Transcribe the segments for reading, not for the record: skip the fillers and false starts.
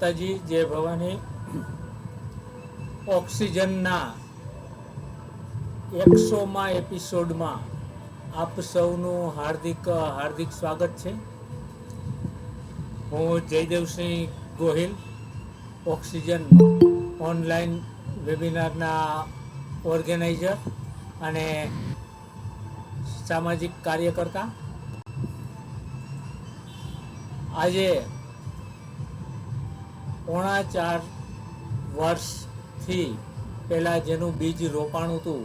માતાજી, જય ભવાની. ઓક્સિજનના 100મા એપિસોડમાં આપ સૌનું હાર્દિક સ્વાગત છે. હું જયદેવસિંહ ગોહિલ, ઓક્સિજન ઓનલાઈન વેબિનારના ઓર્ગેનાઇઝર અને સામાજિક કાર્યકર્તા. આજે 4.5 વર્ષથી પહેલાં જેનું બીજ રોપાણું હતું,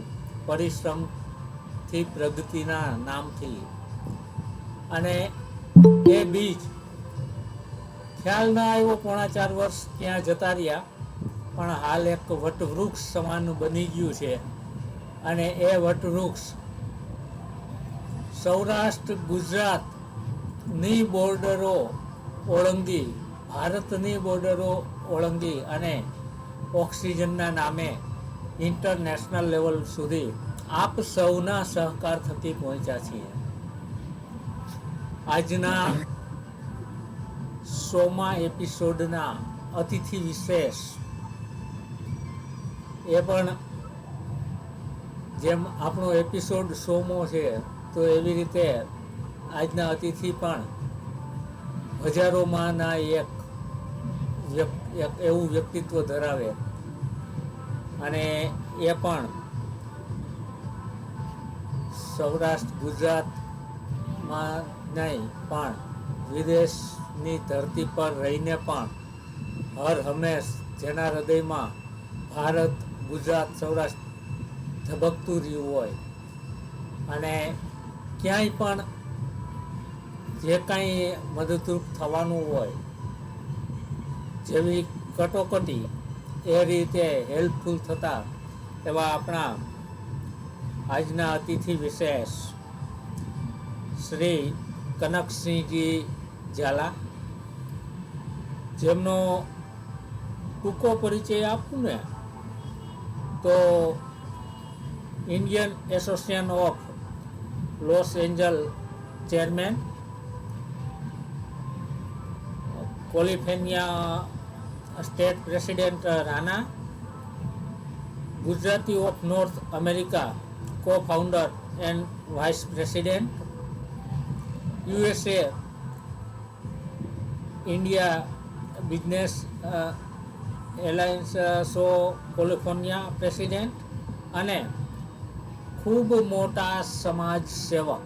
પરિશ્રમથી પ્રગતિના નામથી, અને એ બીજ ખ્યાલ ના આવ્યો, 4.5 વર્ષ ત્યાં જતા રહ્યા, પણ હાલ એક વટવૃક્ષ સમાન બની ગયું છે. અને એ વટવૃક્ષ સૌરાષ્ટ્ર ગુજરાતની બોર્ડરો ઓળંગી, ભારતની બોર્ડરો ઓળંગી અને ઓક્સિજનના નામે ઇન્ટરનેશનલ લેવલ સુધી આપ સૌના સહકાર થકી પહોંચ્યા છીએ. આજના 100મા એપિસોડના અતિથિ વિશેષ એ પણ જેમ આપણો એપિસોડ 100મો છે, તો એવી રીતે આજના અતિથિ પણ હજારોમાંના એક એવું વ્યક્તિત્વ ધરાવે, અને એ પણ સૌરાષ્ટ્ર ગુજરાતમાં નહીં પણ વિદેશની ધરતી પર રહીને પણ હર હંમેશ જેના હૃદયમાં ભારત, ગુજરાત, સૌરાષ્ટ્ર ધબકતું રહ્યું હોય, અને ક્યાંય પણ જે કાંઈ મદદરૂપ થવાનું હોય, જેવી કટોકટી એ રીતે હેલ્પફુલ થતા એવા આપણા આજના અતિથિ વિશેષ શ્રી કનકસિંહજી ઝાલા, જેમનો ટૂંકો પરિચય આપું ને તો Indian association of loss Angel chairman, California state president Rana, Gujarati of north America co-founder and vice president, USA India Business Alliance so California president, અને ખૂબ મોટા સમાજ સેવક,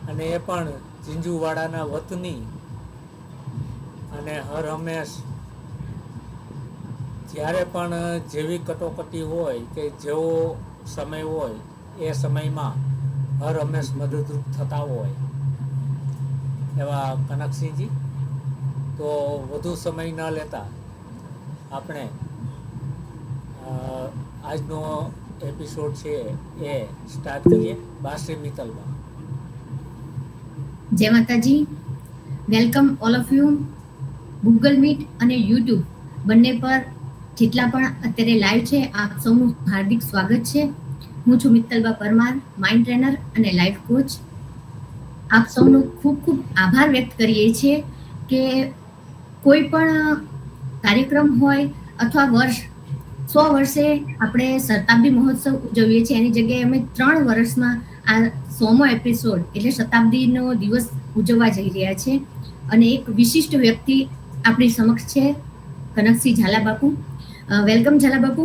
અને એ પણ ઝીંઝુવાડાના વતની, અને હર હંમેશ જ્યારે પણ જેવી કટોકટી હોય કે જેવો સમય હોય એ સમયમાં હર હંમેશ મદદરૂપ થતા હોય એવા કનકસિંહજી. તો વધુ સમય ન લેતા આપણે આજનો એપિસોડ છે એ સ્ટાર્ટ કરીએ. બાશ્રી મિત્તલબા. જય માતાજી. Welcome all of you. Google meet અને યુટ્યુબ બંને પર જેટલા પણ અત્યારે લાઈવ છે, આપ સૌનું હાર્દિક સ્વાગત છે. હું છું મિત્તલબા પરમાર, માઇન્ડ ટ્રેનર અને લાઈફ કોચ. આપ સૌનો ખૂબ ખૂબ આભાર વ્યક્ત કરીએ છીએ કે કોઈ પણ કાર્યક્રમ હોય અથવા વર્ષ 100 વર્ષે આપણે શતાબ્દી મહોત્સવ ઉજવીએ છીએ, એની જગ્યાએ અમે 3 વર્ષમાં આ 100મો એપિસોડ એટલે શતાબ્દીનો દિવસ ઉજવવા જઈ રહ્યા છે. અને એક વિશિષ્ટ વ્યક્તિ આપણી સમક્ષ છે, કનકસિંહ ઝાલા બાપુ. વેલકમ ઝાલા બાપુ.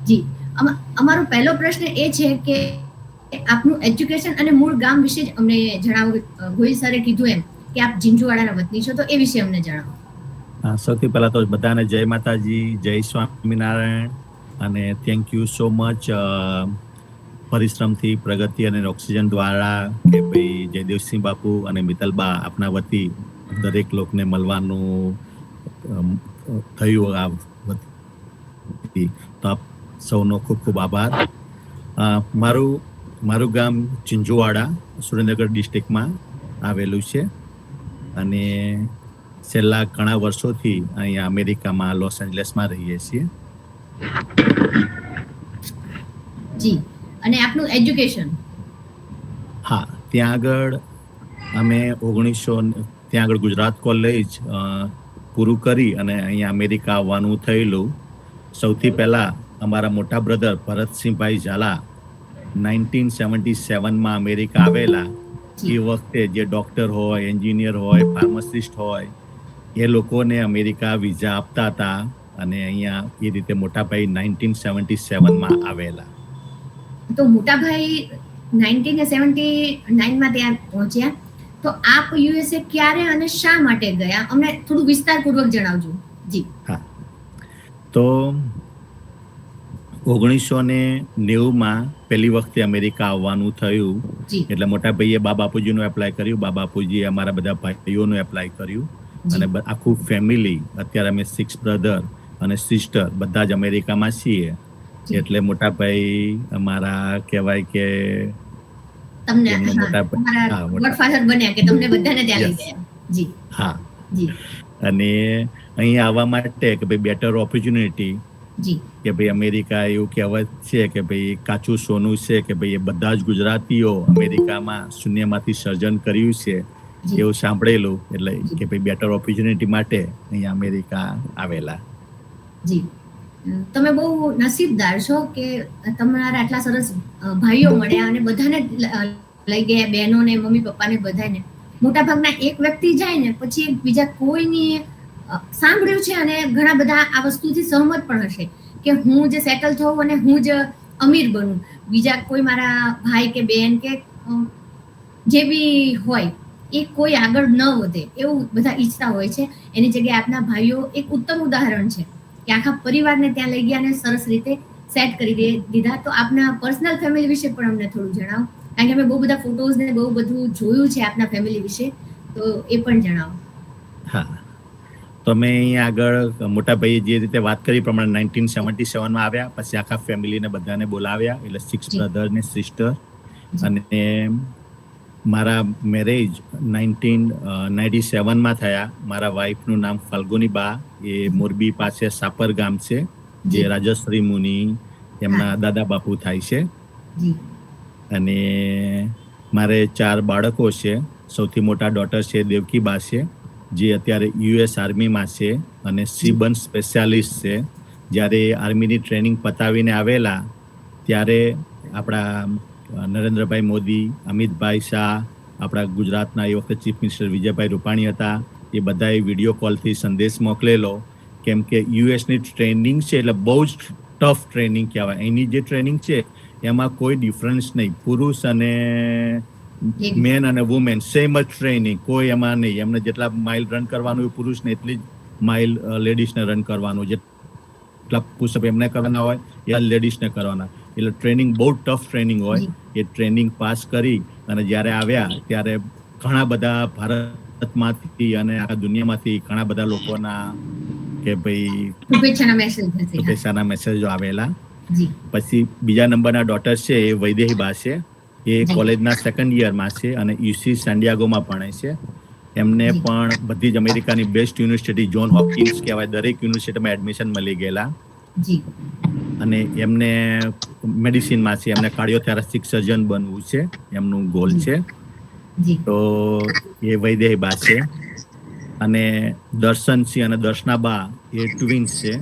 જી, અમારો પહેલો પ્રશ્ન એ છે કે આપનું એજ્યુકેશન અને મૂળ ગામ વિશે જ અમને જણાવો. ગોહિલ સરે કીધું એમ કે આપ ઝીંઝુવાડાના વતની છો, તો એ વિશે અમને જણાવો. સૌથી પહેલા તો બધાને જય માતાજી, જય સ્વામિનારાયણ, અને થેન્ક યુ સો મચ પરિશ્રમથી પ્રગતિ અને ઓક્સિજન દ્વારા કે ભાઈ જયદેવસિંહ બાપુ અને મિત્તલબા આપના વતી દરેક લોકોને મળવાનું થયું. આ તો આપ સૌનો ખૂબ ખૂબ આભાર. મારું ગામ ઝીંઝુવાડા સુરેન્દ્રનગર ડિસ્ટ્રિક્ટમાં આવેલું છે, અને છેલ્લા ઘણા વર્ષોથી અહીંયા અમેરિકામાં લોસ એન્જલસમાં રહીએ છીએ. જી, અને આપનું એજ્યુકેશન? હા, ત્યાં આગળ અમે 1900 ત્યાં આગળ ગુજરાત કોલેજ પૂરું કરી અને અહીંયા અમેરિકા આવવાનું થયેલું. સૌથી પહેલા અમારા મોટા બ્રધર ભરતસિંહભાઈ ઝાલા 1977માં અમેરિકા આવેલા. એ વખતે જે ડોક્ટર હોય, એન્જિનિયર હોય, ફાર્માસિસ્ટ હોય, એ લોકોને અમેરિકા વિઝા આપતા હતા અને અહીંયા એ રીતે મોટાભાઈ 1977માં આવેલા. તો મોટાભાઈ 1979માં ત્યાં પહોંચ્યા. તો આપ યુએસએ ક્યારે અને શા માટે ગયા? અમને થોડું વિસ્તારપૂર્વક જણાવજો. જી. હા, તો 1990માં પહેલી વખતે અમેરિકા આવવાનું થયું. એટલે મોટા ભાઈએ બા બાપુજીનું એપ્લાય કર્યું, બા બાપુજીએ અમારા બધા ભાઈઓનું એપ્લાય કર્યું અને આખું ફેમિલી, અત્યારે અમે 6 બ્રધર અને સિસ્ટર બધા જ અમેરિકામાં છીએ. એટલે મોટા ભાઈ અમારા કહેવાય કે તમને ગોડફાધર બન્યા કે તમને બધાને ત્યાં લઈ ગયા. જી. હા. જી. અને અહીંયા આવવા માટે કે ભાઈ બેટર ઓપોર્ચ્યુનિટી, કે ભાઈ અમેરિકા એવું કહેવત છે કે ભાઈ કાચું સોનું છે, કે ભાઈ એ બધા જ ગુજરાતીઓ અમેરિકામાં શૂન્યમાંથી સર્જન કર્યું છે એવું સાંભળેલું. એટલે કે ભાઈ બેટર ઓપોર્ચ્યુનિટી માટે અહીંયા અમેરિકા આવેલા. જી. તમે બહુ નસીબદાર છો કે તમારા આટલા સરસ ભાઈઓ મળ્યા અને બધાને લઈ ગયા, બહેનોને, મમ્મી પપ્પાને, બધાને. મોટા ભાગના એક વ્યક્તિ જાય ને પછી બીજા કોઈની સાંભળ્યું છે અને ઘણા બધા આ વસ્તુથી સહમત પણ હશે કે હું જ સેટલ થઉં અને હું જ અમીર બનું, બીજા કોઈ મારા ભાઈ કે બહેન કે જે બી હોય એ કોઈ આગળ ન વધે એવું બધા ઈચ્છતા હોય છે. એની જગ્યાએ આપના ભાઈઓ એક ઉત્તમ ઉદાહરણ છે કે આખા પરિવારને ત્યાં લઈ ગયા અને સરસ રીતે સેટ કરી દીધા. તો આપના પર્સનલ ફેમિલી વિશે પણ અમને થોડું જણાવો, કારણ કે અમે બહુ બધા ફોટોઝ ને બહુ બધું જોયું છે આપના ફેમિલી વિશે, તો એ પણ જણાવો. હા, તો અમે અહીંયા આગળ મોટા ભાઈએ જે રીતે વાત કરી પ્રમાણે 1977માં આવ્યા, પછી આખા ફેમિલીને બધાને બોલાવ્યા, એટલે 6 બ્રધર ને સિસ્ટર. અને મારા મેરેજ 1997માં થયા. મારા વાઈફનું નામ ફાલ્ગુનીબા, એ મોરબી પાસે સાપર ગામ છે, જે રાજશ્રી મુનિ એમના દાદા બાપુ થાય છે. અને મારે 4 બાળકો છે. સૌથી મોટા ડોટર છે દેવકીબા છે, જે અત્યારે યુએસ આર્મીમાં છે અને સીબન સ્પેશિયાલિસ્ટ છે. જ્યારે આર્મીની ટ્રેનિંગ પતાવીને આવેલા ત્યારે આપણા નરેન્દ્રભાઈ મોદી, અમિતભાઈ શાહ, આપણા ગુજરાતના એ વખતે ચીફ મિનિસ્ટર વિજયભાઈ રૂપાણી હતા, એ બધાએ વિડીયો કોલથી સંદેશ મોકલેલો. કેમ કે યુએસની ટ્રેનિંગ છે એટલે બહુ જ ટફ ટ્રેનિંગ કહેવાય. એની જે ટ્રેનિંગ છે એમાં કોઈ ડિફરન્સ નહીં, પુરુષ અને મેન અને વુમેન સેમ જ ટ્રેનિંગ, કોઈ એમાં નહીં. એમને જેટલા માઇલ રન કરવાનું હોય પુરુષને એટલી જ માઇલ લેડીઝને રન કરવાનું, જેટલા પુશઅપ એમને કરવાના હોય એ લેડીઝને કરવાના. એટલે ટ્રેનિંગ બહુ ટફ ટ્રેનિંગ હોય. એ ટ્રેનિંગ પાસ કરી અને જ્યારે આવ્યા ત્યારે ઘણા બધા ભારતમાંથી અને આખા દુનિયામાંથી ઘણા બધા લોકોના કે ભાઈ શુભેચ્છાના મેસેજો આવેલા. પછી બીજા નંબરના ડોટર છે એ વૈદેહીબા છે, એ કોલેજના 2nd યરમાં છે અને યુસી સેન્ડિયાગોમાં ભણે છે. એમને પણ બધી જ અમેરિકાની બેસ્ટ યુનિવર્સિટી જોન હોપકિન્સ કહેવાય, દરેક યુનિવર્સિટીમાં એડમિશન મળી ગયેલા. અને એમને મેડિસિનમાં છે, એમને કાર્ડિયોથેરાસિક સર્જન બનવું છે, એમનું ગોલ છે. તો એ વૈદેહીબા છે. અને દર્શનસિંહ અને દર્શનાબા એ ટ્વિન્સ છે.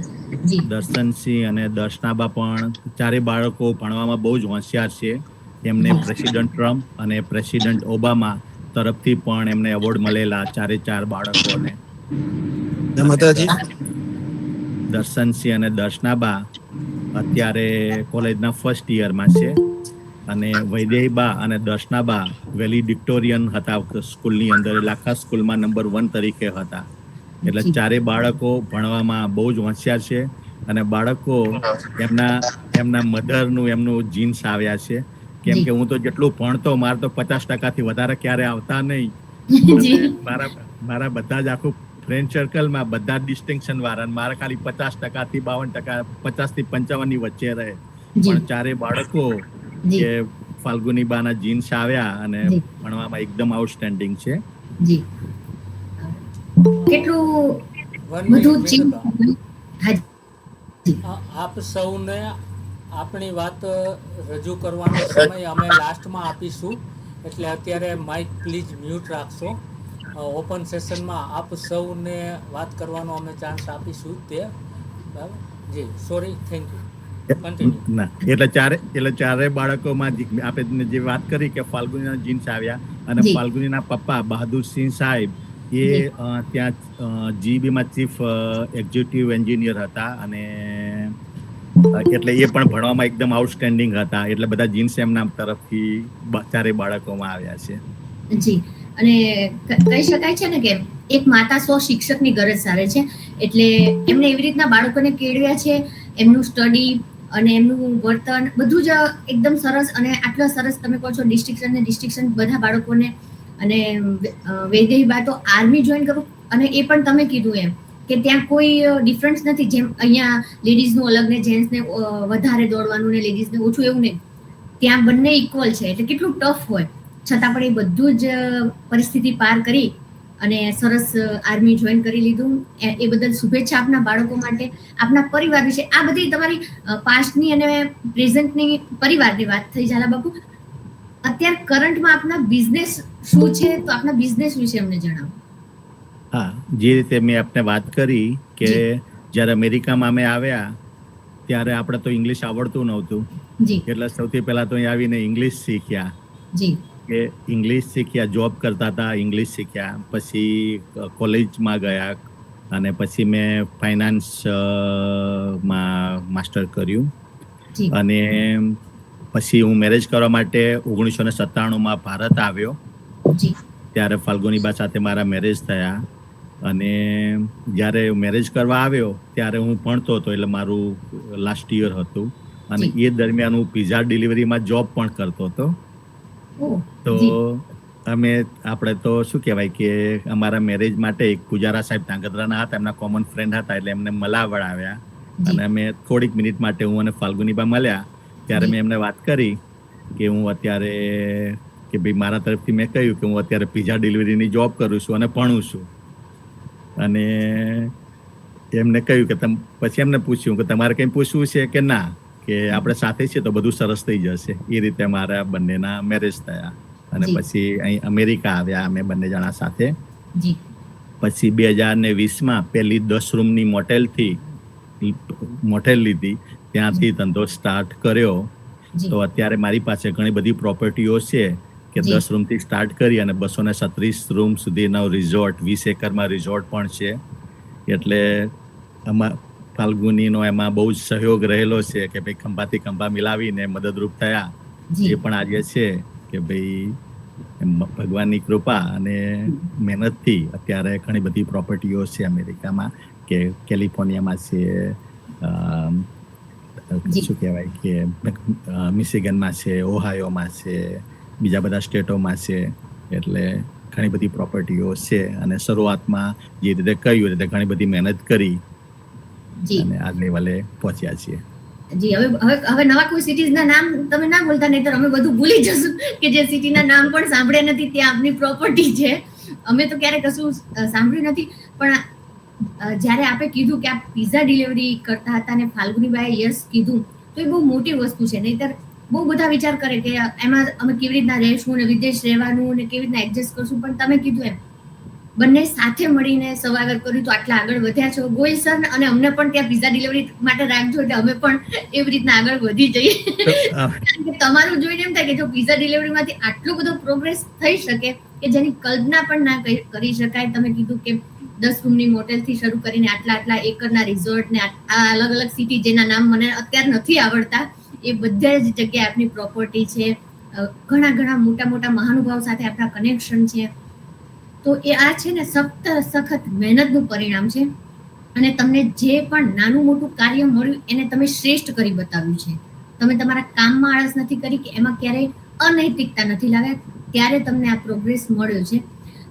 દર્શનસિંહ અને દર્શનાબા પણ 4 બાળકો ભણવામાં બહુ જ હોશિયાર છે. એમને પ્રેસિડેન્ટ ટ્રમ્પ અને પ્રેસિડેન્ટ ઓબામા તરફથી પણ એમને એવોર્ડ મળેલા 4 બાળકોને. દર્શનસિંહ અને દર્શનાબા અત્યારે કોલેજના 1st યરમાં છે. અને વૈદેહીબા અને દર્શનાબા વેલિડિક્ટોરિયન હતા સ્કૂલની અંદર, એટલે આખા સ્કૂલમાં નંબર 1 તરીકે હતા. એટલે 4 બાળકો ભણવામાં બહુ જ હોશિયાર છે. અને બાળકો એમના મધરનું એમનું જીન્સ આવ્યા છે. કેમ કે હું તો જેટલું ભણતો, મારે તો 50%થી વધારે ક્યારે આવતા નહીં. મારા બધા જ આખું ફ્રેન્ડ સર્કલમાં બધા ડિસ્ટિંક્શન વાળા, મારા ખાલી 50%થી 52%, 50થી 55 ની વચ્ચે રહે. પણ 4 બાળકો કે ફાલ્ગુનીબાના જીન્સ આવ્યા અને ભણવામાં એકદમ આઉટસ્ટેન્ડિંગ છે. આપ સૌને આપણી વાત રજૂ કરવાનો સમય અમે લાસ્ટમાં આપીશું, એટલે અત્યારે માઇક પ્લીઝ મ્યુટ રાખશો. ઓપન સેશનમાં આપ સૌને વાત કરવાનો અમે ચાન્સ આપીશું તે. બરાબર જી, સોરી, થેન્ક યુ, કન્ટિન્યુ. ના એટલે ચારે બાળકોમાં આપણે જે વાત કરી કે ફાલ્ગુનીના જીન્સ આવ્યા અને જી. ફાલ્ગુનીના પપ્પા બહાદુરસિંહ સાહેબ એ જી. ત્યાં જીબીમાં ચીફ એક્ઝિક્યુટિવ એન્જિનિયર હતા અને એટલે એ પણ ભણવામાં એકદમ આઉટસ્ટેન્ડિંગ હતા, એટલે બધા જીન્સ એમના તરફથી ચારે બાળકોમાં આવ્યા છે. જી. અને કહી શકાય છે ને કે એક માતા 100 શિક્ષકની ગરજ સારે છે, એટલે એમને એવી રીતના બાળકોને કેળવ્યા છે, એમનું સ્ટડી અને એમનું વર્તન બધું જ એકદમ સરસ. અને આટલા સરસ તમે કહો છો ડિસ્ટિંક્શન બધા બાળકોને. અને વૈદેહી બા તો આર્મી જોઈન કરું, અને એ પણ તમે કીધું એમ કે ત્યાં કોઈ ડિફરન્સ નથી, જેમ અહીંયા લેડીઝનું અલગ ને જેન્ટ્સને વધારે દોડવાનું ને લેડીઝને ઓછું, એવું નહીં. ત્યાં બંને ઇક્વલ છે, એટલે કેટલું ટફ હોય છતાં પણ એ બધું જ પરિસ્થિતિ પાર કરી અને સરસ આર્મી જોઈન કરી લીધું. એ બદલ શુભેચ્છા આપના બાળકો માટે, આપના પરિવાર વિશે. આ બધી તમારી પાસ્ટની અને પ્રેઝન્ટની પરિવારની વાત થઈ ઝાલા બાપુ. અત્યારે કરંટમાં આપના બિઝનેસ શું છે, તો આપના બિઝનેસ વિશે અમને જણાવો. હા, જે રીતે મેં આપને વાત કરી કે જ્યારે અમેરિકામાં અમે આવ્યા ત્યારે આપણે તો ઇંગ્લિશ આવડતું નહોતું, જી. એટલે સૌથી પહેલા તો અહીં આવીને ઇંગ્લિશ શીખ્યા. જી. કે ઇંગ્લિશ શીખ્યા, જોબ કરતા હતા, ઇંગ્લિશ શીખ્યા. પછી કોલેજમાં ગયા અને પછી મેં ફાઇનાન્સમાં માસ્ટર કર્યું. જી. અને પછી હું મેરેજ કરવા માટે 1997માં ભારત આવ્યો. જી. ત્યારે ફાલ્ગુનીબા સાથે મારા મેરેજ થયા. અને જ્યારે મેરેજ કરવા આવ્યો ત્યારે હું ભણતો હતો, એટલે મારું લાસ્ટ યર હતું. અને એ દરમિયાન હું પિઝા ડિલિવરીમાં જોબ પણ કરતો હતો. તો આપણે તો શું કહેવાય કે અમારા મેરેજ માટે એક પુજારા સાહેબ ધાંગધ્રાના હતા, એમના કોમન ફ્રેન્ડ હતા, એટલે એમને મળાવડ આવ્યા. અને અમે થોડીક મિનિટ માટે હું અને ફાલ્ગુનીબા મળ્યા ત્યારે મેં એમને વાત કરી કે હું અત્યારે કે ભાઈ મારા તરફથી મેં કહ્યું કે હું અત્યારે પિઝા ડિલિવરીની જોબ કરું છું અને ભણું છું. અને એમને કહ્યું કે પછી એમને પૂછ્યું કે તમારે કંઈ પૂછવું છે કે ના, કે આપણે સાથે છીએ તો બધું સરસ થઈ જશે. એ રીતે મારા બંનેના મેરેજ થયા અને પછી અહીં અમેરિકા આવ્યા અમે બંને જણા સાથે. પછી 2020માં પહેલી 10 રૂમની મોટેલ લીધી, ત્યાંથી ધંધો સ્ટાર્ટ કર્યો. તો અત્યારે મારી પાસે ઘણી બધી પ્રોપર્ટીઓ છે કે 10 રૂમથી સ્ટાર્ટ કરી અને 236 રૂમ સુધીનો રિઝોર્ટ, 20 એકરમાં રિઝોર્ટ પણ છે. એટલે ફાલ્ગુનીનો એમાં બહુ જ સહયોગ રહેલો છે કે ભાઈ ખંભાથી ખંભા મિલાવીને મદદરૂપ થયા. એ પણ આજે છે કે ભાઈ ભગવાનની કૃપા અને મહેનતથી અત્યારે ઘણી બધી પ્રોપર્ટીઓ છે અમેરિકામાં, કે કેલિફોર્નિયામાં છે, શું કહેવાય કે મિશિગનમાં છે, ઓહાયોમાં છે, બીજા બધા સ્ટેટોમાં છે. એટલે ઘણી બધી પ્રોપર્ટીઓ છે. અને શરૂઆતમાં જે રીતે કહ્યું રીતે ઘણી બધી મહેનત કરી અને આ લેવલે પહોંચ્યા છીએ. જી. હવે નવા કોઈ સિટીઝના નામ તમે ના બોલતા, નહીતર અમે બધું ભૂલી જશું કે જે સિટીના નામ પણ સાંભળ્યા નથી ત્યાં આપની પ્રોપર્ટી છે. અમે તો ક્યારે કશું સાંભળ્યું નથી. પણ જ્યારે આપે કીધું કે આપ પિઝા ડિલિવરી કરતા હતા અને ફાલ્ગુનીબાએ યસ કીધું, તો એ બહુ મોટી વસ્તુ છે. નહીતર બહુ બધા વિચાર કરે કે એમાં અમે કેવી રીતના રહેશું ને વિદેશ રહેવાનું ને કેવી રીતના એડજસ્ટ કરશું. પણ તમે કીધું એમ બંને સાથે મળીને સર્વાઈવર કર્યું તો આટલા આગળ વધ્યા છો. ગોયલ સર અને અમને પણ ત્યાં પિઝા ડિલિવરી માટે રાખજો, એટલે અમે પણ એવી રીતના આગળ વધી જઈએ. તમારું જોઈને એમ થાય કે જો પિઝા ડિલિવરીમાંથી આટલો બધો પ્રોગ્રેસ થઈ શકે કે જેની કલ્પના પણ ના કરી શકાય. તમે કીધું કે 10 રૂમની મોટેલથી શરૂ કરીને આટલા એકરના રિઝોર્ટ ને આ અલગ અલગ સિટી જેના નામ મને અત્યારે નથી આવડતા, એ બધા જ જગ્યાએ આપની પ્રોપર્ટી છે. ઘણા મોટા મહાનુભાવ સાથે આપણા કનેક્શન છે. તો એ આ છે ને સખત મહેનતનું પરિણામ છે. અને તમને જે પણ નાનું મોટું કાર્ય મળ્યું એને તમે શ્રેષ્ઠ કરી બતાવ્યું છે. તમે તમારા કામમાં આળસ નથી કરી કે એમાં ક્યારેય અનૈતિકતા નથી લાવ્યા, ત્યારે તમને આ પ્રોગ્રેસ મળ્યો છે.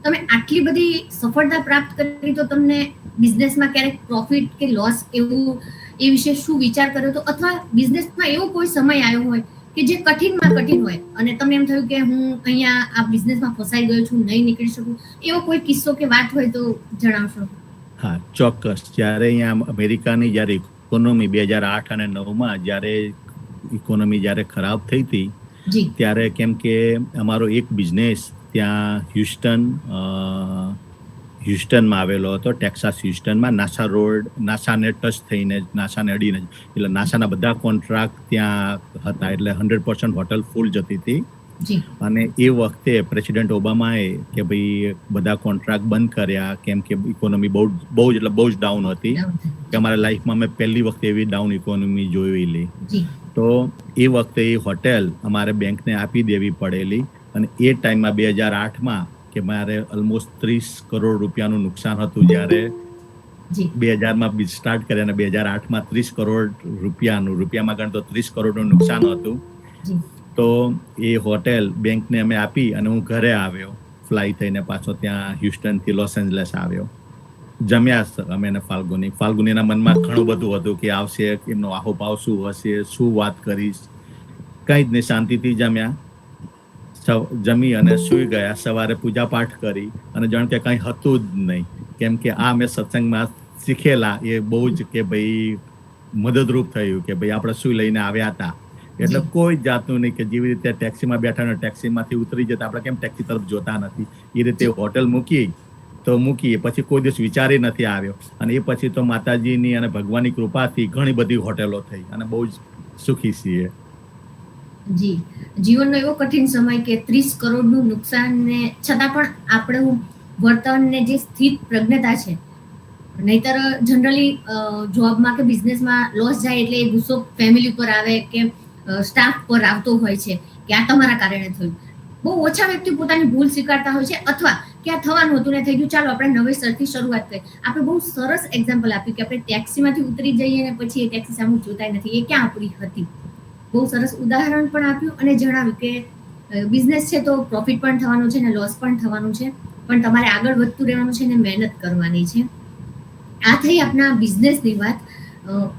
તમે આટલી બધી સફળતા પ્રાપ્ત કરી તો તમને બિઝનેસમાં ક્યારેક પ્રોફિટ કે લોસ એવું એ વિશે શું વિચાર કર્યો હતો, અથવા બિઝનેસમાં એવો કોઈ સમય આવ્યો હોય કે જે કઠિનમાં કઠિન હોય અને તમને એમ થયું કે હું અહીંયા આ બિઝનેસમાં ફસાઈ ગયો છું, નહીં નીકળી શકું, એવો કોઈ કિસ્સો કે વાત હોય તો જણાવશો? હા, ચોક્કસ. જ્યારે અહીંયા અમેરિકાની જ્યારે ઇકોનોમી 2008 અને 2009માં જ્યારે ઇકોનોમી જ્યારે ખરાબ થઈ હતી જી ત્યારે કેમ કે અમારો એક બિઝનેસ ત્યાં હ્યુસ્ટનમાં આવેલો હતો, ટેક્સાસ હ્યુસ્ટનમાં, નાસા રોડ, નાસાને ટચ થઈને, નાસાને અડીને, એટલે નાસાના બધા કોન્ટ્રાક્ટ ત્યાં હતા, એટલે 100% હોટલ ફૂલ જતી હતી. જી અને એ વખતે પ્રેસિડેન્ટ ઓબામાએ કે ભાઈ બધા કોન્ટ્રાક્ટ બંધ કર્યા, કેમ કે ઇકોનોમી બહુ જ ડાઉન હતી, કે અમારા લાઈફમાં મેં પહેલી વખતે એવી ડાઉન ઇકોનોમી જોયેલી. જી તો એ વખતે એ હોટેલ અમારે બેંકને આપી દેવી પડેલી, અને એ ટાઈમમાં 2008માં કે મારે ઓલમોસ્ટ 30 કરોડ રૂપિયાનું નુકસાન હતું, જ્યારે જી 2000માં સ્ટાર્ટ કર્યા અને 2008માં 30 કરોડ રૂપિયામાં ગણતો 30 કરોડનું નુકસાન હતું. જી તો એ હોટેલ બેંકને અમે આપી અને હું ઘરે આવ્યો, ફ્લાય થઈને પાછો ત્યાં હ્યુસ્ટનથી લોસ એન્જલસ આવ્યો. જમ્યા અમે એને ફાલ્ગુનીના મનમાં ઘણું બધું હતું કે આવશે, એમનો આહોભાવ શું હશે, શું વાત કરીશ, કંઈ જ નહીં, શાંતિથી જમી અને સૂઈ ગયા. સવારે પૂજા પાઠ કરી અને જાણ કે કંઈ હતું જ નહીં, કેમ કે આ મેં સત્સંગમાં શીખેલા એ બહુ જ કે ભાઈ મદદરૂપ થયું, કે ભાઈ આપણે શું લઈને આવ્યા હતા, એટલે કોઈ જાતનું નહીં, કે જેવી રીતે ટેક્સીમાં બેઠા ને ટેક્સીમાંથી ઉતરી જતા આપણે કેમ ટેક્સી તરફ જોતા નથી, એ રીતે હોટેલ મૂકી પછી કોઈ દિવસ વિચારી નથી આવ્યો. અને એ પછી તો માતાજીની અને ભગવાનની કૃપાથી ઘણી બધી હોટેલો થઈ અને બહુ જ સુખી છીએ. જી જીવનનો એવો કઠિન સમય કે 30 કરોડનું નુકસાન ને છતાં પણ આપણું વર્તન ને જે સ્થિત પ્રજ્ઞતા છે, નહીતર જનરલી જોબમાં કે બિઝનેસમાં લોસ જાય એટલે એ ગુસ્સો ફેમિલી પર આવે કે સ્ટાફ પર આવતો હોય છે કે આ તમારા કારણે થયું. બહુ ઓછા વ્યક્તિ પોતાની ભૂલ સ્વીકારતા હોય છે, અથવા કે આ થવાનું હતું ને થઈ ગયું, ચાલો આપણે નવેસરથી શરૂઆત કરીએ. આપણે બહુ સરસ એક્ઝામ્પલ આપ્યું કે આપણે ટેક્સીમાંથી ઉતરી જઈએ ને પછી એ ટેક્સી સામે જોતા નથી, એ ક્યાં આપણી હતી. બહુ સરસ ઉદાહરણ પણ આપ્યું અને જણાવ્યું કે બિઝનેસ છે તો પ્રોફિટ પણ થવાનું છે ને લોસ પણ થવાનું છે, પણ તમારે આગળ વધતું રહેવાનું છે ને મહેનત કરવાની છે. આ થઈ આપના બિઝનેસની વાત.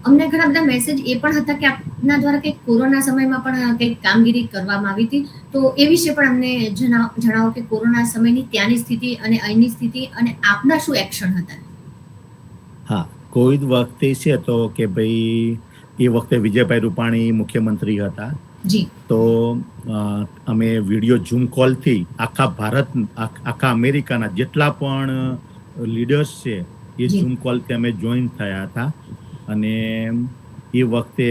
અમને ઘણા બધા મેસેજ એ પણ હતા કે આપના દ્વારા કંઈક કોરોના સમયમાં પણ કંઈક કામગીરી કરવામાં આવી હતી, તો એ વિશે પણ અમને જણાવો કે કોરોના સમયની ત્યાંની સ્થિતિ અને અહીંની સ્થિતિ અને આપના શું એક્શન હતા. હા, કોવિડ વખતે છે તો કે ભાઈ એ વખતે વિજયભાઈ રૂપાણી મુખ્યમંત્રી હતા. જી તો અમે વિડીયો ઝૂમ કોલથી આખા અમેરિકાના જેટલા પણ લીડર્સ છે એ ઝૂમ કોલથી અમે જોઈન થયા હતા. અને એ વખતે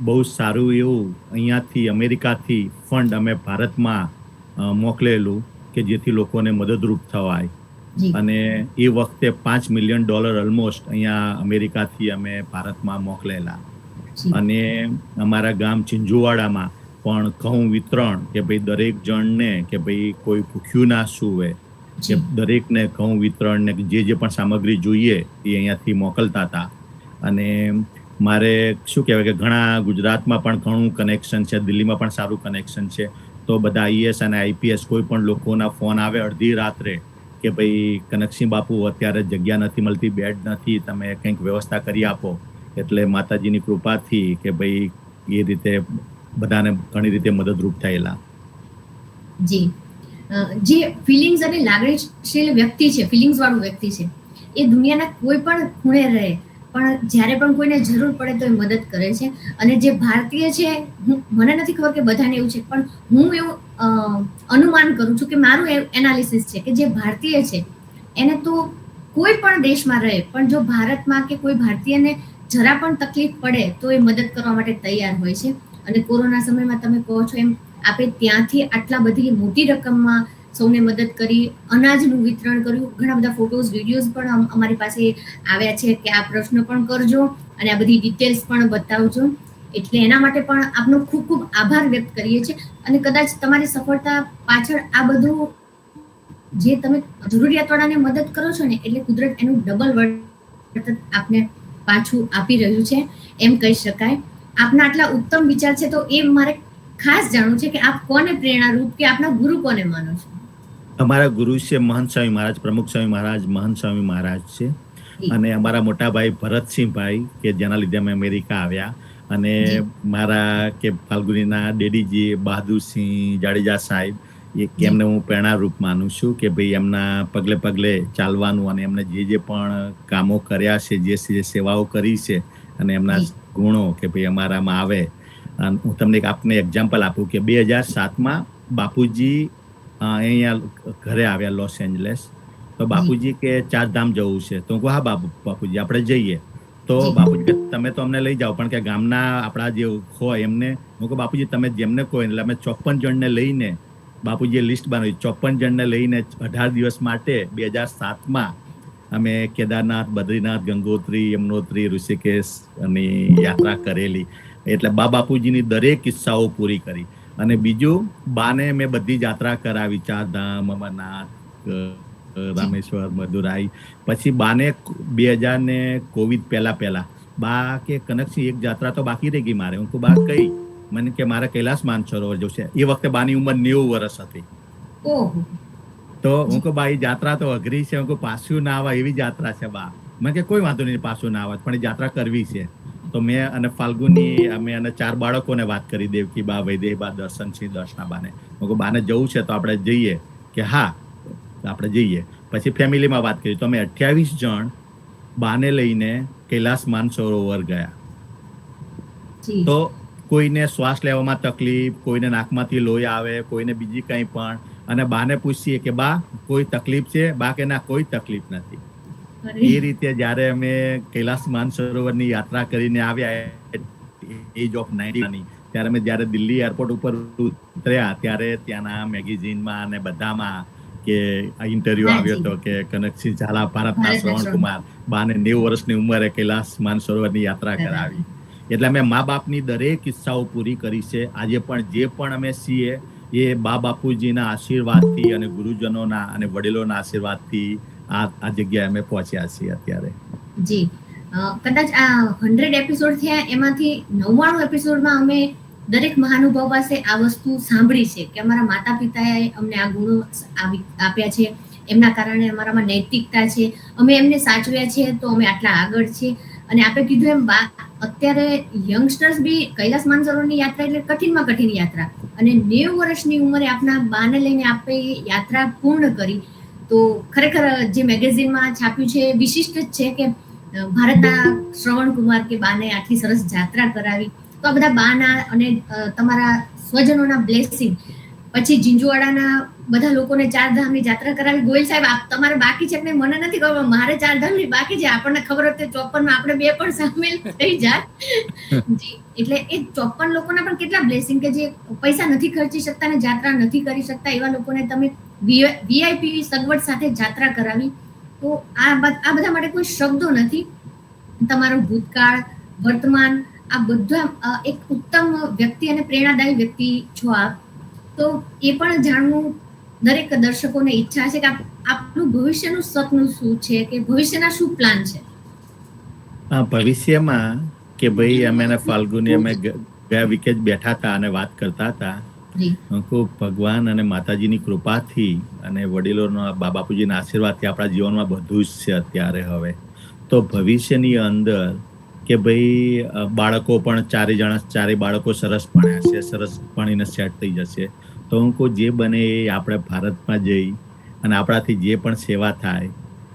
બહુ સારું એવું અહીંયાથી અમેરિકાથી ફંડ અમે ભારતમાં મોકલેલું કે જેથી લોકોને મદદરૂપ થવાય. અને એ વખતે $5 મિલિયન ઓલમોસ્ટ અહીંયા અમેરિકાથી અમે ભારતમાં મોકલેલા. અને અમારા ગામ ચિંજુવાડામાં પણ ઘઉં વિતરણ, કે ભાઈ દરેક જણને કે ભાઈ કોઈ ભૂખ્યું ના સૂવે, કે દરેકને ઘઉં વિતરણ ને જે પણ સામગ્રી જોઈએ એ અહીંયાથી મોકલતા હતા. અને મારે શું કહેવાય કે ઘણા ગુજરાતમાં પણ ઘણું કનેક્શન છે, દિલ્હીમાં પણ સારું કનેક્શન છે. તો બધા IAS અને IPS કોઈ પણ લોકોના ફોન આવે અડધી રાત્રે કે ભાઈ કનકસિંહ બાપુ અત્યારે જગ્યા નથી મળતી, બેડ નથી, તમે કંઈક વ્યવસ્થા કરી આપો. એટલે માતાજીની કૃપાથી કે ભાઈ એ રીતે બધાને ઘણી રીતે મદદરૂપ થયેલા. જી જે ફિલિંગ્સ અને લાગણીશીલ વ્યક્તિ છે, ફિલિંગ્સ વાળું વ્યક્તિ છે, એ દુનિયાના કોઈ પણ ખૂણે રહે પણ જ્યારે પણ કોઈને જરૂર પડે તો એ મદદ કરે છે. અને જે ભારતીય છે, મને નથી ખબર કે બધાને એવું છે, પણ હું એવું અનુમાન કરું છું કે મારું એનાલિસિસ છે કે જે ભારતીય છે એને તો કોઈ પણ દેશમાં રહે પણ જો ભારતમાં કે કોઈ ભારતીયને જરા પણ તકલીફ પડે તો એ મદદ કરવા માટે તૈયાર હોય છે. અને કોરોના સમયમાં તમે કહો છો એમ આપણે ત્યાંથી આટલા બધી મોટી રકમમાં સૌને મદદ કરી, અનાજનું વિતરણ કર્યું, ઘણા બધા ફોટોઝ વિડીયોઝ પણ અમારી પાસે આવ્યા છે કે આ પ્રશ્ન પણ કરજો અને આ બધી ડિટેલ્સ પણ બતાવજો. એટલે એના માટે પણ આપનો ખૂબ ખૂબ આભાર વ્યક્ત કરીએ છીએ. અને કદાચ તમારી સફળતા પાછળ આ બધું જે તમે જરૂરિયાતવાળાને મદદ કરો છો ને, એટલે કુદરત એનું ડબલ વળતર આપને પાછું આપી રહ્યું છે એમ કહી શકાય. આપના આટલા ઉત્તમ વિચાર છે તો એ મારે ખાસ જાણવું છે કે આપ કોને પ્રેરણારૂપ કે આપના ગુરુ કોને માનો છો? અમારા ગુરુ છે મહંત સ્વામી મહારાજ, પ્રમુખ સ્વામી મહારાજ, મહંત સ્વામી મહારાજ છે. અને અમારા મોટા ભાઈ ભરતસિંહભાઈ કે જેના લીધે અમે અમેરિકા આવ્યા. અને મારા કે ફાલ્ગુનીના ડેડીજી બહાદુરસિંહ જાડેજા સાહેબ, એમને હું પ્રેરણારૂપ માનું છું કે ભાઈ એમના પગલે પગલે ચાલવાનું અને એમને જે પણ કામો કર્યા છે, જે સેવાઓ કરી છે અને એમના ગુણો કે ભાઈ અમારામાં આવે. અને હું તમને આપને એક્ઝામ્પલ આપું કે 2007માં બાપુજી અહીંયા ઘરે આવ્યા લોસ એન્જલસ. તો બાપુજી કે ચારધામ જવું છે. તો હું કહું હા બાપુજી આપણે જઈએ. તો બાપુજી કે તમે તો અમને લઈ જાઓ, પણ કે ગામના આપણા જે હોય એમને હું કહું બાપુજી તમે જેમને કહો. એટલે અમે 54 જણને લઈને, બાપુજીએ લિસ્ટ બનાવી, 54 જણને લઈને 18 દિવસ માટે 2007માં અમે કેદારનાથ, બદ્રીનાથ, ગંગોત્રી, યમનોત્રી, ઋષિકેશ અને યાત્રા કરેલી. એટલે બાપુજીની દરેક કિસ્સાઓ પૂરી કરી. અને બીજું બાને મેં બધી જ યાત્રા કરાવી, ચારધામ, અમરનાથ, રામેશ્વર, મદુરાઈ. પછી બાને 2000 ને કોવિડ પહેલા બા કે કનકસિંહ એક યાત્રા તો બાકી રહી ગઈ મારે. હું કહું બા કઈ? મને કે મારે કૈલાસ માનસરોવર જવું છે. એ વખતે બાની ઉંમર 90 વર્ષ હતી. તો હું કહું બા એ યાત્રા તો અઘરી છે, હું કહું પાછું ના આવે એવી યાત્રા છે બા. મને કે કોઈ વાંધો નહીં, પાછું ના આવે, પણ એ યાત્રા કરવી છે. તો મેં અને ફાલ્ગુની અમે અને 4 બાળકોને વાત કરી, દેવકી બા, વૈદેહી બા, દર્શનસિંહ, દર્શના બાને. હું કહું બાને જવું છે તો આપણે જઈએ. કે હા આપણે જઈએ. પછી ફેમિલીમાં વાત કરી તો અમે 28 જણ બાને લઈને કૈલાસ માનસરોવર ગયા. તો કોઈને શ્વાસ લેવામાં તકલીફ, કોઈને નાકમાંથી લોહી આવે, કોઈને બીજી કંઈ પણ. અને બાને પૂછીએ કે બા કોઈ તકલીફ છે? બા કે ના કોઈ તકલીફ નથી. એ રીતે જ્યારે અમે કૈલાસ માનસરોવરની યાત્રા કરીને આવ્યા એજ ઓફ 90 ત્યારે અમે જ્યારે દિલ્હી એરપોર્ટ ઉપર ઉતર્યા ત્યારે ત્યાંના મેગેઝિનમાં અને બધામાં કે ઇન્ટરવ્યુ આવ્યો હતો કે કનકસિંહ ઝાલા ભારતના શ્રવણકુમાર બાને 90 વર્ષની ઉંમરે કૈલાસ માનસરોવરની યાત્રા કરાવી. એટલે અમે મા બાપની દરેક કિસ્સાઓ પૂરી કરી છે. આજે પણ જે પણ અમે છીએ એ બાપુજીના આશીર્વાદથી અને ગુરુજનોના અને વડીલોના આશીર્વાદથી આ જગ્યાએ અમે પહોંચ્યા છીએ અત્યારે. જી કદાચ આ 100 એપિસોડ થયા, એમાંથી 99 એપિસોડમાં અમે દરેક મહાનુભાવ પાસે આ વસ્તુ સાંભળી છે કે અમારા માતા પિતાએ અમને આ ગુણો આપ્યા છે, એમના કારણે અમારામાં નૈતિકતા છે, અમે એમને સાચવ્યા છે તો અમે આટલા આગળ છીએ. અને આપણે કીધું એમ અત્યારે યંગસ્ટર્સ બી કૈલાસ માનસરોવરની યાત્રા એટલે કઠિનમાં કઠિન યાત્રા, અને 90 વર્ષની ઉંમરે આપણા બાને લઈને આપણે યાત્રા પૂર્ણ કરી. તો ખરેખર જે મેગેઝિનમાં છાપ્યું છે એ વિશિષ્ટ જ છે કે ભારતના શ્રવણકુમાર કે બાને આટલી સરસ યાત્રા કરાવી. તો આ બધા બાના અને તમારા સ્વજનોના બ્લેસિંગ, પછી ઝીંઝુવાડાના બધા લોકોને ચારધામની યાત્રા કરાવી. ગોયલ સાહેબ તમારે બાકી છે કે મને નથી ખબર, મારે ચારધામની બાકી છે. આપણને ખબર હતી 54માં આપણે બે પણ સામેલ થઈ જાય. એટલે એ 54 લોકોના પણ કેટલા બ્લેસિંગ કે જે પૈસા નથી ખર્ચી શકતા ને યાત્રા નથી કરી શકતા, એવા લોકોને તમે VIP સગવડ સાથે યાત્રા કરાવી. તો આ બધા માટે કોઈ શબ્દો નથી. તમારો ભૂતકાળ, વર્તમાન, આ બધા એક ઉત્તમ વ્યક્તિ અને પ્રેરણાદાયી વ્યક્તિ છો આપ. તો એ પણ જાણવું દરેક દર્શકોને ઈચ્છા છે કે આપનું ભવિષ્યનું સપનું શું છે, કે ભવિષ્યના શું પ્લાન છે? ભવિષ્યમાં કે ભાઈ અમે ફાલ્ગુની અમે ગયા વીકે જ બેઠા હતા અને વાત કરતા હતા. ખૂબ ભગવાન અને માતાજીની કૃપાથી અને વડીલોના બાપુજીના આશીર્વાદથી આપણા જીવનમાં બધું જ છે અત્યારે. હવે તો ભવિષ્યની અંદર કે ભાઈ બાળકો પણ ચારે બાળકો સરસ ભણ્યા છે, સરસ ભણીને સેટ થઈ જશે. તો હું કહું જે બને એ આપણે ભારતમાં જઈ અને આપણાથી જે પણ સેવા થાય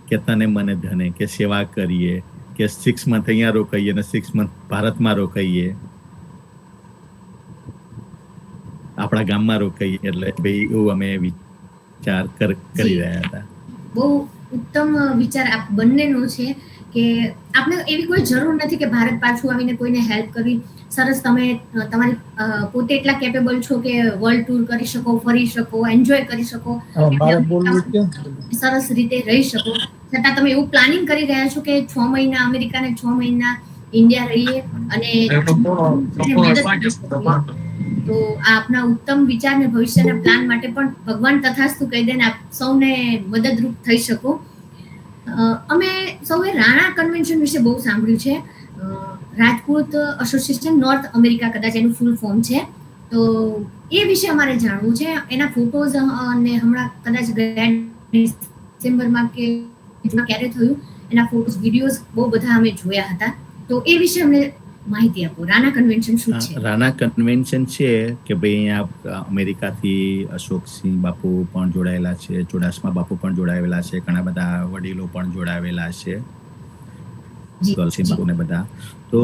કે તને મને ધને કે સેવા કરીએ, કે 6 મંથ અહીંયા રોકાઈએ અને 6 મંથ ભારતમાં રોકાઈએ, આપણા ગામમાં રોકાઈએ. એટલે ભાઈ એવું અમે વિચાર કરી રહ્યા હતા. બહુ ઉત્તમ વિચાર આપ બંનેનો છે કે આપણે એવી કોઈ જરૂર નથી કે ભારત પાછું આવીને કોઈને હેલ્પ કરવી. સરસ તમે તમારી પોતે એટલા કેપેબલ છો કે વર્લ્ડ ટૂર કરી શકો, ફરી શકો, એન્જોય કરી શકો, સરસ રીતે રહી શકો. છતાં તમે એવું પ્લાનિંગ કરી રહ્યા છો કે 6 મહિના અમેરિકા ને 6 મહિના ઇન્ડિયા રહીએ અને તો આ આપના ઉત્તમ વિચાર ને ભવિષ્યના પ્લાન માટે પણ ભગવાન તથાસ્તુ કહી દે ને આપ સૌને મદદરૂપ થઈ શકો. અમે સૌએ રાણા કન્વેન્શન વિશે બહુ સાંભળ્યું છે. રાજપૂત એસોસિએશન નોર્થ અમેરિકા કદાચ એનું ફૂલ ફોર્મ છે. તો એ વિશે અમારે જાણવું છે. એના ફોટોઝ અને હમણાં કદાચ ગયા ડિસેમ્બરમાં કે ક્યારે થયું એના ફોટોઝ, વિડીયોઝ બહુ બધા અમે જોયા હતા. તો એ વિશે અમને માહિતી આપો. રાણા કન્વેન્શન શું છે? રાણા કન્વેન્શન છે કે ભાઈ અહીંયા અમેરિકાથી અશોકસિંહ બાપુ પણ જોડાયેલા છે, ચુડાસમા બાપુ પણ જોડાયેલા છે, ઘણા બધા વડીલો પણ જોડાયેલા છે. જી, ગર્લ્સી જી. બાળકોને બધા. તો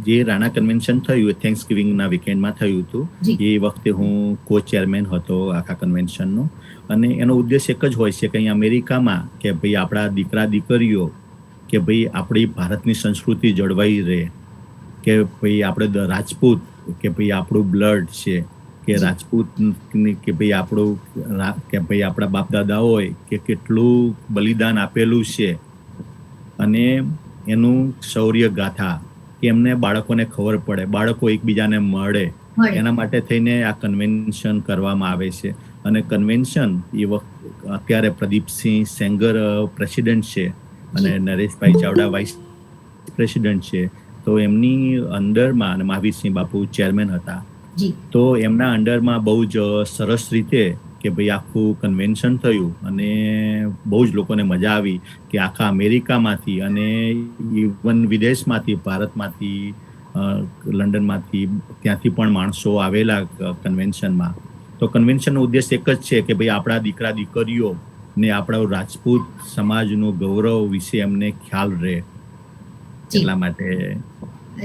જે રાણા કન્વેન્શન થયું એ થેન્ક્સ ગિવિંગના વીકેન્ડમાં થયું હતું. જી. એ વખતે હું કો ચેરમેન હતો આખા કન્વેન્શનનો. અને એનો ઉદ્દેશ એક જ હોય છે કે અહીં અમેરિકામાં કે ભાઈ આપણા દીકરા દીકરીઓ કે ભાઈ આપણી ભારતની સંસ્કૃતિ જળવાઈ રહે, કે ભાઈ આપણે રાજપૂત કે ભાઈ આપણું બ્લડ છે કે રાજપૂત કે ભાઈ આપણું કે ભાઈ આપણા બાપ દાદા હોય કે કેટલું બલિદાન આપેલું છે અને એનું શૌર્ય ગાથા કે એમને બાળકોને ખબર પડે, બાળકો એકબીજાને મળે, એના માટે થઈને આ કન્વેન્શન કરવામાં આવે છે. અને કન્વેન્શન એ વખત અત્યારે પ્રદીપસિંહ સેંગર પ્રેસિડેન્ટ છે અને નરેશભાઈ ચાવડા વાઇસ પ્રેસિડેન્ટ છે. તો એમની અંડરમાં અને મહાવીરસિંહ બાપુ ચેરમેન હતા. તો એમના અંડરમાં બહુ જ સરસ રીતે કે ભાઈ આખું કન્વેન્શન થયું અને બહુ જ લોકોને મજા આવી કે આખા અમેરિકામાંથી અને ઇવન વિદેશમાંથી, ભારતમાંથી, લંડનમાંથી, ત્યાંથી પણ માણસો આવેલા કન્વેન્શનમાં. તો કન્વેન્શનનો ઉદ્દેશ એક જ છે કે ભાઈ આપણા દીકરા દીકરીઓ ને આપણા રાજપૂત સમાજનું ગૌરવ વિશે એમને ખ્યાલ રહે, એટલા માટે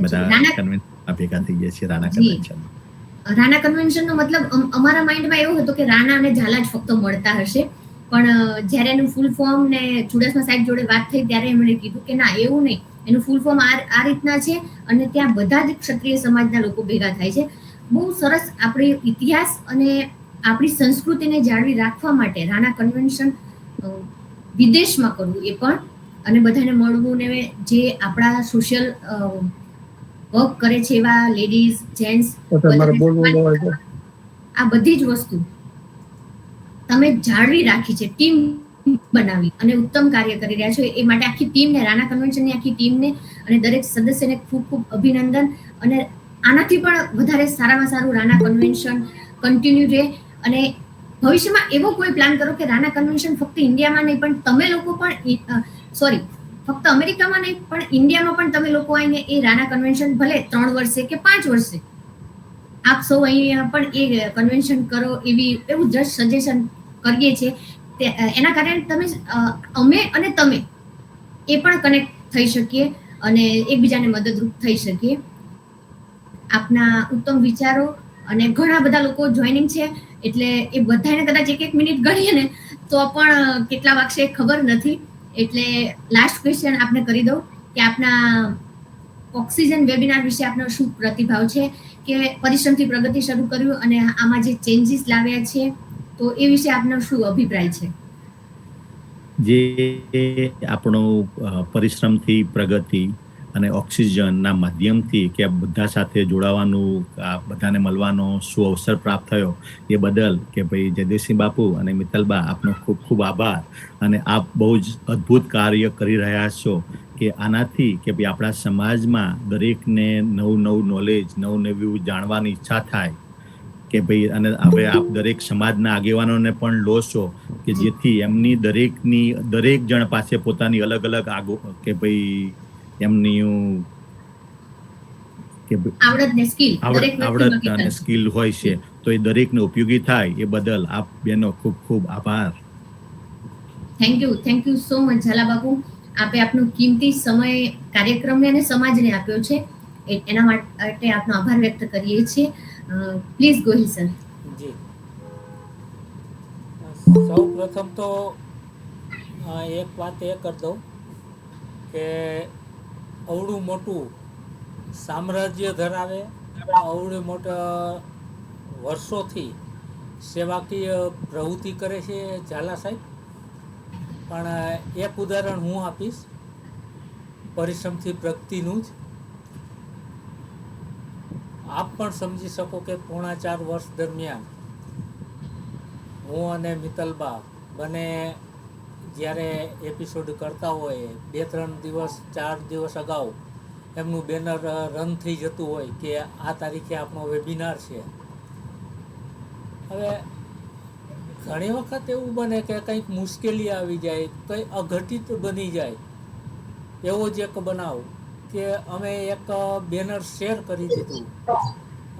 બધા કન્વેન્શનમાં ભેગા થઈ ગયા છે રાણા કન્વેન્શન. રાણા કન્વેન્શનનો મતલબ અમારા માઇન્ડમાં એવું હતું કે રાણા અને ઝાલા જ ફક્ત મળતા હશે, પણ જ્યારે એનું ફૂલ ફોર્મ ને ચુડાસમા સાહેબ જોડે વાત થઈ ત્યારે એમણે કીધું કે ના, એવું નહીં, એનું ફૂલ ફોર્મ આ રીતના છે અને ત્યાં બધા જ ક્ષત્રિય સમાજના લોકો ભેગા થાય છે. બહુ સરસ. આપણી ઇતિહાસ અને આપણી સંસ્કૃતિને જાળવી રાખવા માટે રાણા કન્વેન્શન વિદેશમાં કરવું એ પણ, અને બધાને મળવું ને જે આપણા સોશિયલ વર્ક કરે છે એવા લેડીઝ, જેન્ટ્સ, આ બધી જ વસ્તુ તમે જાળવી રાખી છે, ટીમ બનાવી અને ઉત્તમ કાર્ય કરી રહ્યા છો. એ માટે આખી ટીમને, રાણા કન્વેન્શનની આખી ટીમને અને દરેક સદસ્યને ખૂબ ખૂબ અભિનંદન. અને આનાથી પણ વધારે સારામાં સારું રાણા કન્વેન્શન કન્ટિન્યુ રહે અને ભવિષ્યમાં એવો કોઈ પ્લાન કરો કે રાણા કન્વેન્શન ફક્ત ઇન્ડિયામાં નહીં પણ તમે લોકો પણ ફક્ત અમેરિકામાં નહીં પણ ઇન્ડિયામાં પણ તમે લોકો આવીને એ રાણા કન્વેન્શન ભલે 3 વર્ષે કે 5 વર્ષે આપ સૌ અહીંયા પણ એ કન્વેન્શન કરો, એવું જસ્ટ સજેશન કરીએ છીએ. એના કારણે તમે અમે અને તમે એ પણ કનેક્ટ થઈ શકીએ અને એકબીજાને મદદરૂપ થઈ શકીએ. આપના ઉત્તમ વિચારો અને ઘણા બધા લોકો જોઈનિંગ છે, એટલે એ બધાને કદાચ 1 મિનિટ ગણીએ ને તો પણ કેટલા વાગશે ખબર નથી. એટલે લાસ્ટ ક્વેશ્ચન આપને કરી દઉં કે આપના ઓક્સિજન વેબિનાર વિશે આપનો શું પ્રતિભાવ છે, કે પરિશ્રમથી પ્રગતિ શરૂ કર્યું અને આમાં જે ચેન્જીસ લાવ્યા છે, તો એ વિશે આપનો શું અભિપ્રાય છે? જે આપણો પરિશ્રમથી પ્રગતિ અને ઓક્સિજનના માધ્યમથી કે બધા સાથે જોડાવાનું, બધાને મળવાનો શું અવસર પ્રાપ્ત થયો એ બદલ કે ભાઈ જયદેવસિંહ બાપુ અને મિત્તલબા આપનો ખૂબ ખૂબ આભાર. અને આપ બહુ જ અદ્ભુત કાર્ય કરી રહ્યા છો કે આનાથી કે ભાઈ આપણા સમાજમાં દરેકને નવું નોલેજ, નવું જાણવાની ઈચ્છા થાય કે ભાઈ, અને હવે આપ દરેક સમાજના આગેવાનોને પણ લો છો કે જેથી એમની દરેક જણ પાસે પોતાની અલગ અલગ કે ભાઈ એમની આવડત અને સ્કિલ હોય છે, તો એ દરેકને ઉપયોગી થાય એ બદલ આપ બેનો ખૂબ ખૂબ આભાર. Thank you so much Zala Bapu. આપે આપનો કિંમતી સમય કાર્યક્રમને અને સમાજને આપ્યો છે, એના માટે આપનો આભાર વ્યક્ત કરીએ છીએ. Please go ahead sir. જી, સૌ પ્રથમ તો એક વાત એ કરી દઉં કે અવળું મોટું સામ્રાજ્ય ધરાવે, અવળું મોટા વર્ષોથી સેવાકીય પ્રવૃત્તિ કરે છે ઝાલા સાહેબ. પણ એક ઉદાહરણ હું આપીશ પરિશ્રમથી પ્રગતિનું જ. આપ પણ સમજી શકો કે 4.5 વર્ષ દરમિયાન હું અને મિત્તલબા બંને જ્યારે એપિસોડ કરતા હોય 2-3 દિવસ 4 દિવસ અગાઉ એમનું બેનર રન થઈ જતું હોય કે આ તારીખે આપણો વેબિનાર છે. હવે ઘણી વખત એવું બને કે કંઈક મુશ્કેલી આવી જાય, કંઈ અઘટિત બની જાય. એવો જ એક બનાવ કે અમે એક બેનર શેર કરી દીધું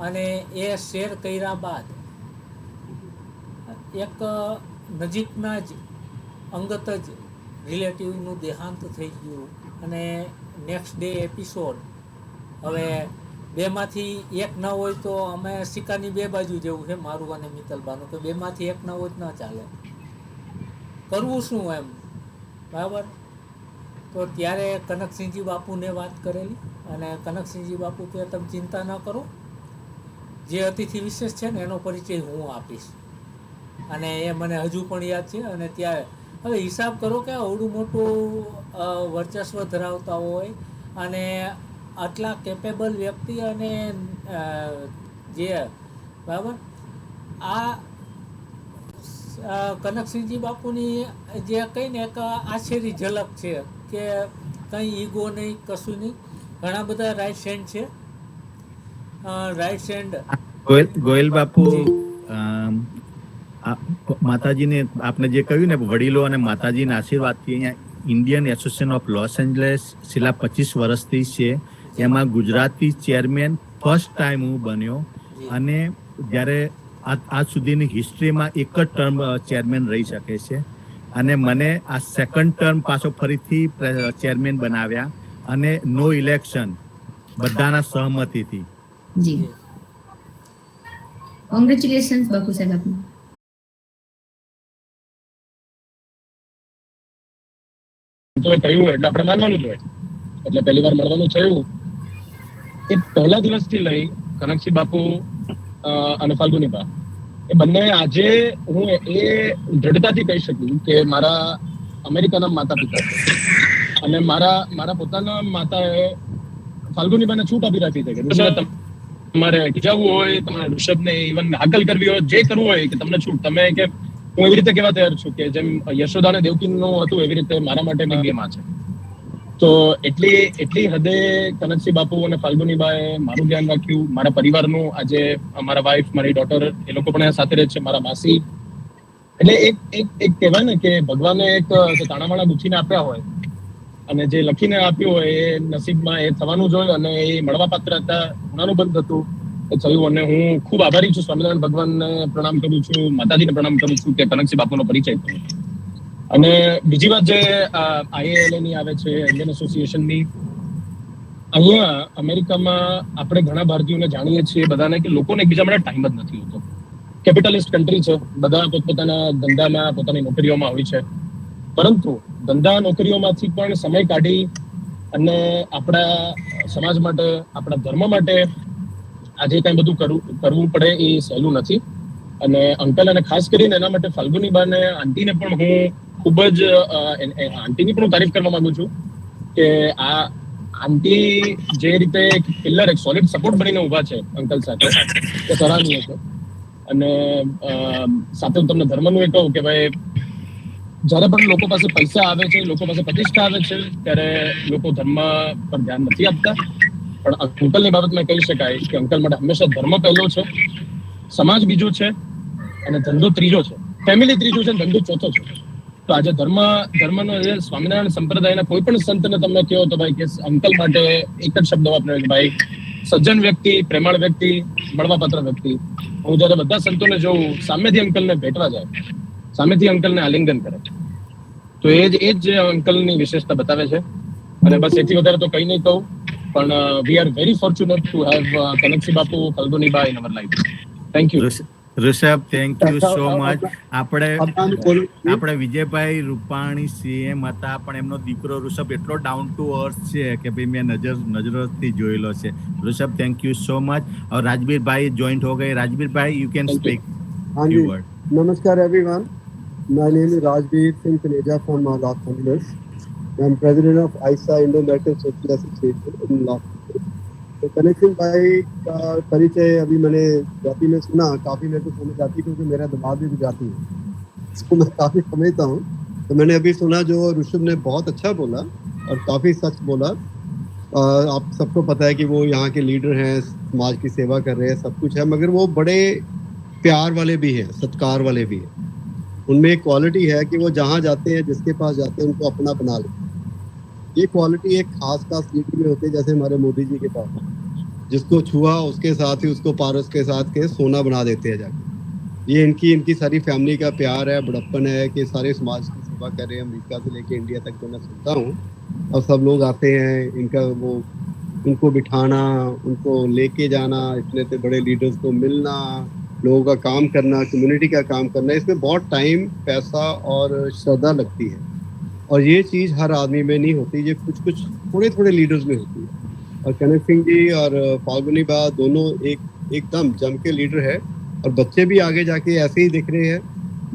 અને એ શેર કર્યા બાદ એક નજીકના જ અંગત જ રિલેટિવનું દેહાંત થઈ ગયું અને નેક્સ્ટ ડે એપિસોડ. હવે બેમાંથી એક ન હોય તો અમે સિક્કાની બે બાજુ જેવું છે મારું અને મિત્તલબાનું, કે બેમાંથી એક ન હોય તો ન ચાલે. કરવું શું એમ, બરાબર? તો ત્યારે કનકસિંહજી બાપુને વાત કરેલી અને કનકસિંહજી બાપુ કે તમે ચિંતા ન કરો, જે અતિથિ વિશેષ છે ને એનો પરિચય હું આપીશ. અને એ મને હજુ પણ યાદ છે. અને ત્યારે હવે હિસાબ કરો કે આવડું મોટું વર્ચસ્વ ધરાવતા હોય અને આટલા કેપેબલ વ્યક્તિ અને જે બરાબર આ કનકસિંહજી બાપુની જે કહીને એક આછેરી ઝલક છે કે કંઈ ઈગો નહીં, કશું નહીં. ઘણા બધા રાઈટ હેન્ડ છે. રાઈટ હેન્ડ ગોયલ બાપુ, માતાજીને આપને જે કહ્યું ને વડીલો અને માતાજીના આશીર્વાદથી અહીંયા Indian association of Los Angeles છેલ્લા 25 વર્ષથી છે. એમાં ગુજરાતી ચેરમેન ફર્સ્ટ ટાઈમ હું બન્યો. અને જ્યારે આજ સુધીની હિસ્ટ્રીમાં એક જ ટર્મ ચેરમેન રહી શકે છે અને મને આ સેકન્ડ ટર્મ પાછો ફરીથી ચેરમેન બનાવ્યા અને નો ઇલેક્શન, બધાના સહમતિથી. જી, કોંગ્રેચ્યુલેશન્સ બાપુ સાહેબ આપને. તો કહ્યું એટલે આપણે માનવાનું જ હોય. એટલે પહેલી વાર મળવાનું થયું એ પહેલા દિવસથી લઈ કનકસિંહ બાપુ અને ફાલ્ગુની બા એ બંને આજે હું એ દ્રઢતાથી કહી શકું કે મારા અમેરિકાના માતા પિતા છે. અને મારા પોતાના માતાએ ફાલ્ગુની બાને છૂટ આપી રાખી છે કે તમારે ખીજાવવું હોય, તમારે ઋષભને ઇવન હાકલ કરવી હોય, જે કરવું હોય કે તમને છૂટ. તમે કે હું એવી રીતે કહેવા તૈયાર છું કે જેમ યશોદા અને દેવકીનું હતું એવી રીતે મારા માટે બે માં છે. તો એટલી હદે કનકસિંહ બાપુ અને ફાલ્ગુની બાએ મારું ધ્યાન રાખ્યું, મારા પરિવારનું. આજે મારા વાઇફ, મારી ડોટર એ લોકો પણ સાથે રહે છે, મારા માસી. એટલે એક કહેવાય ને કે ભગવાને એક તાણાવાણા ગુથીને આપ્યા હોય અને જે લખીને આપ્યું હોય એ નસીબમાં એ થવાનું જ હોય. અને એ મળવા પાત્ર હતા, હોનાનું બંધ હતું, એ થયું. અને હું ખૂબ આભારી છું, સ્વામિનારાયણ ભગવાનને પ્રણામ કરું છું, માતાજીને પ્રણામ કરું છું કે કનકસિંહ બાપુનો પરિચય થયો. અને બીજી વાત જે IALA ની આવે છે, ઇન્ડિયન એસોસિએશનની, અહીંયા અમેરિકામાં આપણે ઘણા ભારતીયોને જાણીએ છીએ બધાને કે લોકોને એકબીજા માટે ટાઈમ જ નથી હોતો. કેપિટલિસ્ટ કન્ટ્રી છે, બધા પોતપોતાના ધંધામાં, પોતાની નોકરીઓમાં હોય છે. પરંતુ ધંધા નોકરીઓમાંથી પણ સમય કાઢી અને આપણા સમાજ માટે, આપણા ધર્મ માટે આજે કંઈ બધું કરવું પડે એ સહેલું નથી. અને અંકલ અને ખાસ કરીને એના માટે ફાલ્ગુની બાને, આંટીને પણ હું ખૂબ જ આંટીની પણ હું તારીફ કરવા માંગુ છું કે આ આંટી જે રીતે એક પિલ્લર, એક સોલિડ સપોર્ટ બનીને ઊભા છે અંકલ સાથે, એ સરાહનીય છે. અને સાથે હું તમને ધર્મનું એ કહું કે ભાઈ જ્યારે પણ લોકો પાસે પૈસા આવે છે, લોકો પાસે પ્રતિષ્ઠા આવે છે, ત્યારે લોકો ધર્મ પર ધ્યાન નથી આપતા. પણ અંકલની બાબતમાં કહી શકાય કે અંકલ માટે હંમેશા ધર્મ પહેલો છે, સમાજ બીજો છે અને ધંધો ત્રીજો છે, ફેમિલી ત્રીજો છે, ધંધો ચોથો છે. તો આજે ધર્મનો જે સ્વામિનારાયણ સંપ્રદાયના કોઈ પણ સંતને તમે કહો તો ભાઈ કે અંકલ માટે એક જ શબ્દ વાપરે કે ભાઈ સજ્જન વ્યક્તિ, પ્રેમાળ વ્યક્તિ, મળવાપાત્ર વ્યક્તિ. હું જયારે બધા સંતોને જોઉં, સામેથી અંકલને ભેટવા જાય, સામેથી અંકલને આલિંગન કરે, તો એ જ અંકલની વિશેષતા બતાવે છે. અને બસ એથી વધારે તો કંઈ નહીં કહું. પણ we are very fortunate to have Kanaksinh બાપુ, ફાલ્ગુની બા in our life. Thank you Rishabh, thank you so much. આપણે વિજયભાઈ રૂપાણી CM હતા, પણ એમનો દીકરો ઋષભ એટલો ડાઉન ટુ અર્થ છે કે ભાઈ મેં નજરોથી જોયેલો છે. Rishabh, thank you so much. और राजवीर भाई ज्वाइंट हो गए. राजवीर भाई, you can speak. हाँ जी, नमस्कार everyone. My name is Rajveer Singh Taneja from Los Angeles. I am president of ISA Indo-American Social Association in Los Angeles. तो कनेक्शन भाई का परिचय अभी मैंने जाति में सुना, काफ़ी मेरे को समझ आती क्योंकि मेरा दिमाग भी गुजराती है, इसको मैं काफ़ी समझता हूँ. तो मैंने अभी सुना जो ऋषभ ने बहुत अच्छा बोला और काफ़ी सच बोला. आप सबको पता है कि वो यहाँ के लीडर हैं, समाज की सेवा कर रहे हैं, सब कुछ है, मगर वो बड़े प्यार वाले भी हैं, सत्कार वाले भी हैं. उनमें एक क्वालिटी है कि वो जहाँ जाते हैं, जिसके पास जाते हैं, उनको अपना बना लेते हैं. ये क्वालिटी एक खास लीडर में होती है, जैसे हमारे मोदी जी के पास, जिसको छुआ उसके साथ ही उसको पारस के साथ के सोना बना देते हैं जाके. ये इनकी सारी फैमिली का प्यार है, बड़प्पन है कि सारे समाज की सेवा सेवा कर रहे हैं अमेरिका से लेके इंडिया तक, जो मैं सुनता हूँ। और सब लोग आते हैं, इनका वो उनको बिठाना, उनको लेके जाना, इतने इतने बड़े लीडर्स को मिलना, लोगों का काम करना, कम्युनिटी का काम करना, इसमें बहुत टाइम, पैसा और श्रद्धा लगती है। और ये चीज़ हर आदमी में नहीं होती, ये कुछ कुछ थोड़े थोड़े लीडर्स में होती है। और कनक सिंह जी और फाल्गुनी बा दोनों एकदम जम के लीडर है। और बच्चे भी आगे जाके ऐसे ही दिख रहे हैं,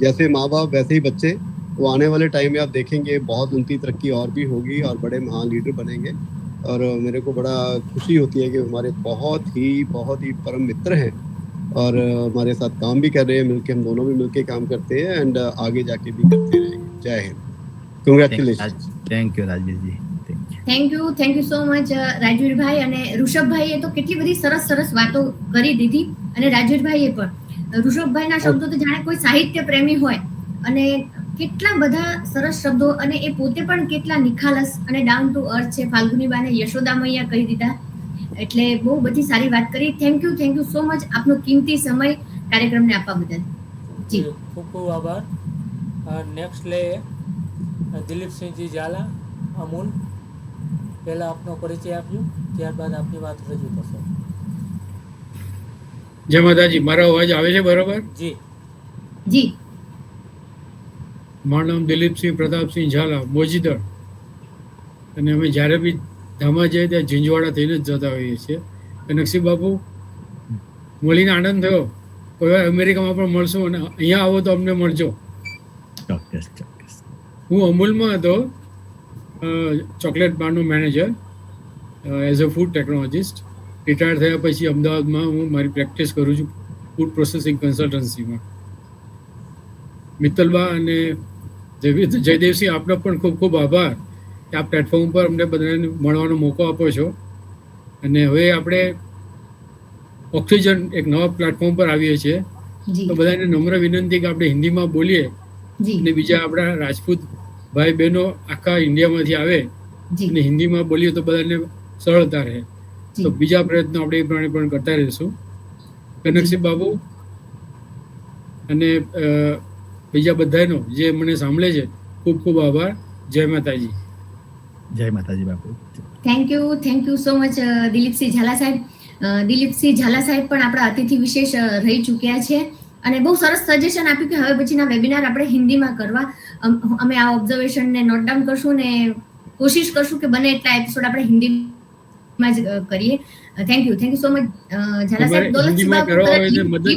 जैसे माँ बाप वैसे ही बच्चे। तो आने वाले टाइम में आप देखेंगे बहुत उनकी तरक्की और भी होगी और बड़े महान लीडर बनेंगे। और मेरे को बड़ा खुशी होती है कि हमारे बहुत ही परम मित्र हैं और हमारे साथ काम भी कर रहे हैं मिलके, हम दोनों भी मिलके काम करते हैं एंड आगे जाके भी करते रहेंगे। जय हिंद, कंग्रेचुलेशन। થેન્ક યુ રાજવીરજી, thank you. Thank you so much રાજવીરભાઈ અને ઋષભભાઈએ તો કેટલી બધી સરસ વાતો કરી દીધી, અને રાજવીરભાઈએ પણ ઋષભભાઈના શબ્દો તો જાણે કોઈ સાહિત્ય પ્રેમી હોય, અને કેટલા બધા સરસ શબ્દો, અને એ પોતે પણ કેટલા નિખાલસ અને ડાઉન ટુ અર્થ છે। ફાલ્ગુનીબાને યશોદા મૈયા કહી દીધા, એટલે બહુ બધી સારી વાત કરી। થેન્ક યુ સો મચ આપનો કિંમતી સમય કાર્યક્રમને આપવા બદલ। જી ખૂબ ખૂબ આભાર। નેક્સ્ટ લે દિલીપસિંહજી ઝાલા, અમૂલ। પહેલા આપનો પરિચય આપ્યો, ત્યારબાદ આપની વાત રજૂ થશે। જય માતાજી, મારો અવાજ આવે છે બરોબર? જી જી મારું નામ દિલીપસિંહ પ્રતાપસિંહ ઝાલા, મોજીદળ। અને અમે જ્યારે બી ધામા જઈએ ત્યાં ઝીંઝવાડા થઈને જ જતા હોઈએ છીએ। કનકસિંહ બાપુ, મળીને આનંદ થયો। કોઈ વાર અમેરિકામાં પણ મળશું, અને અહીંયા આવો તો અમને મળજો। ચોક્કસ ચોક્કસ। હું અમૂલમાં હતો, ચોકલેટ બારનો manager, as a food technologist. Retire થયા પછી અમદાવાદમાં હું મારી પ્રેક્ટિસ કરું છું ફૂડ પ્રોસેસિંગ કન્સલ્ટન્સીમાં। મિત્તલબા અને જયદેવસિંહ, આપનો પણ ખૂબ ખૂબ આભાર કે આ પ્લેટફોર્મ પર અમને બધાને મળવાનો મોકો આપો છો। અને હવે આપણે ઓક્સિજન એક નવા પ્લેટફોર્મ પર આવીએ છીએ, તો બધાને નમ્ર વિનંતી કે આપણે હિન્દીમાં બોલીએ, અને બીજા આપણા રાજપૂત ભાઈ બહેનો આખા ઇન્ડિયામાંથી આવે અને હિન્દીમાં બોલીએ તો બધાને સરળતા રહે। તો બીજા પ્રયત્નો આપણે એ પ્રમાણે પણ કરતા રહીશું। કનકસિંહ બાબુ અને બીજા બધાનો જે મને સાંભળે છે, ખૂબ ખૂબ આભાર। જય માતાજી। જય માતાજી બાપુ। Thank you so much Dilipsinh Zala સાહેબ। દિલીપસિંહ ઝાલા સાહેબ પણ આપણા અતિથિ વિશેષ રહી ચૂક્યા છે, અને બહુ સરસ સજેશન આપ્યું કે હવે પછીના વેબિનાર આપણે હિન્દીમાં કરવા। અમે આ ઓબ્ઝર્વેશનને નોટ ડાઉન કરશું ને કોશિશ કરશું કે બને એટલા એપિસોડ આપણે હિન્દીમાં જ કરીએ। Thank you so much Zala સાહેબ। હિન્દીમાં કરવા હોય ને મદદ,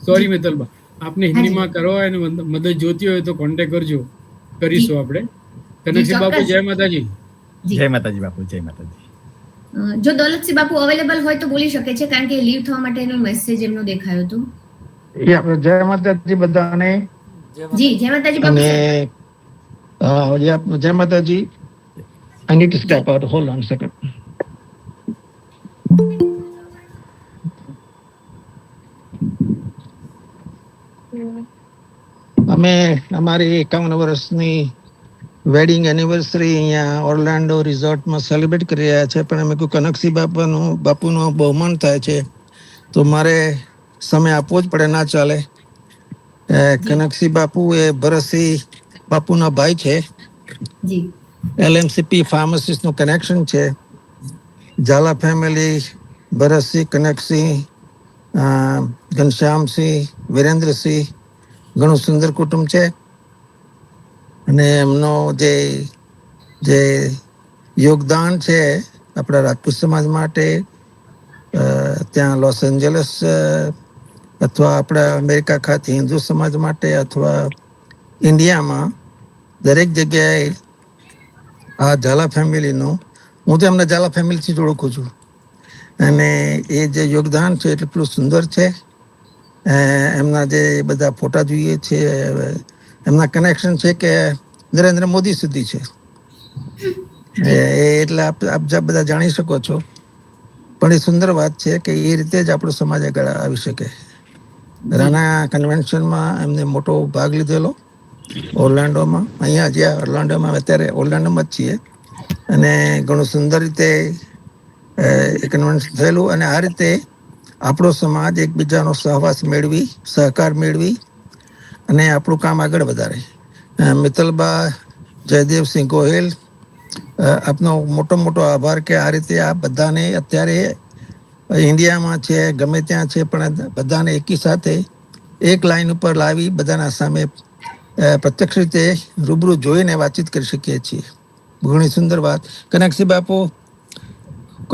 સોરી મિત્તલબા, આપને હિન્દીમાં કરવા હોય ને મદદ જોતી હોય તો કોન્ટેક્ટ કરજો, કરીશું આપણે। કનકસિંહ બાપુ, જય માતાજી। જય માતાજી બાપુ, જય માતાજી। જો દોલતસિંહ બાપુ અવેલેબલ હોય તો બોલી શકે છે, કારણ કે લીવ થવા માટેનો મેસેજ એમનો દેખાયો હતો। જય માતાજી બધાને। જી જય માતાજી બાપુ। જય માતાજી। I need to step out. Hold on a second. અમે અમારી 51 વર્ષની વેડિંગ એનિવર્સરી અહીંયા ઓર્લેન્ડો રિઝોર્ટમાં સેલિબ્રેટ કરી રહ્યા છે, પણ અમે કોઈ કનકસિંહ બાપુનું બહુમાન થાય છે તો મારે સમય આપવો જ પડે, ના ચાલે। કનકસિંહ બાપુ એ ભરતસિંહ બાપુના ભાઈ છે। LMCP ફાર્માસિસ્ટનું કનેક્શન છે। ઝાલા ફેમિલી, ભરતસિંહ, કનકસિંહ, ઘનશ્યામસિંહ, વિરેન્દ્રસિંહ, ઘણું સુંદર કુટુંબ છે। અને એમનો જે યોગદાન છે આપણા રાજપૂત સમાજ માટે, ત્યાં લોસ એન્જલસ અથવા આપણા અમેરિકા ખાતે હિન્દુ સમાજ માટે, અથવા ઇન્ડિયામાં દરેક જગ્યાએ આ ઝાલા ફેમિલીનું, હું તો એમના ઝાલા ફેમિલીથી જ ઓળખું છું, અને એ જે યોગદાન છે એટલું સુંદર છે। એમના જે બધા ફોટા જોઈએ છે, એમના કનેક્શન છે કે નરેન્દ્ર મોદી સુધી છે, એટલે આપ બધા જાણી શકો છો। પણ એ સુંદર વાત છે કે એ રીતે જ આપણો સમાજ આગળ આવી શકે। રાના કન્વેન્શનમાં એમને મોટો ભાગ લીધેલો ઓર્લેન્ડોમાં, અહીંયા જ્યાં ઓર્લેન્ડોમાં, અત્યારે ઓર્લેન્ડોમાં જ છીએ, અને ઘણું સુંદર રીતે એ કન્વેન્શન થયેલું। અને આ રીતે આપણો સમાજ એકબીજાનો સહવાસ મેળવી, સહકાર મેળવી અને આપણું કામ આગળ વધારે। મિત્તલબા જયદેવસિંહ ગોહિલ, આપનો મોટો મોટો આભાર કે આ રીતે આ બધાને અત્યારે ઇન્ડિયામાં છે ગમે ત્યાં છે પણ બધાને એકી સાથે એક લાઈન ઉપર લાવી બધાના સામે પ્રત્યક્ષ રીતે રૂબરૂ જોઈને વાતચીત કરી શકીએ છીએ. ઘણી સુંદર વાત. કનકસિંહ બાપુ,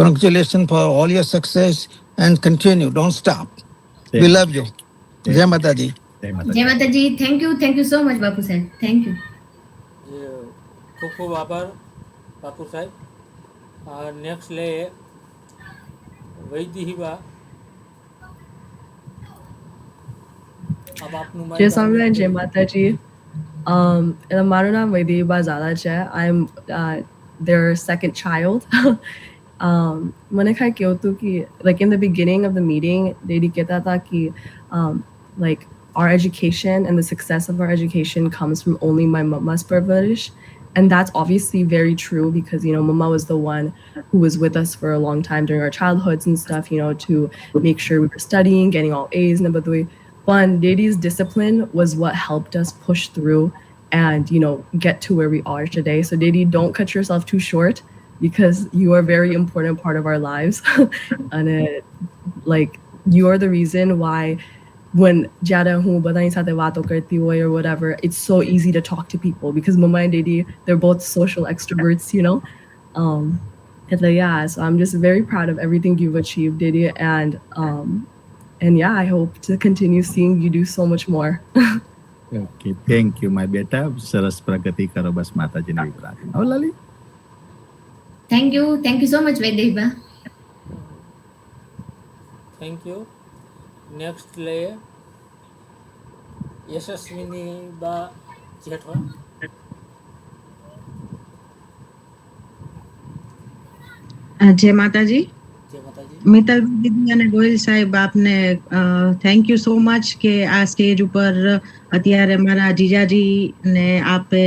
congratulations for all your success and continue, don't stop. We love you. જય માતાજી. જય Mataji. Thank you so much બાપુ સાહેબ, થેન્ક યુ. ખૂબ ખૂબ આભાર બાપુ સાહેબ. નેક્સ્ટ લે વૈદિહીબા. જય સ્વામિનારાયણ, જય માતાજી. મારું નામ વૈદેહીબા ઝાલા છે. આઈ એમ their second child. મને ખાલી કેવું હતું કે like in the beginning of the meeting દીદી કહેતા હતા કે like our education and the success of our education comes from only my mama's privilege. And that's obviously very true because, you know, Mama was the one who was with us for a long time during our childhoods and stuff, you know, to make sure we were studying, getting all A's and the way. But Dadi's discipline was what helped us push through and, you know, get to where we are today. So Dadi, don't cut yourself too short because you are a very important part of our lives. And like, you are the reason why when Jada hu badai sathe waato karti hoy or whatever, it's so easy to talk to people because Mama and Dadi, they're both social extroverts, you know. Yeah, so I'm just very proud of everything you've achieved, Dadi, and yeah, I hope to continue seeing you do so much more. Okay, thank you my beta. સરસ પ્રગતિ કરો બસ માતાજીની પ્રાર્થના. હો લાલી. Thank you so much વૈદેહીબા. Thank you. Next લે યશસ્વીની બા જેઠવા. જય માતાજી. મિત્તલ દીદી અને ગોહિલ સાહેબ, આપને થેન્ક યુ સો મચ કે આ સ્ટેજ ઉપર અત્યારે મારા જીજાજીને આપે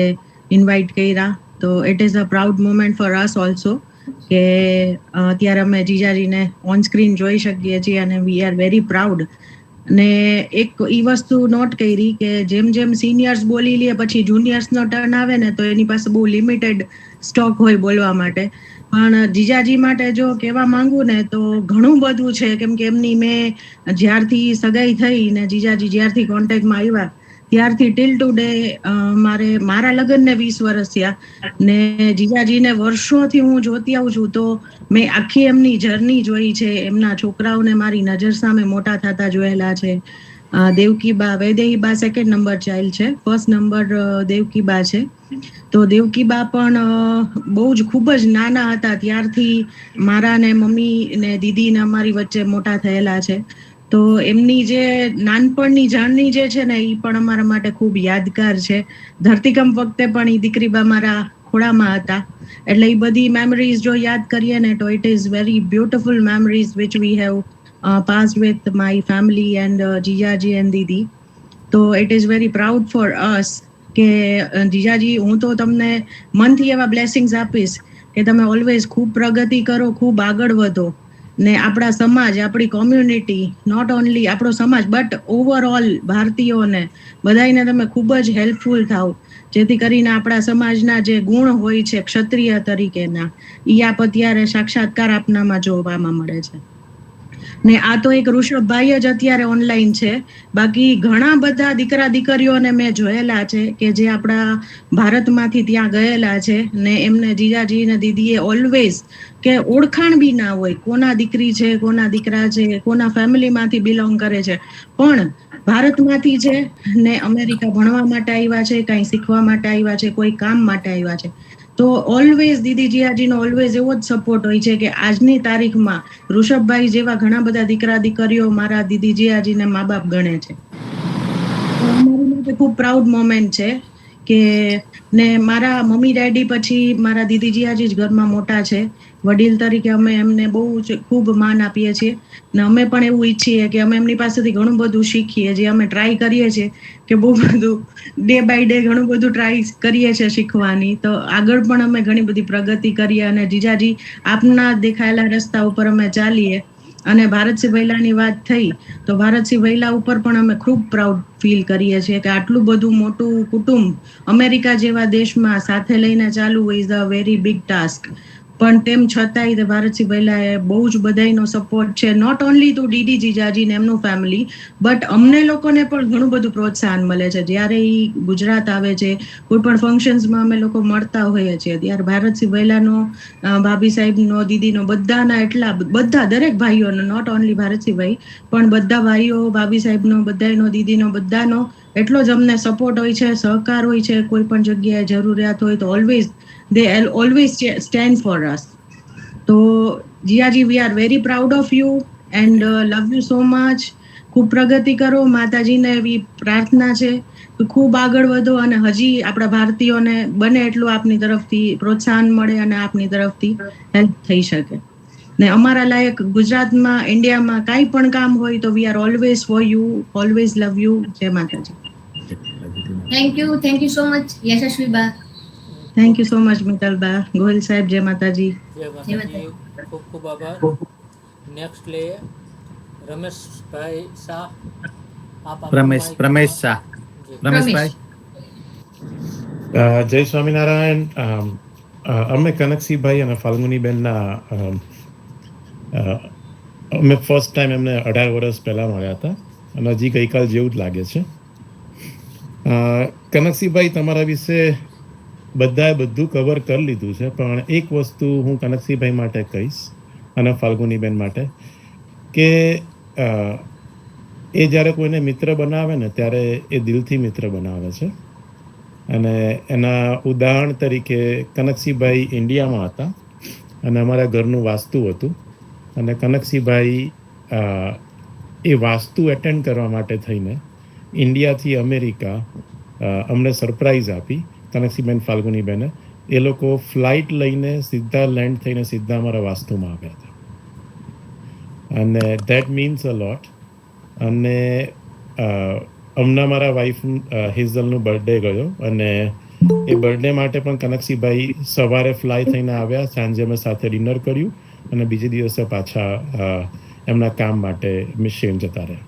ઇન્વાઇટ કર્યા. તો it is a proud moment for us also કે અત્યારે અમે જીજાજીને ઓન સ્ક્રીન જોઈ શકીએ છીએ અને વી આર વેરી પ્રાઉડ. ને એક એ વસ્તુ નોટ કરી કે જેમ જેમ સિનિયર્સ બોલી લે પછી જુનિયર્સનો ટર્ન આવે ને તો એની પાસે બહુ લિમિટેડ સ્ટોક હોય બોલવા માટે. પણ જીજાજી માટે જો કહેવા માંગુ ને તો ઘણું બધું છે, કેમ કે એમની મેં જ્યારથી સગાઈ થઈ ને જીજાજી જ્યારથી કોન્ટેક્ટમાં આવ્યા ત્યારથી ટીલ ટુ ડે મારા લગ્નને 20 વર્ષ થયા ને જીજાજીને વર્ષોથી હું જોતી આવું છું. તો મેં આખી એમની જર્ની જોઈ છે, એમના છોકરાઓને મારી નજર સામે મોટા થતા જોયેલા છે. દેવકીબા, વૈદેહીબા સેકન્ડ નંબર ચાઇલ્ડ છે, ફર્સ્ટ નંબર દેવકીબા છે. તો દેવકીબા પણ બહુ જ ખૂબ જ નાના હતા ત્યારથી મારા ને મમ્મી ને દીદી ને અમારી વચ્ચે મોટા થયેલા છે. તો એમની જે નાનપણની જર્ની જે છે ને એ પણ અમારા માટે ખૂબ યાદગાર છે. ધરતીકંપ વખતે પણ એ દીકરીબા મારા ખોળામાં હતા. એટલે એ બધી મેમરીઝ જો યાદ કરીએ ને તો it is very beautiful memories which we have passed with my family and જીજાજી and દીદી. તો it is very proud for us કે જીજાજી, હું તો તમને મનથી એવા બ્લેસિંગ્સ આપીશ કે તમે ઓલવેઝ ખૂબ પ્રગતિ કરો, ખૂબ આગળ વધો ને આપણા સમાજ, આપણી કોમ્યુનિટી, નોટ ઓનલી આપણો સમાજ બટ ઓવરઓલ ભારતીયોને બધાને તમે ખૂબ જ હેલ્પફુલ થાવ, જેથી કરીને આપણા સમાજના જે ગુણ હોય છે ક્ષત્રિય તરીકેના એ આપ અત્યારે સાક્ષાત્કાર આપનામાં જોવામાં મળે છે. ને આ તો એક ઋષભભાઈ જ અત્યારે ઓનલાઈન છે, બાકી ઘણા બધા દીકરા દીકરીઓને મેં જોયેલા છે કે જે આપણા ભારતમાંથી ત્યાં ગયેલા છે ને એમને જીજાજી ને દીદીએ ઓલવેઝ કે ઓળખાણ બી ના હોય કોના દીકરી છે, કોના દીકરા છે, કોના ફેમિલીમાંથી બિલોંગ કરે છે, પણ ભારતમાંથી છે ને અમેરિકા ભણવા માટે આવ્યા છે, કંઈ શીખવા માટે આવ્યા છે, કોઈ કામ માટે આવ્યા છે. તો ઓલવેઝ દીદી જીજાજીનો ઓલવેઝ એવો જ સપોર્ટ હોય છે કે આજની તારીખમાં ઋષભભાઈ જેવા ઘણા બધા દીકરા દીકરીઓ મારા દીદી જીજાજીને મા બાપ ગણે છે. અમારી માટે ખૂબ પ્રાઉડ મોમેન્ટ છે કે ને મારા મમ્મી ડેડી પછી મારા દીદી જીજાજી જ ઘરમાં મોટા છે. વડીલ તરીકે અમે એમને બહુ જ ખૂબ માન આપીએ છીએ ને અમે પણ એવું ઈચ્છીએ કે અમે એમની પાસેથી ઘણું બધું શીખીએ. જે અમે ટ્રાય કરીએ છીએ કે બહુ બધું ડે બાય ડે ઘણું બધું ટ્રાય કરીએ છીએ શીખવાની. તો આગળ પણ અમે ઘણી બધી પ્રગતિ કરીએ અને જીજાજી આપના દેખાયેલા રસ્તા ઉપર અમે ચાલીએ અને ભારતસિંહ વૈલાની વાત થઈ તો ભારતસિંહ વૈલા ઉપર પણ અમે ખૂબ પ્રાઉડ ફીલ કરીએ છીએ કે આટલું બધું મોટું કુટુંબ અમેરિકા જેવા દેશમાં સાથે લઈને ચાલવું is a very big task. પણ તેમ છતાંય ભારતસિંહ વૈલાએ બહુ જ બધાનો સપોર્ટ છે, નોટ ઓનલી ટુ ડીડી જીજાજી ને એમનું ફેમિલી, બટ અમને લોકોને પણ ઘણું બધું પ્રોત્સાહન મળે છે. જ્યારે એ ગુજરાત આવે છે, કોઈ પણ ફંક્શન્સમાં અમે લોકો મળતા હોઈએ છીએ, ત્યારે ભારતસિંહ વૈલાનો, ભાભી સાહેબનો, દીદીનો, બધાના એટલા બધા દરેક ભાઈઓનો, નોટ ઓનલી ભારતસિંહભાઈ પણ બધા ભાઈઓ, ભાભી સાહેબનો, બધાનો, દીદીનો, બધાનો એટલો જ અમને સપોર્ટ હોય છે, સહકાર હોય છે. કોઈ પણ જગ્યાએ જરૂરિયાત હોય તો they always stand for us. તો જીયાજી, we are very proud of you and love you so much. ખૂબ પ્રગતિ કરો. માતાજીને એવી પ્રાર્થના છે કે ખૂબ આગળ વધો અને હજી આપણા ભારતીયોને બને એટલું આપની તરફથી પ્રોત્સાહન મળે અને આપની તરફથી હેલ્પ થઈ શકે. ને અમારા લાયક ગુજરાતમાં, ઇન્ડિયામાં કાંઈ પણ કામ હોય તો we are always for you, always love you. જય Mataji. Thank you so much યશસ્વીબા. થેન્ક યુ સો મચ મિત્તલબા. ગોહિલ સાહેબ, જય માતાજી. જય માતાજી. ખૂબ ખૂબ આભાર. નેક્સ્ટ લે રમેશભાઈ શાહ. પ્રમેશ શાહ. રમેશભાઈ. જય સ્વામિનારાયણ. અમે કનકસિંહભાઈ અને ફાલ્ગુનીબેનના અમે ફર્સ્ટ ટાઈમ એમને 18 વર્ષ પહેલાં મળ્યા હતા અને હજી ગઈકાલ જેવું જ લાગે છે. કનકસિંહભાઈ, તમારા વિશે બધાએ બધું કવર કરી લીધું છે, પણ એક વસ્તુ હું કનકસિંહભાઈ માટે કહીશ અને ફાલ્ગુનીબેન માટે કે એ જ્યારે કોઈને મિત્ર બનાવે ને ત્યારે એ દિલથી મિત્ર બનાવે છે. અને એના ઉદાહરણ તરીકે કનકસિંહભાઈ ઇન્ડિયામાં હતા અને અમારા ઘરનું વાસ્તુ હતું અને કનકસિંહભાઈ એ વાસ્તુ એટેન્ડ કરવા માટે થઈને ઇન્ડિયાથી અમેરિકા અમને સરપ્રાઈઝ આપી. કનકસિંહબેન, ફાલ્ગુનીબેને એ લોકો ફ્લાઇટ લઈને સીધા લેન્ડ થઈને સીધા અમારા વાસ્તુમાં આવ્યા હતા અને ધેટ મીન્સ અ લોટ. અને હમણાં મારા વાઈફ હિઝલનું બર્થડે ગયો અને એ બર્થડે માટે પણ કનકસિંહભાઈ સવારે ફ્લાય થઈને આવ્યા, સાંજે અમે સાથે ડિનર કર્યું અને બીજે દિવસે પાછા એમના કામ માટે મિશિગન જતા રહ્યા.